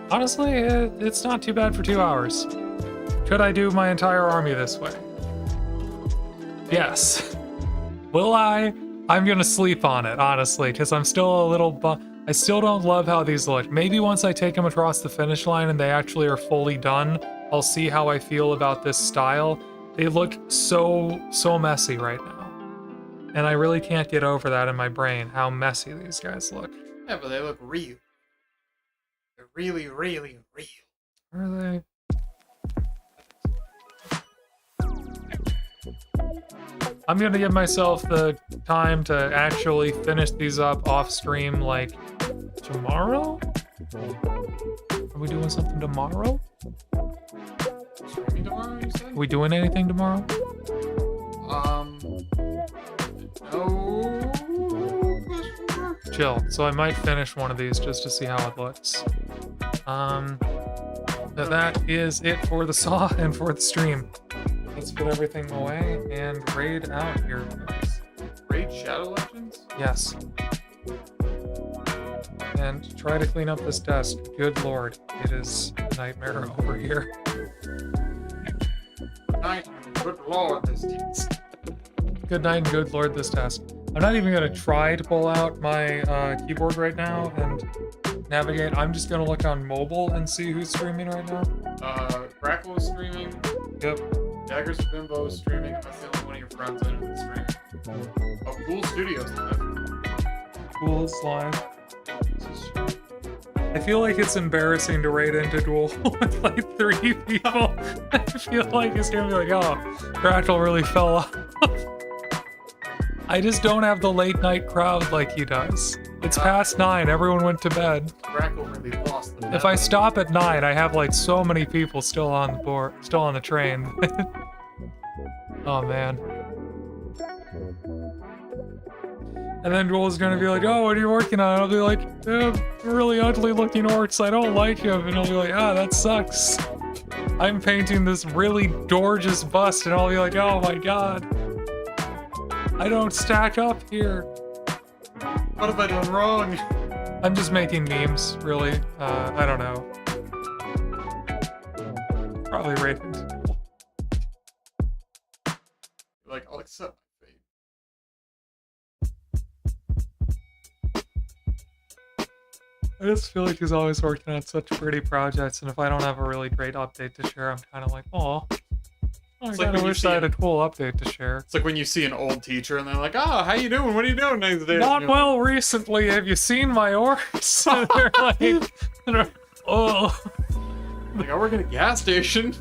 honestly, it's not too bad for 2 hours. Could I do my entire army this way? Yes. Will I? I'm gonna sleep on it, honestly, because I'm still a little I still don't love how these look. Maybe once I take them across the finish line and they actually are fully done, I'll see how I feel about this style. They look so messy right now. And I really can't get over that in my brain, how messy these guys look. Yeah, but they look real. They're really, really real. Are they? I'm gonna give myself the time to actually finish these up off stream, like, tomorrow? Are we doing something tomorrow? Streaming tomorrow, you said? Are we doing anything tomorrow? No. Chill. So I might finish one of these just to see how it looks. But that is it for the saw and for the stream. Let's put everything away and raid out here, guys. Raid Shadow Legends? Yes. And try to clean up this desk. Good lord, it is a nightmare over here. Night, good lord, this desk. Good night and good lord, this desk. I'm not even gonna try to pull out my keyboard right now and navigate. I'm just gonna look on mobile and see who's streaming right now. Crackle is streaming. Yep. Daggers Bimbo is streaming. That's the only one of your friends in the stream. Oh, Cool Studios live. Cool is live. I feel like it's embarrassing to raid into duel with like 3 people. I feel like it's gonna be like, oh, Crackle really fell off. I just don't have the late night crowd like he does. It's past 9, everyone went to bed. Crackle really lost the If I stop at 9, I have like so many people still on the board, still on the train. Oh man. And then Joel's gonna be like, oh, what are you working on? And I'll be like, really ugly looking orcs, I don't like him. And I'll be like, ah, that sucks. I'm painting this really gorgeous bust, and I'll be like, oh my god. I don't stack up here. What have I done wrong? I'm just making memes, really. I don't know. Probably raping people. Like, I'll accept my fate. I just feel like he's always working on such pretty projects, and if I don't have a really great update to share, I'm kind of like, oh. I kind of wish I had a cool update to share. It's like when you see an old teacher and they're like, oh, how you doing? What are you doing next day? Not well recently. Have you seen my orcs? And they're like, oh. Like, I work at a gas station.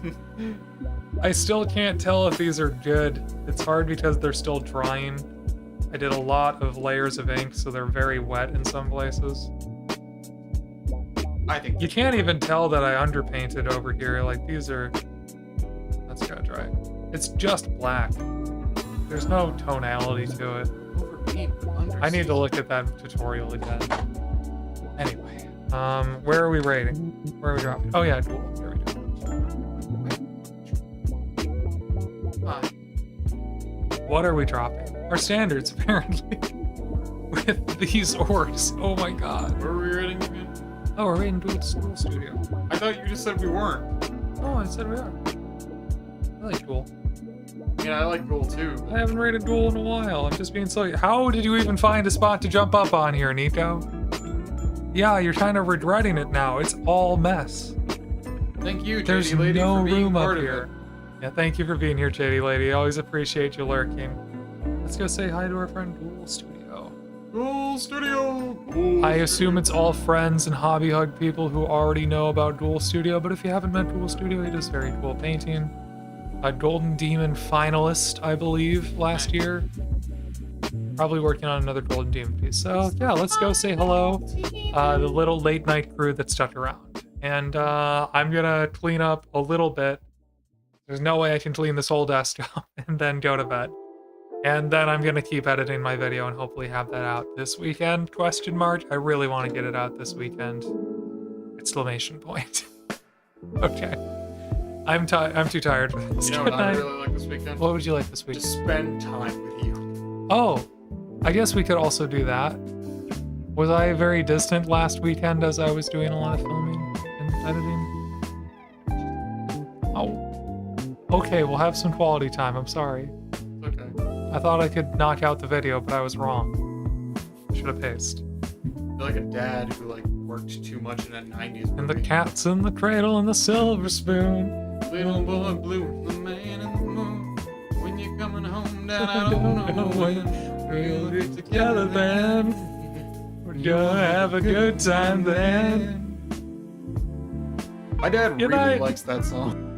I still can't tell if these are good. It's hard because they're still drying. I did a lot of layers of ink, so they're very wet in some places. I think You can't even tell that I underpainted over here. Like, these are... That's gotta dry. It's just black. There's no tonality to it. overpaint. I need to look at that tutorial again. Anyway, where are we rating? Where are we dropping? Oh yeah, cool. There we go. Hi. What are we dropping? Our standards, apparently. With these orcs. Oh my god. Where are we rating again? Oh, we're rating Dual Studio. I thought you just said we weren't. Oh, I said we are. I like Dual. Yeah, I like Ghoul too. I haven't rated Dual in a while. I'm just being silly. How did you even find a spot to jump up on here, Nico? Yeah, you're kind of regretting it now. It's all mess. Thank you, There's JD Lady, no for being room up part of here. it. Yeah, thank you for being here, JD Lady. I always appreciate you lurking. Let's go say hi to our friend Dual Studio. Ghoul Studio! Ghoul I assume it's all friends and hobby hug people who already know about Dual Studio, but if you haven't met Dual Studio, he does very cool painting. A Golden Demon finalist, I believe, last year. Probably working on another Golden Demon piece. So yeah, let's go say hello. The little late night crew that stuck around. And I'm gonna clean up a little bit. There's no way I can clean this whole desktop and then go to bed. And then I'm gonna keep editing my video and hopefully have that out this weekend, question mark. I really want to get it out this weekend. Exclamation point. Okay. I'm too tired for this. You know what I really like this weekend? What would you like this week? Just spend time with you. Oh, I guess we could also do that. Was I very distant last weekend as I was doing a lot of filming and editing? Oh. Okay, we'll have some quality time. I'm sorry. It's okay. I thought I could knock out the video, but I was wrong. Should have paced. You're like a dad who like worked too much in a 90s movie. And the cat's in the cradle and the silver spoon. Little boy blue, the man in the moon. When you're coming home, Dad, I don't know when. We'll get together then. We're gonna have a good time then. My dad Good really night. likes that song.